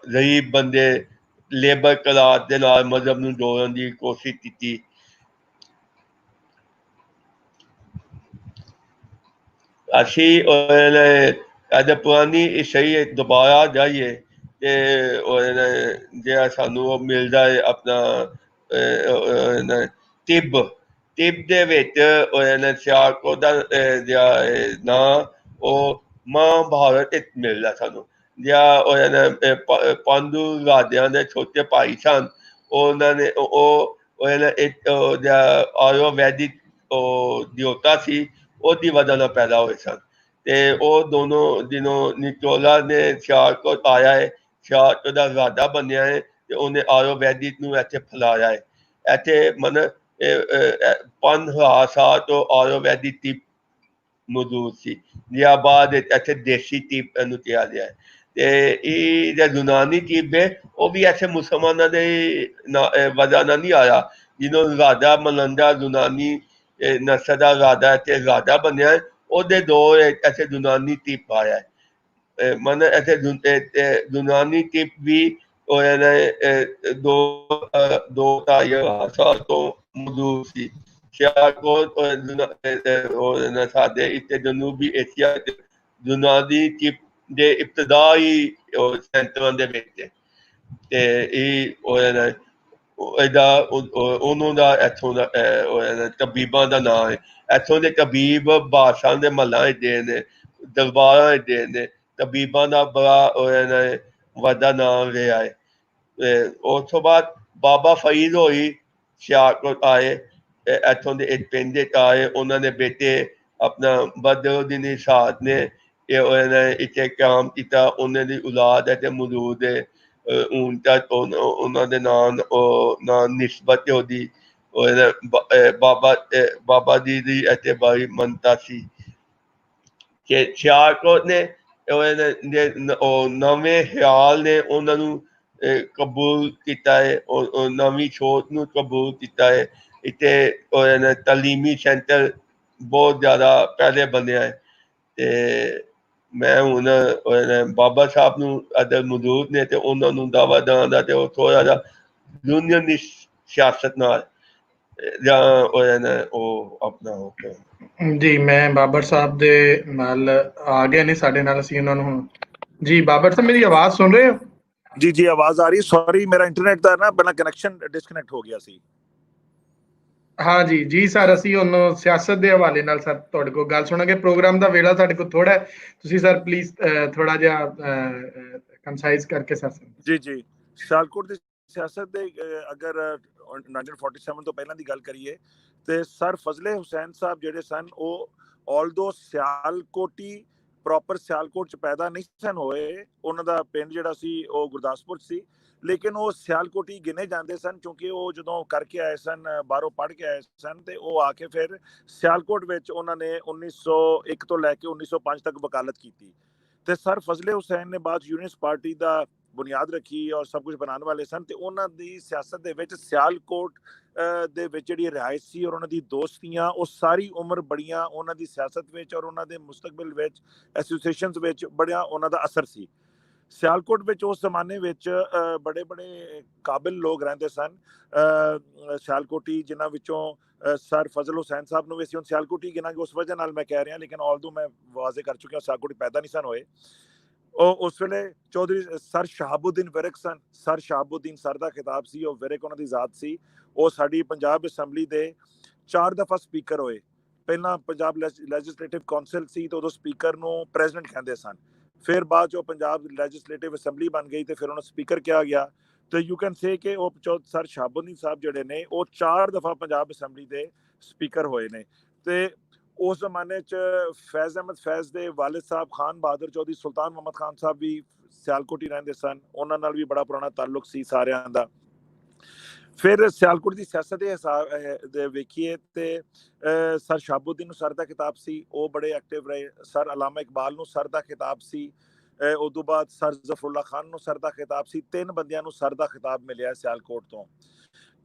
ਗਰੀਬ ਬੰਦੇ ਲੇਬਰ ਕਲਾਸ ਦੇ ਨਾਲ ਮਜ਼ਹਬ ਨੂੰ ਜੋੜਨ ਦੀ ਕੋਸ਼ਿਸ਼ ਕੀਤੀ। ਅਸੀਂ ਅੱਜ ਪੁਰਾਣੀ ਸਹੀ ਦੁਬਾਰਾ ਜਾਈਏ ਤੇ ਜਿਹੜਾ ਸਾਨੂੰ ਉਹ ਮਿਲਦਾ ਹੈ ਆਪਣਾ ਤਿੱਬ ਦੇ ਵਿੱਚ ਸਿਆਲਕੋਟ ਦਾ ਜਿਹੜਾ ਨਾਂ ਉਹ ਮਹਾਭਾਰਤ ਵਿੱਚ ਮਿਲਦਾ ਸਾਨੂੰ। ਜਾਂ ਪਾਂਡੂ ਰਾਜਿਆਂ ਦੇ ਛੋਟੇ ਭਾਈ ਸਨ, ਉਹਨਾਂ ਨੇ ਇੱਕ ਆਯੁਰਵੈਦਿਕ ਦਿਓਤਾ ਸੀ, ਉਹਦੀ ਵਜ੍ਹਾ ਨਾਲ ਪੈਦਾ ਹੋਏ ਸਨ। ਤੇ ਉਹ ਦਿਨੋਂ ਨਿਚੋਲਾ ਨੇ ਸਿਆਲਕੋਟ ਆਇਆ ਹੈ, ਸਿਆਲਕੋਟ ਦਾ ਰਾਜਾ ਬਣਿਆ ਹੈ, ਤੇ ਉਹਨੇ ਆਯੁਰਵੈਦਿਕ ਨੂੰ ਇੱਥੇ ਫੈਲਾਇਆ ਹੈ। ਇੱਥੇ 5000 ਸਾਲ ਤੋਂ ਆਯੁਰਵੈਦਿਕ ਤਿੱਬ ਮੌਜੂਦ ਸੀ, ਜਾਂ ਬਾਅਦ ਇੱਥੇ ਦੇਸੀ ਤਿੱਬ ਇਹਨੂੰ ਕਿਹਾ ਗਿਆ ਹੈ। ਤੇ ਇਹ ਜਿਹੜਾ ਯੂਨਾਨੀ ਤਿੱਬ ਹੈ, ਉਹ ਵੀ ਇੱਥੇ ਮੁਸਲਮਾਨਾਂ ਦੇ ਵਜ੍ਹਾ ਨਾਲ ਨਹੀਂ ਆਇਆ। ਜਿਹਨੂੰ ਰਾਜਾ ਮਲੰਦਾ ਯੂਨਾਨੀ ਨਸਲ ਦਾ ਰਾਜਾ ਇੱਥੇ ਰਾਜਾ ਬਣਿਆ, ਉਹਦੇ ਦੌਰ ਇੱਥੇ ਯੂਨਾਨੀ ਤਿੱਬ ਆਇਆ ਹੈ। ਮਤਲਬ ਇੱਥੇ ਯੂਨਾਨੀ ਤਿੱਬ ਵੀ 2-2.5 ਸਾਲ ਤੋਂ ਮੌਜੂਦ ਸੀ। ਸਿਆਲਕੋਟ ਸਾਡੇ ਇੱਥੇ ਜਨੂਬੀ ਏਸ਼ੀਆ ਯੂਨਾਨੀ ਤਿੱਬ ਦੇ ਇਬਤਦਾਈ ਸੈਂਟਰਾਂ ਦੇ ਵਿੱਚ। ਤੇ ਇਹ ਉਹਨੂੰ ਦਾ ਇੱਥੋਂ ਦਾ ਤਬੀਬਾਂ ਦਾ ਨਾਂ ਹੈ। ਇੱਥੋਂ ਦੇ ਤਬੀਬ ਬਾਦਸ਼ਾਹ ਦੇ ਮਹੱਲਾਂ ਦੇ ਨੇ, ਦਰਬਾਰਾਂ ਦੇ ਨੇ। ਤਬੀਬਾਂ ਦਾ ਬੜਾ ਵੱਡਾ ਨਾਮ ਰਿਹਾ ਹੈ। ਉਸ ਤੋਂ ਬਾਅਦ ਬਾਬਾ ਫਰੀਦ ਹੋਈ ਸਿਆਲਕੋਟ ਆਏ, ਇੱਥੋਂ ਦੇ ਇੱਕ ਪਿੰਡ ਆਏ। ਉਹਨਾਂ ਦੇ ਬੇਟੇ ਆਪਣਾ ਬਦਰੁਦੀਨ ਸ਼ਾਹ ਨੇ ਇੱਥੇ ਕਾਮ ਕੀਤਾ। ਉਹਨਾਂ ਦੀ ਔਲਾਦ ਇੱਥੇ ਮੌਜੂਦ ਹੈ। ਹੁਣ ਤੱਕ ਉਹਨਾਂ ਦੇ ਨਾਂ ਨਿਸਬਤ ਉਹਦੀ ਬਾਬਾ ਜੀ ਦੀ ਇੱਥੇ ਬੜੀ ਮੰਨਤਾ ਸੀ ਕਿ ਸਿਆਲਕੋਟ ਨੇ ਉਹ ਨਵੇਂ ਖਿਆਲ ਨੇ ਉਹਨਾਂ ਨੂੰ ਕਬੂਲ ਕੀਤਾ ਹੈ, ਉਹ ਨਵੀਂ ਸੋਚ ਨੂੰ ਕਬੂਲ ਕੀਤਾ ਹੈ। ਇੱਥੇ ਤਾਲੀਮੀ ਸੈਂਟਰ ਬਹੁਤ ਜ਼ਿਆਦਾ ਪਹਿਲੇ ਬਣਿਆ ਹੈ। ਤੇ ਮੈਂ ਹੁਣ ਬਾਬਾ ਸਾਹਿਬ ਨੂੰ ਅਦਰ ਮੌਜੂਦ ਨੇ ਤੇ ਉਹਨਾਂ ਨੂੰ ਦਾਵਾ ਦਾਂਦਾ ਤੇ ਉਹ ਥੋੜ੍ਹਾ ਜਿਹਾ ਯੂਨੀਅਨ ਦੀ ਸਿਆਸਤ ਨਾਲ ਜਾਂ ਉਹ ਆਪਣਾ ਜੀ ਮੈਂ ਬਾਬਰ ਸਾਹਿਬ ਦੇ ਨਾਲ ਆ ਗਏ ਨੇ ਸਾਡੇ ਨਾਲ, ਅਸੀਂ ਉਹਨਾਂ ਨੂੰ ਹੁਣ ਜੀ ਬਾਬਰ ਸਾਹਿਬ ਮੇਰੀ ਆਵਾਜ਼ ਸੁਣ ਰਹੇ ਹੋ? ਜੀ ਜੀ ਆਵਾਜ਼ ਆ ਰਹੀ। ਸੌਰੀ ਮੇਰਾ ਇੰਟਰਨੈਟ ਦਾ ਨਾ ਪਹਿਲਾਂ ਕਨੈਕਸ਼ਨ ਡਿਸਕਨੈਕਟ ਹੋ ਗਿਆ ਸੀ। ਹਾਂ ਜੀ ਜੀ ਸਰ, ਅਸੀਂ ਹੁਣ ਸਿਆਸਤ ਦੇ ਹਵਾਲੇ ਨਾਲ ਸਰ ਤੁਹਾਡੇ ਕੋਲ ਗੱਲ ਸੁਣਾਂਗੇ। ਪ੍ਰੋਗਰਾਮ ਦਾ ਵੇਲਾ ਸਾਡੇ ਕੋਲ ਥੋੜਾ ਹੈ, ਤੁਸੀਂ ਸਰ ਪਲੀਜ਼ ਥੋੜਾ ਜਿਹਾ ਕੰਸਾਈਜ਼ ਕਰਕੇ ਸਰ। ਜੀ ਜੀ ਸਿਆਲਕੋਟ ਦੀ ਸਿਆਸਤ ਦੇ ਅਗਰ 1947 ਤੋਂ ਪਹਿਲਾਂ ਦੀ ਗੱਲ ਕਰੀਏ ਤੇ ਸਰ ਫਜ਼ਲੇ ਹੁਸੈਨ ਸਾਹਿਬ ਜਿਹੜੇ ਸਨ ਉਹ ਆਲਦੋ ਸਿਆਲਕੋਟੀ ਪ੍ਰੋਪਰ ਸਿਆਲਕੋਟ ਚ ਪੈਦਾ ਨਹੀਂ ਸਨ ਹੋਏ। ਉਹਨਾਂ ਦਾ ਪਿੰਡ ਜਿਹੜਾ ਸੀ ਉਹ ਗੁਰਦਾਸਪੁਰ ਸੀ, ਲੇਕਿਨ ਉਹ ਸਿਆਲਕੋਟੀ ਗਿਣੇ ਜਾਂਦੇ ਸਨ ਕਿਉਂਕਿ ਉਹ ਜਦੋਂ ਕਰਕੇ ਆਏ ਸਨ, ਬਾਹਰੋਂ ਪੜ੍ਹ ਕੇ ਆਏ ਸਨ ਤੇ ਉਹ ਆ ਕੇ ਫਿਰ ਸਿਆਲਕੋਟ ਵਿੱਚ ਉਹਨਾਂ ਨੇ 1901 ਤੋਂ ਲੈ ਕੇ 1905 ਤੱਕ ਵਕਾਲਤ ਕੀਤੀ। ਤੇ ਸਰ ਫਜ਼ਲੇ ਹੁਸੈਨ ਨੇ ਬਾਅਦ ਯੂਨੀਅਨਿਸਟ ਪਾਰਟੀ ਦਾ ਬੁਨਿਆਦ ਰੱਖੀ ਔਰ ਸਭ ਕੁਝ ਬਣਾਉਣ ਵਾਲੇ ਸਨ ਤੇ ਉਹਨਾਂ ਦੀ ਸਿਆਸਤ ਦੇ ਵਿੱਚ ਸਿਆਲਕੋਟ ਦੇ ਵਿੱਚ ਜਿਹੜੀ ਰਿਹਾਇਸ਼ ਸੀ ਔਰ ਉਹਨਾਂ ਦੀ ਦੋਸਤੀਆਂ ਉਹ ਸਾਰੀ ਉਮਰ ਬੜੀਆਂ ਉਹਨਾਂ ਦੀ ਸਿਆਸਤ ਵਿੱਚ ਔਰ ਉਹਨਾਂ ਦੇ ਮੁਸਤਕਬਲ ਵਿੱਚ ਐਸੋਸੀਏਸ਼ਨਸ ਵਿੱਚ ਬੜਿਆ ਉਹਨਾਂ ਦਾ ਅਸਰ ਸੀ। ਸਿਆਲਕੋਟ ਵਿੱਚ ਉਸ ਜ਼ਮਾਨੇ ਵਿੱਚ ਬੜੇ ਬੜੇ ਕਾਬਿਲ ਲੋਕ ਰਹਿੰਦੇ ਸਨ ਸਿਆਲਕੋਟੀ, ਜਿਨ੍ਹਾਂ ਵਿੱਚੋਂ ਸਰ ਫਜ਼ਲ ਹੁਸੈਨ ਸਾਹਿਬ ਨੂੰ ਵੀ ਅਸੀਂ ਹੁਣ ਸਿਆਲਕੋਟੀ ਗਿਣਾਂਗੇ ਉਸ ਵਜ੍ਹਾ ਨਾਲ ਮੈਂ ਕਹਿ ਰਿਹਾ, ਲੇਕਿਨ ਆਲਦੋ ਮੈਂ ਵਾਜ਼ੇ ਕਰ ਚੁੱਕਿਆ ਸਿਆਲਕੋਟੀ ਪੈਦਾ ਨਹੀਂ ਸਨ ਹੋਏ। ਉਹ ਉਸ ਵੇਲੇ ਚੌਧਰੀ ਸਰ ਸ਼ਹਾਬੁਦੀਨ ਵਿਰਕ ਸਨ। ਸਰ ਸ਼ਹਾਬੁਦੀਨ ਸਰ ਦਾ ਖਿਤਾਬ ਸੀ, ਉਹ ਵਿਰਕ ਉਹਨਾਂ ਦੀ ਜ਼ਾਤ ਸੀ। ਉਹ ਸਾਡੀ ਪੰਜਾਬ ਅਸੈਂਬਲੀ ਦੇ 4 ਦਫਾ ਸਪੀਕਰ ਹੋਏ। ਪਹਿਲਾਂ ਪੰਜਾਬ ਲੈਜਿਸਲੇਟਿਵ ਕਾਉਂਸਲ ਸੀ ਤੇ ਉਦੋਂ ਸਪੀਕਰ ਨੂੰ ਪ੍ਰੈਜ਼ੀਡੈਂਟ ਕਹਿੰਦੇ ਸਨ। ਫਿਰ ਬਾਅਦ ਚ ਉਹ ਪੰਜਾਬ ਲੈਜਿਸਲੇਟਿਵ ਅਸੈਂਬਲੀ ਬਣ ਗਈ ਤੇ ਫਿਰ ਉਹਨੂੰ ਸਪੀਕਰ ਕਿਹਾ ਗਿਆ। ਤੇ ਯੂ ਕੈਨ ਸੇ ਕਿ ਉਹ ਸਰ ਸ਼ਹਾਬੁਦੀਨ ਸਾਹਿਬ ਜਿਹੜੇ ਨੇ ਉਹ 4 ਦਫਾ ਪੰਜਾਬ ਅਸੈਂਬਲੀ ਦੇ ਸਪੀਕਰ ਹੋਏ ਨੇ। ਤੇ ਉਸ ਜ਼ਮਾਨੇ 'ਚ ਫੈਜ਼ ਅਹਿਮਦ ਫੈਜ਼ ਦੇ ਵਾਲਿਦ ਸਾਹਿਬ ਖਾਨ ਬਹਾਦਰ ਚੌਧਰੀ ਸੁਲਤਾਨ ਮੁਹੰਮਦ ਖਾਨ ਸਾਹਿਬ ਵੀ ਸਿਆਲਕੋਟ ਹੀ ਰਹਿੰਦੇ ਸਨ, ਉਹਨਾਂ ਨਾਲ ਵੀ ਬੜਾ ਪੁਰਾਣਾ ਤਾਲੁਕ ਸੀ ਸਾਰਿਆਂ ਦਾ। ਫਿਰ ਸਿਆਲਕੋਟ ਦੀ ਸਿਆਸਤ ਦੇ ਹਿਸਾਬ ਦੇ ਵੇਖੀਏ ਤੇ ਸਰ ਸ਼ਹਾਬੁਦੀਨ ਨੂੰ ਸਰ ਦਾ ਖਿਤਾਬ ਸੀ, ਉਹ ਬੜੇ ਐਕਟਿਵ ਰਹੇ। ਸਰ ਅਲਾਮਾ ਇਕਬਾਲ ਨੂੰ ਸਰ ਦਾ ਖਿਤਾਬ ਸੀ। ਉਦੋਂ ਬਾਅਦ ਸਰ ਜ਼ਫਰੁੱਲਾ ਖਾਨ ਨੂੰ ਸਰ ਦਾ ਖਿਤਾਬ ਸੀ। 3 ਬੰਦਿਆਂ ਨੂੰ ਸਰ ਦਾ ਖਿਤਾਬ ਮਿਲਿਆ ਸਿਆਲਕੋਟ ਤੋਂ।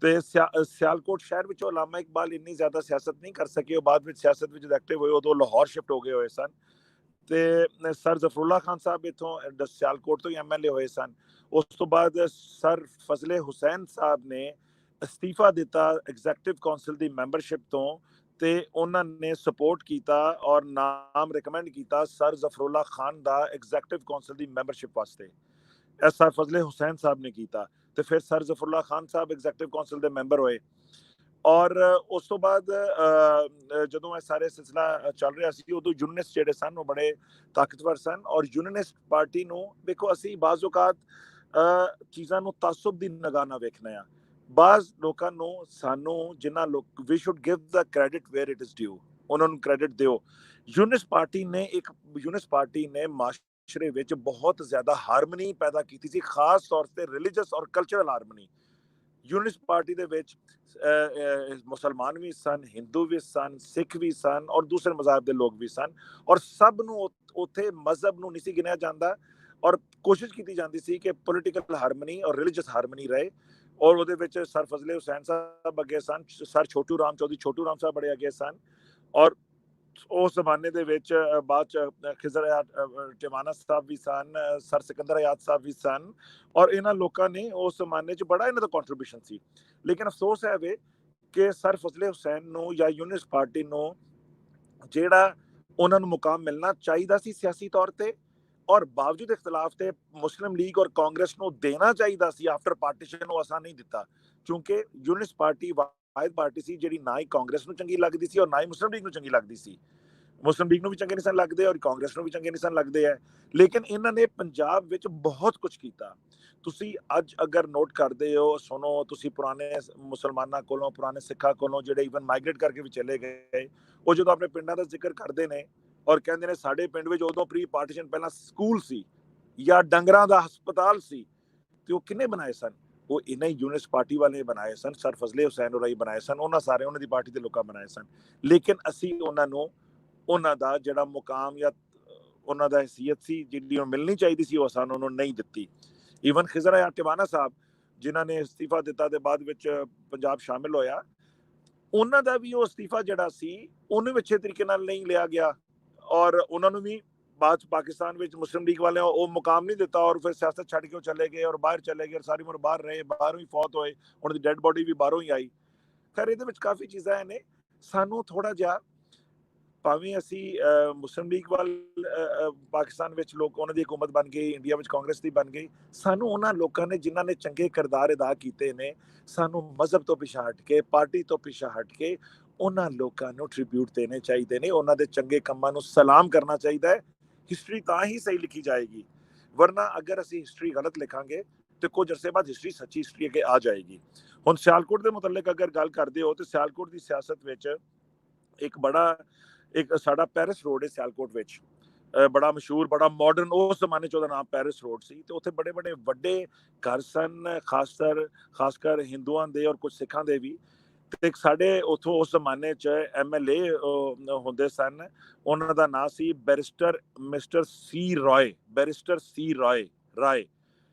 ਤੇ ਸਿਆਲਕੋਟ ਸ਼ਹਿਰ ਵਿੱਚੋਂ ਅਲਾਮਾ ਇਕਬਾਲ ਇੰਨੀ ਜ਼ਿਆਦਾ ਸਿਆਸਤ ਨਹੀਂ ਕਰ ਸਕੇ, ਉਹ ਬਾਅਦ ਵਿੱਚ ਸਿਆਸਤ ਵਿੱਚ ਐਕਟਿਵ ਹੋਏ, ਉਦੋਂ ਲਾਹੌਰ ਸ਼ਿਫਟ ਹੋ ਗਏ ਹੋਏ ਸਨ। ਤੇ ਸਰ ਜ਼ਫਰੁੱਲਾ ਖਾਨ ਸਾਹਿਬ ਇੱਥੋਂ ਸਿਆਲਕੋਟ ਤੋਂ ਹੀ MLA ਹੋਏ ਸਨ। ਉਸ ਤੋਂ ਬਾਅਦ ਸਰ ਫਜ਼ਲੇ ਹੁਸੈਨ ਸਾਹਿਬ ਨੇ ਅਸਤੀਫਾ ਦਿੱਤਾ ਐਗਜ਼ੈਕਟਿਵ ਕਾਉਂਸਲ ਦੀ ਮੈਂਬਰਸ਼ਿਪ ਤੋਂ ਤੇ ਉਹਨਾਂ ਨੇ ਸਪੋਰਟ ਕੀਤਾ ਔਰ ਨਾਮ ਰਿਕਮੈਂਡ ਕੀਤਾ ਸਰ ਜ਼ਫਰੁੱਲਾ ਖਾਨ ਦਾ ਐਗਜ਼ੈਕਟਿਵ ਕਾਉਂਸਲ ਦੀ ਮੈਂਬਰਸ਼ਿਪ ਵਾਸਤੇ। ਇਹ ਸਰ ਫਜ਼ਲੇ ਹੁਸੈਨ ਸਾਹਿਬ ਨੇ ਕੀਤਾ ਤੇ ਫਿਰ sir ਜ਼ਫਰੁੱਲਾ Khan Sahib executive council ਦੇ ਮੈਂਬਰ ਹੋਏ। ਔਰ ਉਸ ਤੋਂ ਬਾਅਦ ਜਦੋਂ ਇਹ ਸਾਰੇ ਸਿਲਸਿਲਾ ਚੱਲ ਰਿਹਾ ਸੀ ਉਦੋਂ ਯੂਨੀਅਨਿਸਟ ਜਿਹੜੇ ਸਨ ਉਹ ਬੜੇ ਤਾਕਤਵਰ ਸਨ। ਔਰ ਯੂਨੀਅਨਿਸਟ ਪਾਰਟੀ ਨੂੰ ਵੇਖੋ, ਅਸੀਂ ਬਾਜ਼ ਔਕਾਤ ਚੀਜ਼ਾਂ ਨੂੰ ਤਾਸੁਬ ਦੀ ਨਿਗਾਹ ਨਾਲ ਵੇਖਦੇ ਹਾਂ। ਬਾਜ਼ ਲੋਕਾਂ ਨੂੰ ਸਾਨੂੰ ਜਿਨ੍ਹਾਂ ਲੋਕ we should give the credit where it is due, ਉਹਨਾਂ ਨੂੰ ਕ੍ਰੈਡਿਟ ਦਿਓ। ਯੂਨੀਅਨਿਸਟ ਪਾਰਟੀ ਨੇ ਮਾਸ਼ਰੇ ਵਿੱਚ ਬਹੁਤ ਜ਼ਿਆਦਾ ਹਾਰਮਨੀ ਪੈਦਾ ਕੀਤੀ ਸੀ, ਖਾਸ ਤੌਰ ਤੇ ਰਿਲੀਜੀਅਸ ਔਰ ਕਲਚਰਲ ਹਾਰਮਨੀ। ਯੂਨੀਅਨਿਸਟ ਪਾਰਟੀ ਦੇ ਵਿੱਚ ਮੁਸਲਮਾਨ ਵੀ ਸਨ, ਹਿੰਦੂ ਵੀ ਸਨ, ਸਿੱਖ ਵੀ ਸਨ ਔਰ ਦੂਸਰੇ ਮਜ਼ਾਹਬ ਦੇ ਲੋਕ ਵੀ ਸਨ। ਔਰ ਸਭ ਨੂੰ ਉੱਥੇ ਮਜ਼ਹਬ ਨੂੰ ਨਹੀਂ ਸੀ ਗਿਣਿਆ ਜਾਂਦਾ ਔਰ ਕੋਸ਼ਿਸ਼ ਕੀਤੀ ਜਾਂਦੀ ਸੀ ਕਿ ਪੋਲੀਟੀਕਲ ਹਾਰਮਨੀ ਔਰ ਰਿਲੀਜੀਅਸ ਹਾਰਮਨੀ ਰਹੇ। ਔਰ ਉਹਦੇ ਵਿੱਚ ਸਰ ਫਜ਼ਲੇ ਹੁਸੈਨ ਸਾਹਿਬ ਅੱਗੇ ਸਨ, ਸਰ ਛੋਟੂ ਰਾਮ ਸਾਹਿਬ ਬੜੇ ਅੱਗੇ ਸਨ। ਔਰ ਉਸ ਜ਼ਮਾਨੇ ਦੇ ਵਿੱਚ ਬਾਅਦ ਚ ਖਿਜ਼ਰ ਟਿਵਾਣਾ ਸਾਹਿਬ ਵੀ ਸਨ, ਸਰ ਸਿਕੰਦਰ ਆਯਾਤ ਸਾਹਿਬ ਵੀ ਸਨ। ਔਰ ਇਹਨਾਂ ਲੋਕਾਂ ਨੇ ਉਸ ਜ਼ਮਾਨੇ 'ਚ ਬੜਾ ਇਹਨਾਂ ਦਾ ਕੰਟਰੀਬਿਊਸ਼ਨ ਸੀ। ਲੇਕਿਨ ਅਫਸੋਸ ਹੈ ਵੇ ਕਿ ਸਰ ਫਜ਼ਲੇ ਹੁਸੈਨ ਨੂੰ ਜਾਂ ਯੂਨੀਅਨਿਸਟ ਪਾਰਟੀ ਨੂੰ ਜਿਹੜਾ ਉਹਨਾਂ ਨੂੰ ਮੁਕਾਮ ਮਿਲਣਾ ਚਾਹੀਦਾ ਸੀ ਸਿਆਸੀ ਤੌਰ ਤੇ ਔਰ ਬਾਵਜੂਦ ਇਖਤਲਾਫ ਤੇ ਮੁਸਲਿਮ ਲੀਗ ਔਰ ਕਾਂਗਰਸ ਨੂੰ ਦੇਣਾ ਚਾਹੀਦਾ ਸੀ ਆਫਟਰ ਪਾਰਟੀਸ਼ਨ, ਉਹ ਅਸਾਂ ਨਹੀਂ ਦਿੱਤਾ ਕਿਉਂਕਿ ਯੂਨੀਅਨਿਸਟ ਪਾਰਟੀ ਵਾਹਿਦ ਪਾਰਟੀ ਸੀ ਜਿਹੜੀ ਨਾ ਹੀ ਕਾਂਗਰਸ ਨੂੰ ਚੰਗੀ ਲੱਗਦੀ ਸੀ ਔਰ ਨਾ ਹੀ ਮੁਸਲਿਮ ਲੀਗ ਨੂੰ ਚੰਗੀ ਲੱਗਦੀ ਸੀ। ਮੁਸਲਿਮ ਲੀਗ ਨੂੰ ਵੀ ਚੰਗੇ ਨਹੀਂ ਸਨ ਲੱਗਦੇ ਔਰ ਕਾਂਗਰਸ ਨੂੰ ਵੀ ਚੰਗੇ ਨਹੀਂ ਸਨ ਲੱਗਦੇ ਹੈ। ਲੇਕਿਨ ਇਹਨਾਂ ਨੇ ਪੰਜਾਬ ਵਿੱਚ ਬਹੁਤ ਕੁਝ ਕੀਤਾ। ਤੁਸੀਂ ਅੱਜ ਅਗਰ ਨੋਟ ਕਰਦੇ ਹੋ, ਸੁਣੋ, ਤੁਸੀਂ ਪੁਰਾਣੇ ਮੁਸਲਮਾਨਾਂ ਕੋਲੋਂ, ਪੁਰਾਣੇ ਸਿੱਖਾਂ ਕੋਲੋਂ ਜਿਹੜੇ ਇਵਨ ਮਾਈਗ੍ਰੇਟ ਕਰਕੇ ਵੀ ਚਲੇ ਗਏ, ਉਹ ਜਦੋਂ ਆਪਣੇ ਪਿੰਡਾਂ ਦਾ ਜ਼ਿਕਰ ਕਰਦੇ ਨੇ ਔਰ ਕਹਿੰਦੇ ਨੇ ਸਾਡੇ ਪਿੰਡ ਵਿੱਚ ਉਦੋਂ ਪ੍ਰੀ ਪਾਰਟੀਸ਼ਨ ਪਹਿਲਾਂ ਸਕੂਲ ਸੀ ਜਾਂ ਡੰਗਰਾਂ ਦਾ ਹਸਪਤਾਲ ਸੀ, ਤੇ ਉਹ ਕਿਹਨੇ ਬਣਾਏ ਸਨ? ਉਹ ਇਹਨਾਂ ਹੀ ਯੂਨਿਸਟ ਪਾਰਟੀ ਵਾਲੇ ਬਣਾਏ ਸਨ, ਸਰ ਫਜ਼ਲੇ ਹੁਸੈਨ ਹੋਰਾਂ ਹੀ ਬਣਾਏ ਸਨ, ਉਹਨਾਂ ਸਾਰੇ ਉਹਨਾਂ ਦੀ ਪਾਰਟੀ ਦੇ ਲੋਕਾਂ ਬਣਾਏ ਸਨ। ਲੇਕਿਨ ਅਸੀਂ ਉਹਨਾਂ ਨੂੰ ਉਹਨਾਂ ਦਾ ਜਿਹੜਾ ਮੁਕਾਮ ਜਾਂ ਉਹਨਾਂ ਦਾ ਹੈਸੀਅਤ ਸੀ ਜਿਹੜੀ ਉਹ ਮਿਲਣੀ ਚਾਹੀਦੀ ਸੀ, ਉਹ ਸਾਨੂੰ ਉਹਨੂੰ ਨਹੀਂ ਦਿੱਤੀ। ਈਵਨ ਖਿਜ਼ਰ ਟਿਵਾਣਾ ਸਾਹਿਬ ਜਿਨ੍ਹਾਂ ਨੇ ਅਸਤੀਫਾ ਦਿੱਤਾ ਤੇ ਬਾਅਦ ਵਿੱਚ ਪੰਜਾਬ ਸ਼ਾਮਿਲ ਹੋਇਆ, ਉਹਨਾਂ ਦਾ ਵੀ ਉਹ ਅਸਤੀਫਾ ਜਿਹੜਾ ਸੀ ਉਹਨੂੰ ਵੀ ਅੱਛੇ ਤਰੀਕੇ ਨਾਲ ਨਹੀਂ ਲਿਆ ਗਿਆ, ਔਰ ਉਹਨਾਂ ਨੂੰ ਵੀ ਬਾਅਦ ਪਾਕਿਸਤਾਨ ਵਿੱਚ ਮੁਸਲਿਮ ਲੀਗ ਵਾਲਿਆਂ ਉਹ ਮੁਕਾਮ ਨਹੀਂ ਦਿੱਤਾ, ਔਰ ਫਿਰ ਸਿਆਸਤ ਛੱਡ ਕੇ ਉਹ ਚਲੇ ਗਏ ਔਰ ਬਾਹਰ ਚਲੇ ਗਏ, ਸਾਰੀ ਉਮਰ ਬਾਹਰ ਰਹੇ, ਬਾਹਰੋਂ ਹੀ ਫੌਤ ਹੋਏ, ਉਹਨਾਂ ਦੀ ਡੈਡ ਬੋਡੀ ਵੀ ਬਾਹਰੋਂ ਹੀ ਆਈ। ਖੈਰ ਇਹਦੇ ਵਿੱਚ ਕਾਫੀ ਚੀਜ਼ਾਂ ਨੇ, ਸਾਨੂੰ ਥੋੜਾ ਜਿਹਾ ਭਾਵੇਂ ਅਸੀਂ ਮੁਸਲਿਮ ਲੀਗ ਵੱਲ ਪਾਕਿਸਤਾਨ ਵਿੱਚ ਲੋਕ ਉਹਨਾਂ ਦੀ ਹਕੂਮਤ ਬਣ ਗਈ, ਇੰਡੀਆ ਵਿੱਚ ਕਾਂਗਰਸ ਦੀ ਬਣ ਗਈ, ਸਾਨੂੰ ਉਹਨਾਂ ਲੋਕਾਂ ਨੇ ਜਿਨ੍ਹਾਂ ਨੇ ਚੰਗੇ ਕਿਰਦਾਰ ਅਦਾ ਕੀਤੇ ਨੇ, ਸਾਨੂੰ ਮਜ਼ਹਬ ਤੋਂ ਪਿੱਛਾ ਹਟ ਕੇ, ਪਾਰਟੀ ਤੋਂ ਪਿੱਛਾ ਹਟ ਕੇ ਉਹਨਾਂ ਲੋਕਾਂ ਨੂੰ ਟ੍ਰਿਬਿਊਟ ਦੇਣੇ ਚਾਹੀਦੇ ਨੇ, ਉਹਨਾਂ ਦੇ ਚੰਗੇ ਕੰਮਾਂ ਨੂੰ ਸਲਾਮ ਕਰਨਾ ਚਾਹੀਦਾ ਹੈ। ਹਿਸਟਰੀ ਤਾਂ ਹੀ ਸਹੀ ਲਿਖੀ ਜਾਏਗੀ, ਵਰਨਾ ਅਗਰ ਅਸੀਂ ਹਿਸਟਰੀ ਗਲਤ ਲਿਖਾਂਗੇ ਤੇ ਕੁਝ ਅਰਸੇ ਬਾਅਦ ਹਿਸਟਰੀ ਸੱਚੀ ਹਿਸਟਰੀ ਅੱਗੇ ਆ ਜਾਏਗੀ। ਹੁਣ ਸਿਆਲਕੋਟ ਦੇ ਮੁਤਲਕ ਅਗਰ ਗੱਲ ਕਰਦੇ ਹੋ ਤੇ ਸਿਆਲਕੋਟ ਦੀ ਸਿਆਸਤ ਵਿੱਚ ਇੱਕ ਸਾਡਾ ਪੈਰਿਸ ਰੋਡ ਹੈ ਸਿਆਲਕੋਟ ਵਿੱਚ, ਬੜਾ ਮਸ਼ਹੂਰ, ਬੜਾ ਮਾਡਰਨ, ਉਸ ਜ਼ਮਾਨੇ 'ਚ ਉਹਦਾ ਨਾਮ ਪੈਰਿਸ ਰੋਡ ਸੀ, ਤੇ ਉੱਥੇ ਬੜੇ ਬੜੇ ਵੱਡੇ ਘਰ ਸਨ, ਖਾਸ ਕਰ ਹਿੰਦੂਆਂ ਦੇ ਔਰ ਕੁਝ ਸਿੱਖਾਂ ਦੇ ਵੀ। ਤੇ ਸਾਡੇ ਉੱਥੋਂ ਉਸ ਜ਼ਮਾਨੇ 'ਚ MLA ਹੁੰਦੇ ਸਨ, ਉਹਨਾਂ ਦਾ ਨਾਂ ਸੀ ਬੈਰਿਸਟਰ ਮਿਸਟਰ ਸੀ ਰਾਏ, ਬੈਰਿਸਟਰ ਸੀ ਰਾਏ।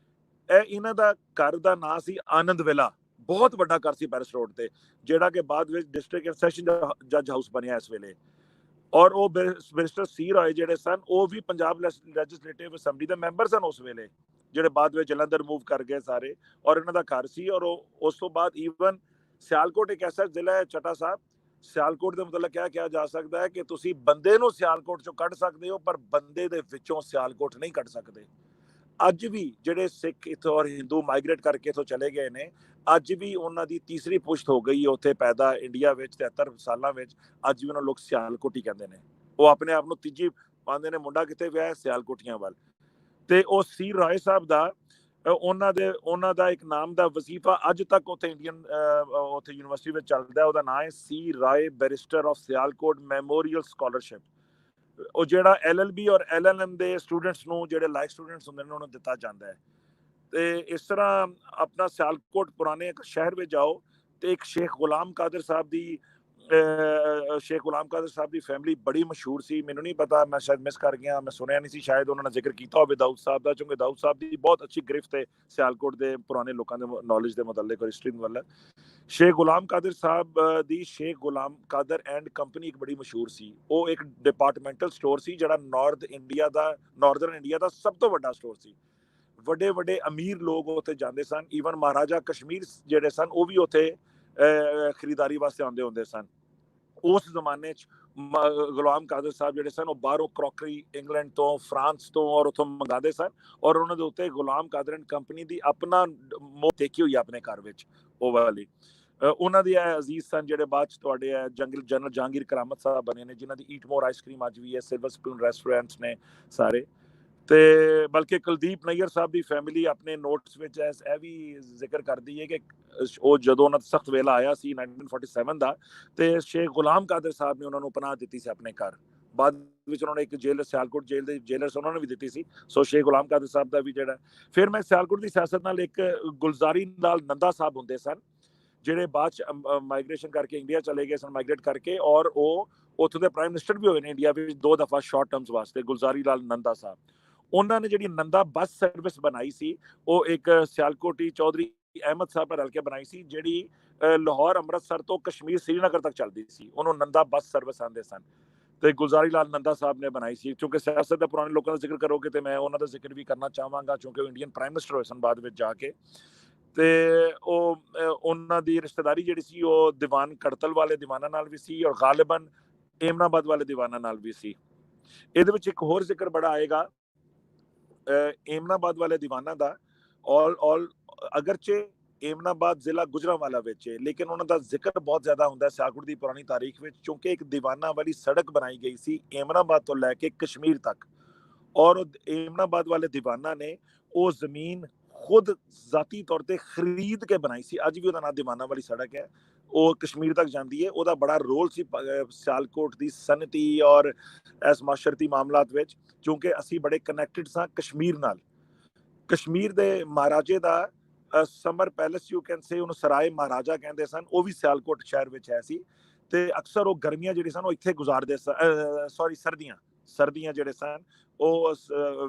ਇਹਨਾਂ ਦਾ ਘਰ ਦਾ ਨਾਂ ਸੀ ਆਨੰਦ ਵਿਲਾ, ਬਹੁਤ ਵੱਡਾ ਘਰ ਸੀ ਪੈਰਿਸ ਰੋਡ ਤੇ, ਜਿਹੜਾ ਕਿ ਬਾਅਦ ਵਿੱਚ ਡਿਸਟ੍ਰਿਕਟ ਸੈਸ਼ਨ ਜੱਜ ਹਾਊਸ ਬਣਿਆ ਇਸ ਵੇਲੇ। ਔਰ ਉਹ ਬੈਰਿਸਟਰ ਸੀ ਰਾਏ ਜਿਹੜੇ ਸਨ, ਉਹ ਵੀ ਪੰਜਾਬ ਲੈਜਿਸਲੇਟਿਵ ਅਸੈਂਬਲੀ ਦੇ ਮੈਂਬਰ ਸਨ ਉਸ ਵੇਲੇ, ਜਿਹੜੇ ਬਾਅਦ ਵਿੱਚ ਜਲੰਧਰ ਮੂਵ ਕਰ ਗਏ ਸਾਰੇ, ਔਰ ਇਹਨਾਂ ਦਾ ਘਰ ਸੀ। ਔਰ ਉਸ ਤੋਂ ਬਾਅਦ ਈਵਨ ਸਿਆਲਕੋਟ ਇੱਕ ਐਸਾ ਜ਼ਿਲ੍ਹਾ ਹੈ ਚੱਟਾ ਸਾਹਿਬ, ਸਿਆਲਕੋਟ ਦੇ ਮਤਲਬ ਕਿਹਾ ਜਾ ਸਕਦਾ ਹੈ ਕਿ ਤੁਸੀਂ ਬੰਦੇ ਨੂੰ ਸਿਆਲਕੋਟ ਚੋਂ ਕੱਢ ਸਕਦੇ ਹੋ, ਪਰ ਬੰਦੇ ਦੇ ਵਿੱਚੋਂ ਸਿਆਲਕੋਟ ਨਹੀਂ ਕੱਢ ਸਕਦੇ। ਅੱਜ ਵੀ ਜਿਹੜੇ ਸਿੱਖ ਇੱਥੋਂ ਔਰ ਹਿੰਦੂ ਮਾਈਗ੍ਰੇਟ ਕਰਕੇ ਇੱਥੋਂ ਚਲੇ ਗਏ ਨੇ, ਅੱਜ ਵੀ ਉਹਨਾਂ ਦੀ ਤੀਸਰੀ ਪੁਸ਼ਤ ਹੋ ਗਈ ਉੱਥੇ ਪੈਦਾ ਇੰਡੀਆ ਵਿੱਚ 73 ਸਾਲਾਂ ਵਿੱਚ, ਅੱਜ ਵੀ ਉਹਨਾਂ ਲੋਕ ਸਿਆਲਕੋਟੀ ਕਹਿੰਦੇ ਨੇ, ਉਹ ਆਪਣੇ ਆਪ ਨੂੰ ਤੀਜੀ ਪਾਉਂਦੇ ਨੇ, ਮੁੰਡਾ ਕਿਤੇ ਵਿਆਹ ਸਿਆਲਕੋਟੀਆਂ ਵੱਲ। ਤੇ ਉਹ ਸੀ ਰਾਏ ਸਾਹਿਬ ਦਾ ਉਹਨਾਂ ਦਾ ਇੱਕ ਨਾਮ ਦਾ ਵਜ਼ੀਫਾ ਅੱਜ ਤੱਕ ਉੱਥੇ ਉੱਥੇ ਯੂਨੀਵਰਸਿਟੀ ਵਿੱਚ ਚੱਲਦਾ, ਉਹਦਾ ਨਾਮ ਹੈ ਸੀ Rai barrister of Sialkot memorial scholarship. ਉਹ ਜਿਹੜਾ LLB ਔਰ LLM ਦੇ ਸਟੂਡੈਂਟਸ ਨੂੰ, ਜਿਹੜੇ ਲਾਇਕ ਸਟੂਡੈਂਟਸ ਹੁੰਦੇ ਨੇ, ਉਹਨਾਂ ਨੂੰ ਦਿੱਤਾ ਜਾਂਦਾ ਹੈ। ਤੇ ਇਸ ਤਰ੍ਹਾਂ ਆਪਣਾ ਸਿਆਲਕੋਟ ਪੁਰਾਣੇ ਇੱਕ ਸ਼ਹਿਰ ਵਿੱਚ ਜਾਓ ਤੇ ਇੱਕ ਸ਼ੇਖ ਗੁਲਾਮ ਕਾਦਰ ਸਾਹਿਬ ਦੀ ਫੈਮਿਲੀ ਬੜੀ ਮਸ਼ਹੂਰ ਸੀ, ਮੈਨੂੰ ਨਹੀਂ ਪਤਾ, ਮੈਂ ਸ਼ਾਇਦ ਮਿਸ ਕਰ ਗਿਆ, ਮੈਂ ਸੁਣਿਆ ਨਹੀਂ ਸੀ, ਸ਼ਾਇਦ ਉਹਨਾਂ ਨੇ ਜ਼ਿਕਰ ਕੀਤਾ ਹੋਵੇ ਦਾਊਦ ਸਾਹਿਬ ਦਾ, ਕਿਉਂਕਿ ਦਾਊਦ ਸਾਹਿਬ ਦੀ ਬਹੁਤ ਅੱਛੀ ਗ੍ਰਿਫਤ ਹੈ ਸਿਆਲਕੋਟ ਦੇ ਪੁਰਾਣੇ ਲੋਕਾਂ ਦੇ ਨੌਲੇਜ ਦੇ ਮੁਤਲਕ ਔਰ ਹਿਸਟਰੀ ਦੇ ਮੁਤਲਕ। ਸ਼ੇਖ ਗੁਲਾਮ ਕਾਦਰ ਸਾਹਿਬ ਦੀ ਸ਼ੇਖ ਗੁਲਾਮ ਕਾਦਰ ਐਂਡ ਕੰਪਨੀ ਇੱਕ ਬੜੀ ਮਸ਼ਹੂਰ ਸੀ, ਉਹ ਇੱਕ ਡਿਪਾਰਟਮੈਂਟਲ ਸਟੋਰ ਸੀ ਜਿਹੜਾ ਨਾਰਦਰਨ ਇੰਡੀਆ ਦਾ ਸਭ ਤੋਂ ਵੱਡਾ ਸਟੋਰ ਸੀ। ਵੱਡੇ ਵੱਡੇ ਅਮੀਰ ਲੋਕ ਉੱਥੇ ਜਾਂਦੇ ਸਨ, ਈਵਨ ਮਹਾਰਾਜਾ ਕਸ਼ਮੀਰ ਜਿਹੜੇ ਸਨ ਉਹ ਵੀ ਉੱਥੇ ਖਰੀਦਾਰੀ ਵਾਸਤੇ ਆਉਂਦੇ ਹੁੰਦੇ ਸਨ। ਉਸ ਜ਼ਮਾਨੇ 'ਚ ਗੁਲਾਮ ਕਾਦਰ ਸਾਹਿਬ ਜਿਹੜੇ ਸਨ, ਉਹ ਬਾਹਰੋਂ ਕਰੋਕਰੀ ਇੰਗਲੈਂਡ ਤੋਂ, ਫਰਾਂਸ ਤੋਂ ਔਰ ਉੱਥੋਂ ਮੰਗਾਉਂਦੇ ਸਨ, ਔਰ ਉਹਨਾਂ ਦੇ ਉੱਤੇ ਗੁਲਾਮ ਕਾਦਰ ਐਂਡ ਕੰਪਨੀ ਦੀ ਆਪਣਾ ਮੋਹ ਦੇਖੀ ਹੋਈ ਆਪਣੇ ਘਰ ਵਿੱਚ, ਉਹ ਵਾਲੀ। ਉਹਨਾਂ ਦੇ ਅਜ਼ੀਜ਼ ਸਨ ਜਿਹੜੇ ਬਾਅਦ 'ਚ ਤੁਹਾਡੇ ਜਨਰਲ ਜਹਾਂਗੀਰ ਕਰਾਮਤ ਸਾਹਿਬ ਬਣੇ ਨੇ, ਜਿਨ੍ਹਾਂ ਦੀ ਈਟਮੋਰ ਆਈਸਕ੍ਰੀਮ ਅੱਜ ਵੀ ਹੈ, ਸਿਲਵਰ ਸਪੂਨ ਰੈਸਟੋਰੈਂਟਸ ਨੇ ਸਾਰੇ। ਤੇ ਬਲਕਿ ਕੁਲਦੀਪ ਨਈਅਰ ਸਾਹਿਬ ਦੀ ਫੈਮਿਲੀ ਆਪਣੇ ਨੋਟਸ ਵਿੱਚ ਇਹ ਵੀ ਜ਼ਿਕਰ ਕਰਦੀ ਹੈ ਕਿ ਉਹ ਜਦੋਂ ਉਹਨਾਂ ਦਾ ਸਖਤ ਵੇਲਾ ਆਇਆ ਸੀ 1947 ਦਾ, ਤੇ ਸ਼ੇਖ ਗੁਲਾਮ ਕਾਦਰ ਸਾਹਿਬ ਨੇ ਉਹਨਾਂ ਨੂੰ ਪਨਾਹ ਦਿੱਤੀ ਸੀ ਆਪਣੇ ਘਰ। ਬਾਅਦ ਵਿੱਚ ਉਹਨਾਂ ਨੇ ਇੱਕ ਜੇਲ੍ਹ, ਸਿਆਲਕੋਟ ਜੇਲ੍ਹ ਦੇ ਜੇਲਰਸ ਉਹਨਾਂ ਨੇ ਵੀ ਦਿੱਤੀ ਸੀ। ਸੋ ਸ਼ੇਖ ਗੁਲਾਮ ਕਾਦਰ ਸਾਹਿਬ ਦਾ ਵੀ ਜਿਹੜਾ, ਫਿਰ ਮੈਂ ਸਿਆਲਕੋਟ ਦੀ ਸਿਆਸਤ ਨਾਲ ਇੱਕ ਗੁਲਜ਼ਾਰੀ ਲਾਲ ਨੰਦਾ ਸਾਹਿਬ ਹੁੰਦੇ ਸਨ, ਜਿਹੜੇ ਬਾਅਦ ਚ ਮਾਈਗ੍ਰੇਸ਼ਨ ਕਰਕੇ ਇੰਡੀਆ ਚਲੇ ਗਏ ਸਨ, ਮਾਈਗ੍ਰੇਟ ਕਰਕੇ, ਔਰ ਉਹ ਉੱਥੋਂ ਦੇ ਪ੍ਰਾਈਮ ਮਿਨਿਸਟਰ ਵੀ ਹੋਏ ਨੇ ਇੰਡੀਆ ਵਿੱਚ 2 ਦਫਾ ਸ਼ਾਰਟ ਟਰਮਸ ਵਾਸਤੇ, ਗੁਲਜ਼ਾਰੀ ਲਾਲ ਨੰਦਾ ਸਾਹਿਬ। ਉਹਨਾਂ ਨੇ ਜਿਹੜੀ ਨੰਦਾ ਬੱਸ ਸਰਵਿਸ ਬਣਾਈ ਸੀ, ਉਹ ਇੱਕ ਸਿਆਲਕੋਟੀ ਚੌਧਰੀ ਅਹਿਮਦ ਸਾਹਿਬ ਨਾਲ ਰਲ ਕੇ ਬਣਾਈ ਸੀ, ਜਿਹੜੀ ਲਾਹੌਰ ਅੰਮ੍ਰਿਤਸਰ ਤੋਂ ਕਸ਼ਮੀਰ ਸ੍ਰੀਨਗਰ ਤੱਕ ਚੱਲਦੀ ਸੀ, ਉਹਨੂੰ ਨੰਦਾ ਬੱਸ ਸਰਵਿਸ ਆਉਂਦੇ ਸਨ, ਤੇ ਗੁਲਜ਼ਾਰੀ ਲਾਲ ਨੰਦਾ ਸਾਹਿਬ ਨੇ ਬਣਾਈ ਸੀ। ਕਿਉਂਕਿ ਸਿਆਸਤ ਦੇ ਪੁਰਾਣੇ ਲੋਕਾਂ ਦਾ ਜ਼ਿਕਰ ਕਰੋਗੇ ਤੇ ਮੈਂ ਉਹਨਾਂ ਦਾ ਜ਼ਿਕਰ ਵੀ ਕਰਨਾ ਚਾਹਾਂਗਾ, ਕਿਉਂਕਿ ਉਹ ਇੰਡੀਅਨ ਪ੍ਰਾਈਮ ਮਿਨਿਸਟਰ ਹੋਏ ਸਨ ਬਾਅਦ ਵਿੱਚ ਜਾ ਕੇ। ਤੇ ਉਹਨਾਂ ਦੀ ਰਿਸ਼ਤੇਦਾਰੀ ਜਿਹੜੀ ਸੀ ਉਹ ਦੀਵਾਨ ਕੜਤਲ ਵਾਲੇ ਦੀਵਾਨਾਂ ਨਾਲ ਵੀ ਸੀ, ਔਰ ਗਾਲਿਬਨ ਏਮਨਾਬਾਦ ਵਾਲੇ ਦੀਵਾਨਾਂ ਨਾਲ ਵੀ ਸੀ। ਇਹਦੇ ਵਿੱਚ ਇੱਕ ਹੋਰ ਜ਼ਿਕਰ ਬੜਾ ਆਏਗਾ ਏਮਨਾਬਾਦ ਵਾਲੇ ਦੀਵਾਨਾਂ ਦਾ। ਅਗਰਚੇ ਏਮਨਾਬਾਦ ਜ਼ਿਲ੍ਹਾ ਗੁਜਰਾਂਵਾਲਾ ਵਿੱਚ ਹੈ, ਲੇਕਿਨ ਉਹਨਾਂ ਦਾ ਜ਼ਿਕਰ ਬਹੁਤ ਜ਼ਿਆਦਾ ਹੁੰਦਾ ਸਿਆਲਕੋਟ ਦੀ ਪੁਰਾਣੀ ਤਾਰੀਖ ਵਿੱਚ, ਕਿਉਂਕਿ ਇੱਕ ਦੀਵਾਨਾ ਵਾਲੀ ਸੜਕ ਬਣਾਈ ਗਈ ਸੀ ਏਮਨਾਬਾਦ ਤੋਂ ਲੈ ਕੇ ਕਸ਼ਮੀਰ ਤੱਕ, ਔਰ ਏਮਨਾਬਾਦ ਵਾਲੇ ਦੀਵਾਨਾ ਨੇ ਉਹ ਜ਼ਮੀਨ ਖੁਦ ਜ਼ਾਤੀ ਤੌਰ ਤੇ ਖਰੀਦ ਕੇ ਬਣਾਈ ਸੀ। ਅੱਜ ਵੀ ਉਹਦਾ ਨਾਮ ਦੀਵਾਨਾ ਵਾਲੀ ਸੜਕ ਹੈ। ਉਹ ਕਸ਼ਮੀਰ ਤੱਕ ਜਾਂਦੀ ਹੈ। ਉਹਦਾ ਬੜਾ ਰੋਲ ਸੀ ਸਿਆਲਕੋਟ ਦੀ ਸਨਅਤੀ ਔਰ ਇਸ ਮਾਸ਼ਰਤੀ ਮਾਮਲਾਤ ਵਿੱਚ, ਕਿਉਂਕਿ ਅਸੀਂ ਬੜੇ ਕਨੈਕਟਡ ਸਾਂ ਕਸ਼ਮੀਰ ਨਾਲ। ਕਸ਼ਮੀਰ ਦੇ ਮਹਾਰਾਜੇ ਦਾ summer palace you can say, ਉਹਨੂੰ ਸਰਾਏ ਮਹਾਰਾਜਾ ਕਹਿੰਦੇ ਸਨ, ਉਹ ਵੀ ਸਿਆਲਕੋਟ ਸ਼ਹਿਰ ਵਿੱਚ ਹੈ ਸੀ। ਤੇ ਅਕਸਰ ਉਹ ਗਰਮੀਆਂ ਜਿਹੜੀ ਸਨ ਉਹ ਇੱਥੇ ਗੁਜ਼ਾਰਦੇ ਸਨ, ਸੌਰੀ ਸਰਦੀਆਂ ਜਿਹੜੇ ਸਨ ਉਹ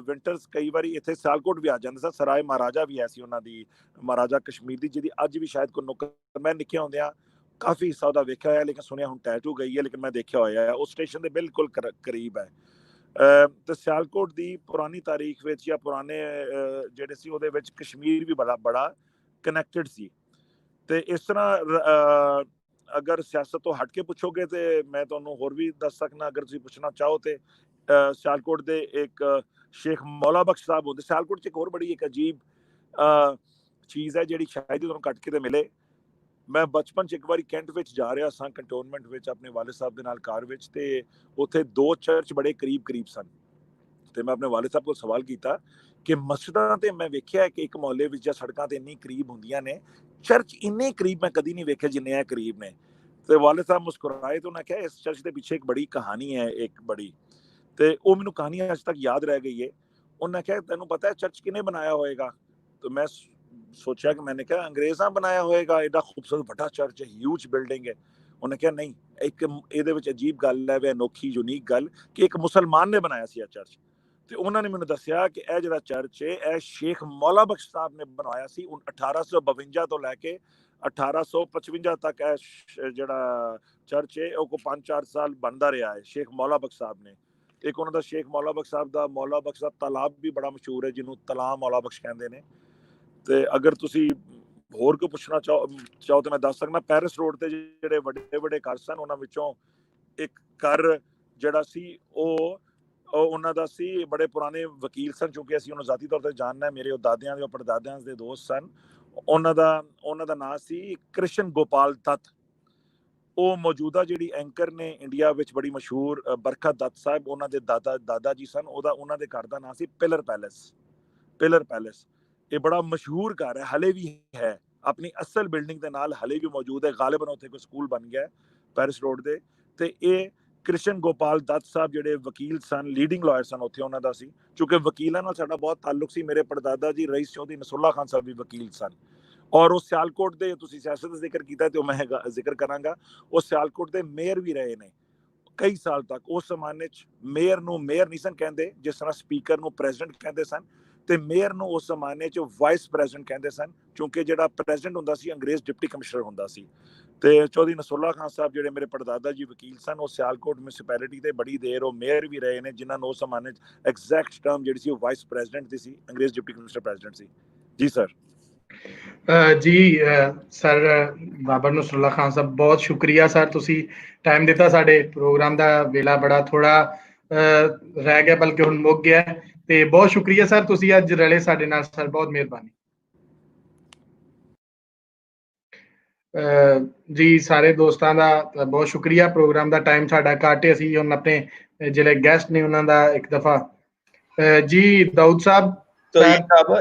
ਵਿੰਟਰਸ ਕਈ ਵਾਰੀ ਇੱਥੇ ਸਿਆਲਕੋਟ ਵੀ ਆ ਜਾਂਦੇ ਸਨ। ਸਰਾਏ ਮਹਾਰਾਜਾ ਵੀ ਹੈ ਸੀ ਉਹਨਾਂ ਦੀ, ਮਹਾਰਾਜਾ ਕਸ਼ਮੀਰ ਦੀ, ਜਿਹਦੀ ਅੱਜ ਵੀ ਸ਼ਾਇਦ ਕੋਈ ਨੁੱਕਰ, ਮੈਂ ਨਿੱਕੇ ਹੁੰਦਿਆਂ ਕਾਫੀ ਹਿੱਸਾ ਉਹਦਾ ਵੇਖਿਆ ਹੋਇਆ, ਲੇਕਿਨ ਸੁਣਿਆ ਹੁਣ ਟੈਟੂ ਗਈ ਹੈ, ਲੇਕਿਨ ਮੈਂ ਦੇਖਿਆ ਹੋਇਆ ਹੈ, ਉਹ ਸਟੇਸ਼ਨ ਦੇ ਬਿਲਕੁਲ ਕਰੀਬ ਹੈ। ਤੇ ਸਿਆਲਕੋਟ ਦੀ ਪੁਰਾਣੀ ਤਾਰੀਖ ਵਿੱਚ ਜਾਂ ਪੁਰਾਣੇ ਜਿਹੜੇ ਸੀ ਉਹਦੇ ਵਿੱਚ ਕਸ਼ਮੀਰ ਵੀ ਬੜਾ ਕਨੈਕਟਡ ਸੀ। ਤੇ ਇਸ ਤਰ੍ਹਾਂ ਅਗਰ ਸਿਆਸਤ ਤੋਂ ਹਟ ਕੇ ਪੁੱਛੋਗੇ ਤੇ ਮੈਂ ਤੁਹਾਨੂੰ ਹੋਰ ਵੀ ਦੱਸ ਸਕਣਾ, ਅਗਰ ਤੁਸੀਂ ਪੁੱਛਣਾ ਚਾਹੋ ਤੇ ਸਿਆਲਕੋਟ ਦੇ ਇੱਕ ਸ਼ੇਖ ਮੌਲਾ ਬਖਸ਼ ਸਾਹਿਬ ਹੁੰਦੇ। ਸਿਆਲਕੋਟ 'ਚ ਇੱਕ ਹੋਰ ਬੜੀ ਇੱਕ ਅਜੀਬ ਚੀਜ਼ ਹੈ ਜਿਹੜੀ ਸ਼ਾਇਦ ਤੁਹਾਨੂੰ ਕੱਟ ਕੇ ਤੇ ਮਿਲੇ। ਮੈਂ ਬਚਪਨ 'ਚ ਇੱਕ ਵਾਰੀ ਕੈਂਟ ਵਿੱਚ ਜਾ ਰਿਹਾ ਸਾਂ, ਕੰਟੋਨਮੈਂਟ ਵਿੱਚ, ਆਪਣੇ ਵਾਲਿਦ ਸਾਹਿਬ ਦੇ ਨਾਲ ਕਾਰ ਵਿੱਚ, ਤੇ ਉੱਥੇ 2 ਚਰਚ ਬੜੇ ਕਰੀਬ ਸਨ। ਤੇ ਮੈਂ ਆਪਣੇ ਵਾਲਿਦ ਸਾਹਿਬ ਕੋਲ ਸਵਾਲ ਕੀਤਾ ਕਿ ਮਸਜਿਦਾਂ ਤੇ ਮੈਂ ਵੇਖਿਆ ਕਿ ਇੱਕ ਮੁਹੱਲੇ ਵਿੱਚ ਜਾਂ ਸੜਕਾਂ ਤੇ ਇੰਨੀ ਕਰੀਬ ਹੁੰਦੀਆਂ ਨੇ, ਚਰਚ ਇੰਨੇ ਕਰੀਬ ਮੈਂ ਕਦੀ ਨਹੀਂ ਵੇਖੇ ਜਿੰਨੇ ਇਹ ਕਰੀਬ ਨੇ। ਤੇ ਵਾਲਿਦ ਸਾਹਿਬ ਮੁਸਕਰਾਏ ਤੇ ਉਹਨਾਂ ਕਿਹਾ ਇਸ ਚਰਚ ਦੇ ਪਿੱਛੇ ਇੱਕ ਬੜੀ ਕਹਾਣੀ ਹੈ, ਇੱਕ ਬੜੀ, ਤੇ ਉਹ ਮੈਨੂੰ ਕਹਾਣੀ ਅੱਜ ਤੱਕ ਯਾਦ ਰਹਿ ਗਈ ਹੈ। ਉਹਨਾਂ ਕਿਹਾ ਤੈਨੂੰ ਪਤਾ ਹੈ ਚਰਚ ਕਿਹਨੇ ਬਣਾਇਆ ਹੋਏਗਾ? ਤੇ ਮੈਂ ਸੋਚਿਆ ਕਿ ਮੈंने कहा ਅੰਗਰੇਜ਼ਾਂ ਬਣਾਇਆ ਹੋਏਗਾ, ਐਡਾ ਖੂਬਸੂਰਤ ਵੱਡਾ ਚਰਚ ਹੈ, ਹਿਊਜ ਬਿਲਡਿੰਗ ਹੈ। ਉਹਨੇ ਕਿਹਾ ਨਹੀਂ, ਇੱਕ ਇਹਦੇ ਵਿੱਚ ਅਜੀਬ ਗੱਲ ਹੈ, ਅਨੋਖੀ ਯੂਨੀਕ ਗੱਲ, ਕਿ ਇੱਕ ਮੁਸਲਮਾਨ ਨੇ ਬਣਾਇਆ ਸੀ ਇਹ ਚਰਚ। ਤੇ ਉਹਨਾਂ ਨੇ ਮੈਨੂੰ ਦੱਸਿਆ ਕਿ ਇਹ ਜਿਹੜਾ ਚਰਚ ਹੈ ਇਹ ਸ਼ੇਖ ਮੌਲਾ ਬਖਸ਼ ਸਾਹਿਬ ਨੇ ਬਣਾਇਆ ਸੀ 1852 ਤੋਂ ਲੈ ਕੇ 1855 ਤੱਕ। ਇਹ ਜਿਹੜਾ ਚਰਚ ਹੈ ਉਹ 5-4 ਸਾਲ ਬਣਦਾ ਰਿਹਾ ਹੈ ਸ਼ੇਖ ਮੌਲਾ ਬਖਸ਼ ਸਾਹਿਬ ਨੇ। ਇੱਕ ਉਹਨਾਂ ਦਾ ਸ਼ੇਖ ਮੌਲਾ ਬਖਸ਼ ਸਾਹਿਬ ਦਾ ਮੌਲਾ ਬਖਸ਼ ਸਾਹਿਬ ਤਾਲਾਬ ਵੀ ਬੜਾ ਮਸ਼ਹੂਰ ਹੈ, ਜਿਹਨੂੰ ਤਲਾ ਮੌਲਾ ਬਖਸ਼ ਕਹਿੰਦੇ ਨੇ। ਤੇ ਅਗਰ ਤੁਸੀਂ ਹੋਰ ਕੋਈ ਪੁੱਛਣਾ ਚਾਹੋ ਤੇ ਮੈਂ ਦੱਸ ਸਕਦਾ, ਪੈਰਿਸ ਰੋਡ ਤੇ ਜਿਹੜੇ ਵੱਡੇ ਘਰ ਸਨ ਉਹਨਾਂ ਵਿੱਚੋਂ ਇੱਕ ਘਰ ਜਿਹੜਾ ਸੀ ਉਹ ਉਹਨਾਂ ਦਾ ਸੀ, ਬੜੇ ਪੁਰਾਣੇ ਵਕੀਲ ਸਨ, ਕਿਉਂਕਿ ਅਸੀਂ ਉਹਨੂੰ ਜ਼ਾਤੀ ਤੌਰ ਤੇ ਜਾਣਨਾ ਹੈ, ਮੇਰੇ ਉਹ ਦਾਦਿਆਂ ਦੇ ਪੜਦਾਦਿਆਂ ਦੇ ਦੋਸਤ ਸਨ। ਉਹਨਾਂ ਦਾ ਨਾਂ ਸੀ ਕ੍ਰਿਸ਼ਨ ਗੋਪਾਲ ਦੱਤ। ਉਹ ਮੌਜੂਦਾ ਜਿਹੜੀ ਐਂਕਰ ਨੇ ਇੰਡੀਆ ਵਿੱਚ ਬੜੀ ਮਸ਼ਹੂਰ ਬਰਖਾ ਦੱਤ ਸਾਹਿਬ, ਉਹਨਾਂ ਦੇ ਦਾਦਾ ਜੀ ਸਨ। ਉਹਨਾਂ ਦੇ ਘਰ ਦਾ ਨਾਂ ਸੀ ਪਿਲਰ ਪੈਲੇਸ। ਇਹ ਬੜਾ ਮਸ਼ਹੂਰ ਘਰ ਹੈ, ਹਲੇ ਵੀ ਹੈ, ਆਪਣੀ ਅਸਲ ਬਿਲਡਿੰਗ ਦੇ ਨਾਲ ਹਲੇ ਵੀ ਮੌਜੂਦ ਹੈ। ਗਾਲਿਬਨ ਉੱਥੇ ਕੋਈ ਸਕੂਲ ਬਣ ਗਿਆ ਪੈਰਿਸ ਰੋਡ ਦੇ। ਤੇ ਇਹ ਕ੍ਰਿਸ਼ਨ ਗੋਪਾਲ ਦੱਤ ਸਾਹਿਬ ਜਿਹੜੇ ਵਕੀਲ ਸਨ, ਲੀਡਿੰਗ ਲਾਇਰ ਸਨ ਉੱਥੇ, ਉਹਨਾਂ ਦਾ ਸੀ। ਕਿਉਂਕਿ ਵਕੀਲਾਂ ਨਾਲ ਸਾਡਾ ਬਹੁਤ ਤਾਲੁਕ ਸੀ। ਮੇਰੇ ਪੜਦਾਦਾ ਜੀ ਰਈਸ ਚੌਧਰੀ ਨਸਰੁੱਲਾ ਖਾਨ ਸਾਹਿਬ ਵੀ ਵਕੀਲ ਸਨ, ਔਰ ਉਹ ਸਿਆਲਕੋਟ ਦੇ, ਤੁਸੀਂ ਸਿਆਸਤ ਦਾ ਜ਼ਿਕਰ ਕੀਤਾ ਤੇ ਮੈਂ ਜ਼ਿਕਰ ਕਰਾਂਗਾ, ਉਹ ਸਿਆਲਕੋਟ ਦੇ ਮੇਅਰ ਵੀ ਰਹੇ ਨੇ ਕਈ ਸਾਲ ਤੱਕ। ਉਸ ਜ਼ਮਾਨੇ 'ਚ ਮੇਅਰ ਨੂੰ ਮੇਅਰ ਨਹੀਂ ਸਨ ਕਹਿੰਦੇ, ਜਿਸ ਤਰ੍ਹਾਂ ਸਪੀਕਰ ਨੂੰ ਪ੍ਰੈਜ਼ੀਡੈਂਟ ਕਹਿੰਦੇ ਸਨ, ਤੇ ਮੇਅਰ ਨੂੰ ਉਸ ਜ਼ਮਾਨੇ 'ਚ ਵਾਈਸ ਪ੍ਰੈਜ਼ੀਡੈਂਟ ਕਹਿੰਦੇ ਸਨ, ਕਿਉਂਕਿ ਜਿਹੜਾ ਪ੍ਰੈਜ਼ੀਡੈਂਟ ਹੁੰਦਾ ਸੀ ਅੰਗਰੇਜ਼ ਡਿਪਟੀ ਕਮਿਸ਼ਨਰ ਹੁੰਦਾ ਸੀ। ਤੇ ਚੌਧਰੀ ਨਸਰੁੱਲਾ ਖਾਨ ਸਾਹਿਬ ਜਿਹੜੇ ਮੇਰੇ ਪੜਦਾਦਾ ਜੀ ਵਕੀਲ ਸਨ, ਉਹ ਸਿਆਲਕੋਟ ਮਿਊਨਿਸਪੈਲਿਟੀ ਤੇ ਬੜੀ ਦੇਰ ਉਹ ਮੇਅਰ ਵੀ ਰਹੇ ਨੇ, ਜਿਨ੍ਹਾਂ ਨੂੰ ਉਸ ਜ਼ਮਾਨੇ 'ਚ ਐਗਜ਼ੈਕਟ ਟਰਮ ਜਿਹੜੀ ਸੀ ਉਹ ਵਾਈਸ ਪ੍ਰੈਜ਼ੀਡੈਂਟ ਦੀ ਸੀ, ਅੰਗਰੇਜ਼ ਡਿਪਟੀ ਕਮਿਸ਼ਨਰ ਪ੍ਰੈਜ਼ੀਡੈਂਟ ਸੀ। ਜੀ ਸਰ। ਜੀ ਸਰ, ਬਾਬਾ ਨਸਰੁੱਲਾ ਖਾਨ ਸਾਹਿਬ, ਬਹੁਤ ਸ਼ੁਕਰੀਆ ਸਰ, ਤੁਸੀਂ ਟਾਈਮ ਦਿੱਤਾ। ਸਾਡੇ ਪ੍ਰੋਗਰਾਮ ਦਾ ਵੇਲਾ ਬੜਾ ਥੋੜਾ ਰਹਿ ਗਿਆ, ਬਲਕਿ ਹੁਣ ਮੁੱਕ ਗਿਆ, ਤੇ ਬਹੁਤ ਸ਼ੁਕਰੀਆ ਸਰ, ਤੁਸੀਂ ਅੱਜ ਰਲੇ ਸਾਡੇ ਨਾਲ ਸਰ, ਬਹੁਤ ਮਿਹਰਬਾਨੀ। ਜੀ ਸਾਰੇ ਦੋਸਤਾਂ ਦਾ ਬਹੁਤ ਸ਼ੁਕਰੀਆ। ਪ੍ਰੋਗਰਾਮ ਦਾ ਟਾਈਮ ਸਾਡਾ ਘੱਟ ਹੈ, ਅਸੀਂ ਹੁਣ ਆਪਣੇ ਜਿਹੜੇ ਗੈਸਟ ਨੇ ਉਹਨਾਂ ਦਾ ਇੱਕ ਦਫਾ ਜੀ ਦਾਊਦ ਸਾਹਿਬ।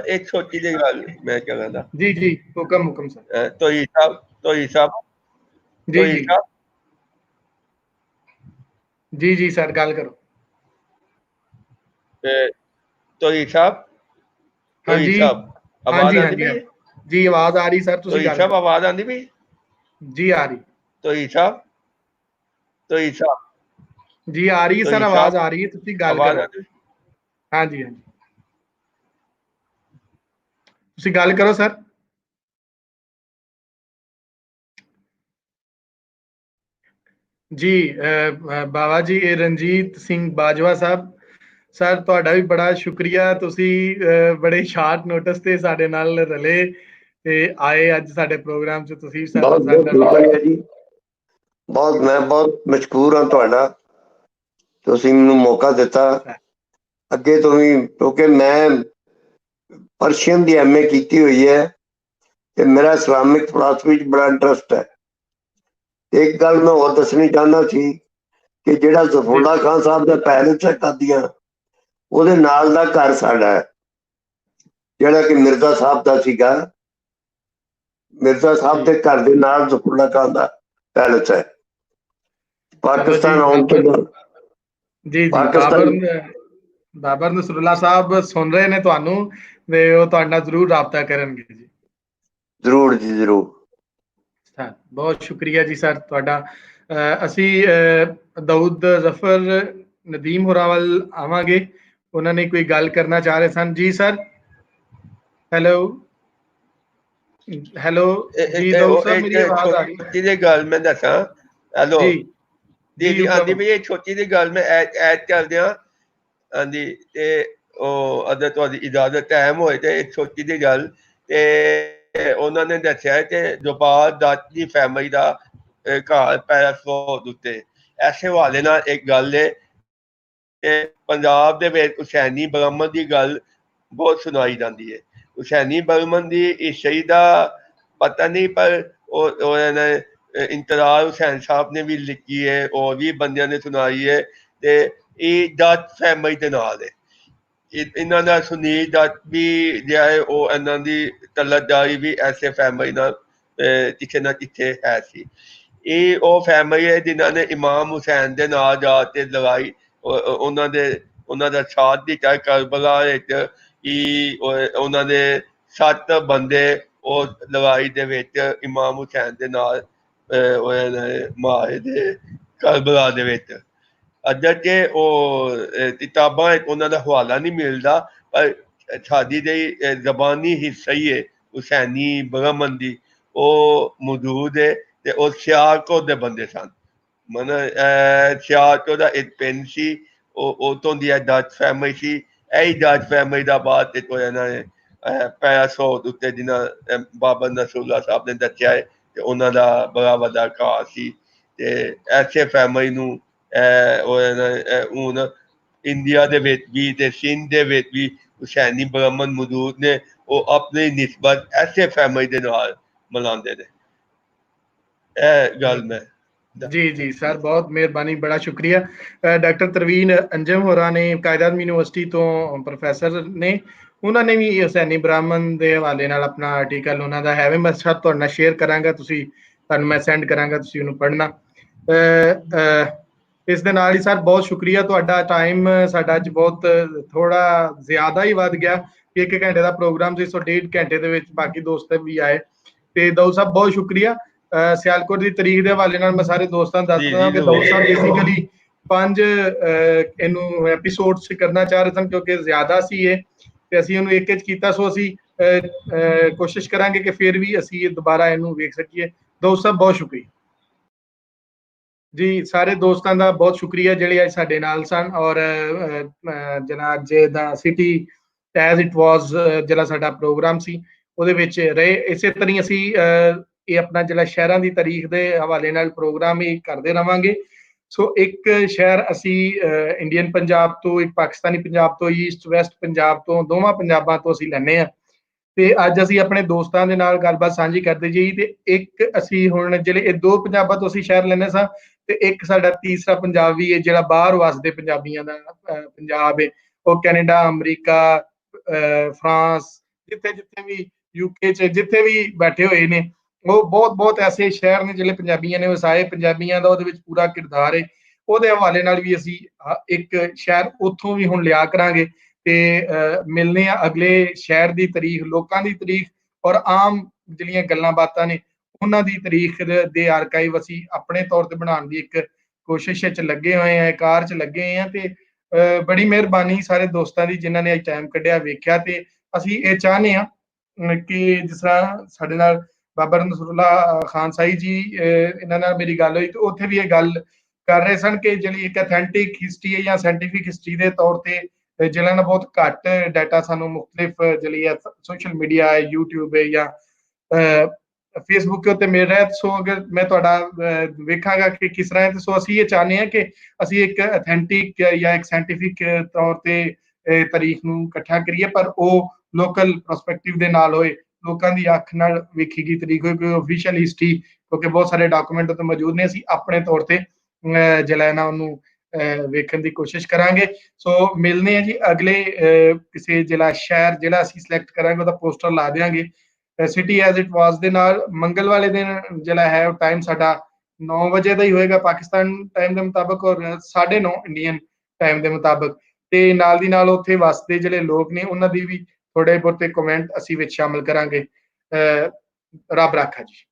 ਇੱਕ ਛੋਟੀ ਜਿਹੀ ਗੱਲ ਮੈਂ ਕਹਿੰਦਾ ਜੀ ਹੁਕਮ ਸਰ। ਤੋਈ ਸਾਹਿਬ ਜੀ ਸਰ, ਗੱਲ ਕਰੋ। ਤੋਈ ਸਾਹਿਬ ਹਾਂਜੀ ਆਵਾਜ਼ ਆਉਂਦੀ ਪਈ ਜੀ? ਆਵਾਜ਼ ਆ ਰਹੀ ਸਰ, ਤੁਸੀਂ ਗੱਲ ਸਾਹਿਬ, ਆਵਾਜ਼ ਆਉਂਦੀ ਪਈ ਜੀ? ਆ ਰਹੀ ਤੋਈ ਸਾਹਿਬ ਜੀ, ਆ ਰਹੀ ਸਰ, ਆਵਾਜ਼ ਆ ਰਹੀ ਹੈ, ਤੁਸੀਂ ਗੱਲ ਕਰੋ। ਹਾਂਜੀ ਤੁਸੀਂ ਗੱਲ ਕਰੋ ਸਰ। ਜੀ ਬਾਬਾ ਜੀ, ਇਹ ਰਣਜੀਤ ਸਿੰਘ ਬਾਜਵਾ ਸਾਹਿਬ, ਸਰ ਤੁਹਾਡਾ ਵੀ ਬੜਾ ਸ਼ੁਕਰੀਆ, ਤੁਸੀਂ ਬੜੇ ਸ਼ਾਰਟ ਨੋਟਿਸ ਤੇ ਸਾਡੇ ਨਾਲ ਰਲੇ ਤੇ ਆਏ ਅੱਜ ਸਾਡੇ ਪ੍ਰੋਗਰਾਮ 'ਚ। ਤੁਸੀਂ ਬਹੁਤ ਮਸ਼ਕੂਰ ਹਾਂ ਤੁਹਾਡਾ, ਤੁਸੀਂ ਮੈਨੂੰ ਮੌਕਾ ਦਿੱਤਾ। ਅੱਗੇ ਤੋਂ ਵੀ, ਕਿਉਂਕਿ ਮੈਂ ਪਰਸ਼ੀਅਨ ਦੀ MA ਕੀਤੀ ਹੋਈ ਹੈ ਤੇ ਮੇਰਾ ਇਸਲਾਮਿਕ ਫਿਲਾਸਫੀ 'ਚ ਬੜਾ ਇੰਟਰਸਟ ਹੈ। ਇੱਕ ਗੱਲ ਮੈਂ ਹੋਰ ਦੱਸਣੀ ਚਾਹੁੰਦਾ ਸੀ ਕਿ ਜਿਹੜਾ ਜ਼ਫਰੁੱਲਾ ਖਾਨ ਸਾਹਿਬ ਦਾ ਪੈਲੇਸ ਹੈ ਕਾਦੀਆਂ, ਉਹਦੇ ਨਾਲ ਦਾ ਘਰ ਸਾਡਾ ਹੈ, ਜਿਹੜਾ ਕਿ ਮਿਰਜ਼ਾ ਸਾਹਿਬ ਦਾ ਸੀਗਾ। ਮਿਰਜ਼ਾ ਸਾਹਿਬ ਦੇ ਘਰ ਦੇ ਨਾਲ ਜ਼ਫਰੁੱਲਾ ਖਾਨ ਦਾ ਪੈਲਸ ਹੈ। ਪਾਕਿਸਤਾਨ ਆਉਣ ਤੋਂ ਬਾਅਦ ਜੀ ਬਾਬਰ ਨਸਰੁੱਲਾ ਸਾਹਿਬ ਸੁਣ ਰਹੇ ਨੇ ਤੁਹਾਨੂੰ ਤੇ ਉਹ ਤੁਹਾਡੇ ਨਾਲ ਜ਼ਰੂਰ ਰਾਬਤਾ ਕਰਨਗੇ ਜੀ। ਜ਼ਰੂਰ ਜੀ ਜ਼ਰੂਰ। ਬਹੁਤ ਸ਼ੁਕਰੀਆ ਜੀ ਸਰ ਤੁਹਾਡਾ। ਅਸੀਂ ਦਾਊਦ ਜ਼ਫਰ ਨਦੀਮ ਹੋਰਾਂ ਵੱਲ ਆਵਾਂਗੇ, ਉਹਨਾਂ ਨੇ ਕੋਈ ਗੱਲ ਕਰਨਾ ਚਾਹ ਰਹੇ ਸਨ। ਜੀ ਸਰ। ਹੈਲੋ ਜੀ ਦਾਊਦ ਸਾਹਿਬ, ਮੇਰੀ ਆਵਾਜ਼ ਆ ਰਹੀ ਹੈ? ਛੋਟੀ ਜਿਹੀ ਗੱਲ ਮੈਂ ਦੱਸਾਂ। ਹੈਲੋ ਜੀ ਆਂਦੀ ਵੀ ਇਹ ਛੋਟੀ ਜਿਹੀ ਗੱਲ ਮੈਂ ਐਡ ਕਰ ਦਿਆਂ ਆਂਦੀ, ਤੇ ਉਹ ਅਗਰ ਤੁਹਾਡੀ ਇਜਾਜ਼ਤ ਟਾਈਮ ਹੋਏ ਤੇ ਇੱਕ ਛੋਟੀ ਜਿਹੀ ਗੱਲ। ਤੇ ਉਹਨਾਂ ਨੇ ਦੱਸਿਆ ਕਿ ਜੋਪਾਲ ਦੱਤ ਦੀ ਫੈਮਿਲੀ ਦਾ ਘਰ ਪੈਲਸ ਰੋਡ ਉੱਤੇ। ਇਸ ਹਵਾਲੇ ਨਾਲ ਇੱਕ ਗੱਲ ਹੈ ਕਿ ਪੰਜਾਬ ਦੇ ਵਿੱਚ ਹੁਸੈਨੀ ਬ੍ਰਾਹਮਣ ਦੀ ਗੱਲ ਬਹੁਤ ਸੁਣਾਈ ਜਾਂਦੀ ਹੈ। ਹੁਸੈਨੀ ਬ੍ਰਾਹਮਣ ਦੀ ਈਸਾਈ ਦਾ ਪਤਾ ਨਹੀਂ, ਪਰ ਉਹ ਇੰਤਜ਼ਾਰ ਹੁਸੈਨ ਸਾਹਿਬ ਨੇ ਵੀ ਲਿਖੀ ਹੈ, ਹੋਰ ਵੀ ਬੰਦਿਆਂ ਨੇ ਸੁਣਾਈ ਹੈ। ਤੇ ਇਹ ਦੱਤ ਫੈਮਿਲੀ ਦੇ ਨਾਲ ਹੈ। ਇਹਨਾਂ ਦਾ ਸੁਨੀਲ ਦੱਤ ਵੀ ਜਿਹੜਾ ਹੈ ਉਹ ਇਹਨਾਂ ਦੀ ਤਲਤਦਾਰੀ ਵੀ ਐਸੇ ਫੈਮਿਲੀ ਨਾਲ ਕਿਤੇ ਨਾ ਕਿਤੇ ਹੈ ਸੀ। ਇਹ ਉਹ ਫੈਮਿਲੀ ਹੈ ਜਿਨ੍ਹਾਂ ਨੇ ਇਮਾਮ ਹੁਸੈਨ ਦੇ ਨਾਲ ਜਾ ਕੇ ਲੜਾਈ, ਉਹਨਾਂ ਦਾ ਸਾਥ ਦਿੱਤਾ ਕਰਬਲਾ ਵਿੱਚ। ਉਹਨਾਂ ਦੇ 7 ਬੰਦੇ ਉਹ ਲੜਾਈ ਦੇ ਵਿੱਚ ਇਮਾਮ ਹੁਸੈਨ ਦੇ ਨਾਲ ਮਾਰੇ ਦੇ ਕਰਬਲਾ ਦੇ ਵਿੱਚ। ਅੱਗੇ ਕਿ ਉਹ ਕਿਤਾਬਾਂ ਉਹਨਾਂ ਦਾ ਹਵਾਲਾ ਨਹੀਂ ਮਿਲਦਾ, ਪਰ ਸਾਡੀ ਜਿਹੜੀ ਜ਼ਬਾਨੀ ਹਿੱਸਾ ਹੀ ਹੈ ਹੁਸੈਨੀ ਬ੍ਰਾਹਮਣ ਦੀ, ਉਹ ਮੌਜੂਦ ਹੈ। ਤੇ ਉਹ ਸਿਆਲਕੋਟ ਦੇ ਬੰਦੇ ਸਨ। ਮਤਲਬ ਸਿਆਲਕੋਟ ਦਾ ਇੱਕ ਪਿੰਡ ਸੀ, ਉਹ ਤੋਂ ਦੀ ਦੱਤ ਫੈਮਿਲੀ ਸੀ। ਇਹੀ ਦੱਤ ਫੈਮਿਲੀ ਦਾ ਬਾਅਦ ਇੱਕ ਇਹਨਾਂ ਨੇ ਪੈਲਸ ਰੋਡ ਉੱਤੇ ਜਿਹਨਾਂ ਬਾਬਾ ਨਸਰੁੱਲਾ ਸਾਹਿਬ ਨੇ ਦੱਸਿਆ ਹੈ ਕਿ ਉਹਨਾਂ ਦਾ ਬੜਾ ਵੱਡਾ ਘਰ ਸੀ। ਤੇ ਐਸੇ ਫੈਮਿਲੀ ਨੂੰ ਹੁਣ ਇੰਡੀਆ ਦੇ ਵਿੱਚ ਵੀ ਤੇ ਸਿੰਧ ਦੇ ਵਿੱਚ ਵੀ ਹੁਸੈਨੀ ਬ੍ਰਾਹਮਣ ਮੌਜੂਦ ਨੇ। ਉਹ ਆਪਣੀ ਨਿਸਬਤ ਐਸੇ ਫੈਮਿਲੀ ਦੇ ਨਾਲ ਮਨਾਉਂਦੇ ਨੇ। ਇਹ ਗੱਲ ਮੈਂ ਜੀ ਸਰ, ਬਹੁਤ ਮਿਹਰਬਾਨੀ, ਬੜਾ ਸ਼ੁਕਰੀਆ। ਡਾਕਟਰ ਤਰਵੀਨ ਅੰਜਮ ਹੋਰਾਂ ਨੇ ਕਾਇਦ-ਏ-ਆਜ਼ਮ ਯੂਨੀਵਰਸਿਟੀ ਤੋਂ ਪ੍ਰੋਫੈਸਰ ਨੇ, ਉਹਨਾਂ ਨੇ ਵੀ ਹੁਸੈਨੀ ਬ੍ਰਾਹਮਣ ਦੇ ਹਵਾਲੇ ਨਾਲ ਆਪਣਾ ਆਰਟੀਕਲ ਉਹਨਾਂ ਦਾ ਹੈ, ਮੈਂ ਸਭ ਤੁਹਾਡੇ ਨਾਲ ਸ਼ੇਅਰ ਕਰਾਂਗਾ, ਤੁਹਾਨੂੰ ਮੈਂ ਸੈਂਡ ਕਰਾਂਗਾ, ਤੁਸੀਂ ਉਹਨੂੰ ਪੜ੍ਹਨਾ। ਇਸ ਦੇ ਨਾਲ ਹੀ ਸਰ ਬਹੁਤ ਸ਼ੁਕਰੀਆ ਤੁਹਾਡਾ। ਟਾਈਮ ਸਾਡਾ ਅੱਜ ਬਹੁਤ ਥੋੜਾ ਜ਼ਿਆਦਾ ਹੀ ਵੱਧ ਗਿਆ। 1 ਘੰਟੇ ਦਾ ਪ੍ਰੋਗਰਾਮ ਸੀ, ਸੋ 1.5 ਘੰਟੇ ਦੇ ਵਿੱਚ ਬਾਕੀ ਦੋਸਤ ਵੀ ਆਏ। ਤੇ ਦਾਊਦ ਸਾਹਿਬ ਬਹੁਤ ਸ਼ੁਕਰੀਆ। ਸਿਆਲਕੋਟ ਦੀ ਤਰੀਕ ਦੇ ਹਵਾਲੇ ਨਾਲ ਮੈਂ ਸਾਰੇ ਦੋਸਤਾਂ ਨੂੰ ਦੱਸ ਦਿੰਦਾ ਕਿ ਦਾਊਦ ਸਾਹਿਬ ਬੇਸਿਕਲੀ 5 ਇਹਨੂੰ ਐਪੀਸੋਡਸ ਕਰਨਾ ਚਾਹ ਰਹੇ ਸਨ, ਕਿਉਂਕਿ ਜ਼ਿਆਦਾ ਸੀ ਇਹ, ਤੇ ਅਸੀਂ ਉਹਨੂੰ ਇੱਕ 'ਚ ਕੀਤਾ। ਸੋ ਅਸੀਂ ਕੋਸ਼ਿਸ਼ ਕਰਾਂਗੇ ਕਿ ਫਿਰ ਵੀ ਅਸੀਂ ਦੁਬਾਰਾ ਇਹਨੂੰ ਵੇਖ ਸਕੀਏ। ਦਾਊਦ ਸਾਹਿਬ ਬਹੁਤ ਸ਼ੁਕਰੀਆ ਜੀ। ਸਾਰੇ ਦੋਸਤਾਂ ਦਾ ਬਹੁਤ ਸ਼ੁਕਰੀਆ ਜਿਹੜੇ ਅੱਜ ਸਾਡੇ ਨਾਲ ਸਨ। ਔਰ ਜਿਹੜਾ ਅੱਜ ਦਾ ਸਿਟੀ ਐਜ਼ ਇਟ ਵਾਜ਼ ਜਿਹੜਾ ਸਾਡਾ ਪ੍ਰੋਗਰਾਮ ਸੀ ਉਹਦੇ ਵਿੱਚ ਰਹੇ। ਇਸੇ ਤਰ੍ਹਾਂ ਹੀ ਅਸੀਂ ਇਹ ਆਪਣਾ ਜਿਹੜਾ ਸ਼ਹਿਰਾਂ ਦੀ ਤਾਰੀਖ ਦੇ ਹਵਾਲੇ ਨਾਲ ਪ੍ਰੋਗਰਾਮ ਹੀ ਕਰਦੇ ਰਵਾਂਗੇ। ਸੋ ਇੱਕ ਸ਼ਹਿਰ ਅਸੀਂ ਇੰਡੀਅਨ ਪੰਜਾਬ ਤੋਂ, ਇੱਕ ਪਾਕਿਸਤਾਨੀ ਪੰਜਾਬ ਤੋਂ, ਈਸਟ ਵੈਸਟ ਪੰਜਾਬ ਤੋਂ, ਦੋਵਾਂ ਪੰਜਾਬਾਂ ਤੋਂ ਅਸੀਂ ਲੈਂਦੇ ਹਾਂ। ਤੇ ਅੱਜ ਅਸੀਂ ਆਪਣੇ ਦੋਸਤਾਂ ਦੇ ਨਾਲ ਗੱਲਬਾਤ ਸਾਂਝੀ ਕਰਦੇ ਜੀ। ਤੇ ਇੱਕ ਅਸੀਂ ਹੁਣ ਜਿਹੜੇ ਇਹ 2 ਪੰਜਾਬਾਂ ਤੋਂ ਅਸੀਂ ਸ਼ਹਿਰ ਲੈਂਦੇ ਸਾਂ, ਤੇ ਇੱਕ ਸਾਡਾ ਤੀਸਰਾ ਪੰਜਾਬ ਵੀ ਹੈ ਜਿਹੜਾ ਬਾਹਰ ਵਸਦੇ ਪੰਜਾਬੀਆਂ ਦਾ ਪੰਜਾਬ ਹੈ। ਉਹ ਕੈਨੇਡਾ, ਅਮਰੀਕਾ, ਫਰਾਂਸ, ਜਿੱਥੇ ਵੀ UK 'ਚ ਜਿੱਥੇ ਵੀ ਬੈਠੇ ਹੋਏ ਨੇ, ਉਹ ਬਹੁਤ ਐਸੇ ਸ਼ਹਿਰ ਨੇ ਜਿਹੜੇ ਪੰਜਾਬੀਆਂ ਨੇ ਵਸਾਏ। ਪੰਜਾਬੀਆਂ ਦਾ ਉਹਦੇ ਵਿੱਚ ਪੂਰਾ ਕਿਰਦਾਰ ਹੈ। ਉਹਦੇ ਹਵਾਲੇ ਨਾਲ ਵੀ ਅਸੀਂ ਇੱਕ ਸ਼ਹਿਰ ਉੱਥੋਂ ਵੀ ਹੁਣ ਲਿਆ ਕਰਾਂਗੇ। ਤੇ ਮਿਲਨੇ ਆ ਅਗਲੇ ਸ਼ਹਿਰ ਦੀ ਤਾਰੀਖ, ਲੋਕਾਂ ਦੀ ਤਾਰੀਖ ਔਰ ਆਮ ਜਿਹੜੀਆਂ ਗੱਲਾਂ ਬਾਤਾਂ ਨੇ ਉਹਨਾਂ ਦੀ ਤਾਰੀਖ ਦੇ ਆਰਕਾਈਵ ਅਸੀਂ ਆਪਣੇ ਤੌਰ ਤੇ ਬਣਾਉਣ ਦੀ ਇੱਕ ਕੋਸ਼ਿਸ਼ 'ਚ ਲੱਗੇ ਹੋਏ ਆ, ਕਾਰ 'ਚ ਲੱਗੇ ਹੋਏ ਆ। ਤੇ ਬੜੀ ਮਿਹਰਬਾਨੀ ਸਾਰੇ ਦੋਸਤਾਂ ਦੀ ਜਿਨ੍ਹਾਂ ਨੇ ਅੱਜ ਟਾਈਮ ਕੱਢਿਆ, ਵੇਖਿਆ। ਤੇ ਅਸੀਂ ਇਹ ਚਾਹੁੰਦੇ ਹਾਂ ਕਿ ਜਿਸ ਤਰ੍ਹਾਂ ਸਾਡੇ ਨਾਲ ਬਾਬਾ ਨਸਰੁੱਲਾ ਖਾਨ ਸਾਈ ਜੀ, ਇਹਨਾਂ ਨਾਲ ਮੇਰੀ ਗੱਲ ਹੋਈ ਤੇ ਉੱਥੇ ਵੀ ਇਹ ਗੱਲ ਕਰ ਰਹੇ ਸਨ ਕਿ ਜਿਹੜੀ ਇੱਕ ਅਥੈਂਟਿਕ ਹਿਸਟਰੀ ਹੈ ਜਾਂ ਸਾਇੰਟੀਫਿਕ ਹਿਸਟਰੀ ਦੇ ਤੌਰ ਤੇ ਜਿਹਨਾਂ ਨਾਲ ਬਹੁਤ ਘੱਟ ਡਾਟਾ ਸਾਨੂੰ ਮੁਖਤਲਿਫ ਜਿਹੜੀ ਹੈ ਸੋਸ਼ਲ ਮੀਡੀਆ ਹੈ, YouTube ਹੈ ਜਾਂ ਫੇਸਬੁੱਕ ਉੱਤੇ ਮਿਲ ਰਿਹਾ। ਸੋ ਅਗਰ ਮੈਂ ਤੁਹਾਡਾ ਵੇਖਾਂਗਾ ਕਿ ਕਿਸ ਤਰ੍ਹਾਂ ਹੈ, ਸੋ ਅਸੀਂ ਇਹ ਚਾਹੁੰਦੇ ਹਾਂ ਕਿ ਅਸੀਂ ਇੱਕ ਅਥੈਂਟਿਕ ਜਾਂ ਇੱਕ ਸਾਇੰਟੀਫਿਕ ਤੌਰ ਤੇ ਤਾਰੀਖ ਨੂੰ ਇਕੱਠਾ ਕਰੀਏ, ਪਰ ਉਹ ਲੋਕਲ ਪਰਸਪੈਕਟਿਵ ਦੇ ਨਾਲ ਹੋਏ, ਲੋਕਾਂ ਦੀ ਅੱਖ ਨਾਲ ਵੇਖੀ ਗਈ ਤਰੀਕ ਹੋਏ, ਕੋਈ ਆਫੀਸ਼ੀਅਲ ਹਿਸਟਰੀ, ਕਿਉਂਕਿ ਬਹੁਤ ਸਾਰੇ ਡਾਕੂਮੈਂਟ ਉੱਤੇ ਮੌਜੂਦ ਨੇ। ਅਸੀਂ ਆਪਣੇ ਤੌਰ ਤੇ ਜਿਹੜਾ ਨਾ ਉਹਨੂੰ ਵੇਖਣ ਦੀ ਕੋਸ਼ਿਸ਼ ਕਰਾਂਗੇ। ਸੋ ਮਿਲਨੇ ਆ ਜੀ ਅਗਲੇ ਕਿਸੇ ਸ਼ਹਿਰ ਜਿਹੜਾ ਅਸੀਂ ਸਿਲੈਕਟ ਕਰਾਂਗੇ, ਉਹਦਾ ਪੋਸਟਰ ਲਾ ਦਿਆਂਗੇ। ਸਿਟੀ ਐਜ਼ ਇਟ ਵਾਸ ਦੇ ਨਾਲ ਮੰਗਲ ਵਾਲੇ ਦਿਨ ਜਿਹੜਾ ਹੈ ਉਹ ਟਾਈਮ ਸਾਡਾ 9 ਵਜੇ ਦਾ ਹੀ ਹੋਏਗਾ ਪਾਕਿਸਤਾਨ ਟਾਈਮ ਦੇ ਮੁਤਾਬਕ ਔਰ 9:30 ਇੰਡੀਅਨ ਟਾਈਮ ਦੇ ਮੁਤਾਬਕ। ਤੇ ਨਾਲ ਦੀ ਨਾਲ ਉੱਥੇ ਵਸਦੇ ਜਿਹੜੇ ਲੋਕ ਨੇ ਉਹਨਾਂ ਦੀ ਵੀ ਥੋੜੇ ਬਹੁਤੇ ਕਮੈਂਟ ਅਸੀਂ ਵਿੱਚ ਸ਼ਾਮਲ ਕਰਾਂਗੇ। ਰੱਬ ਰਾਖਾ ਜੀ।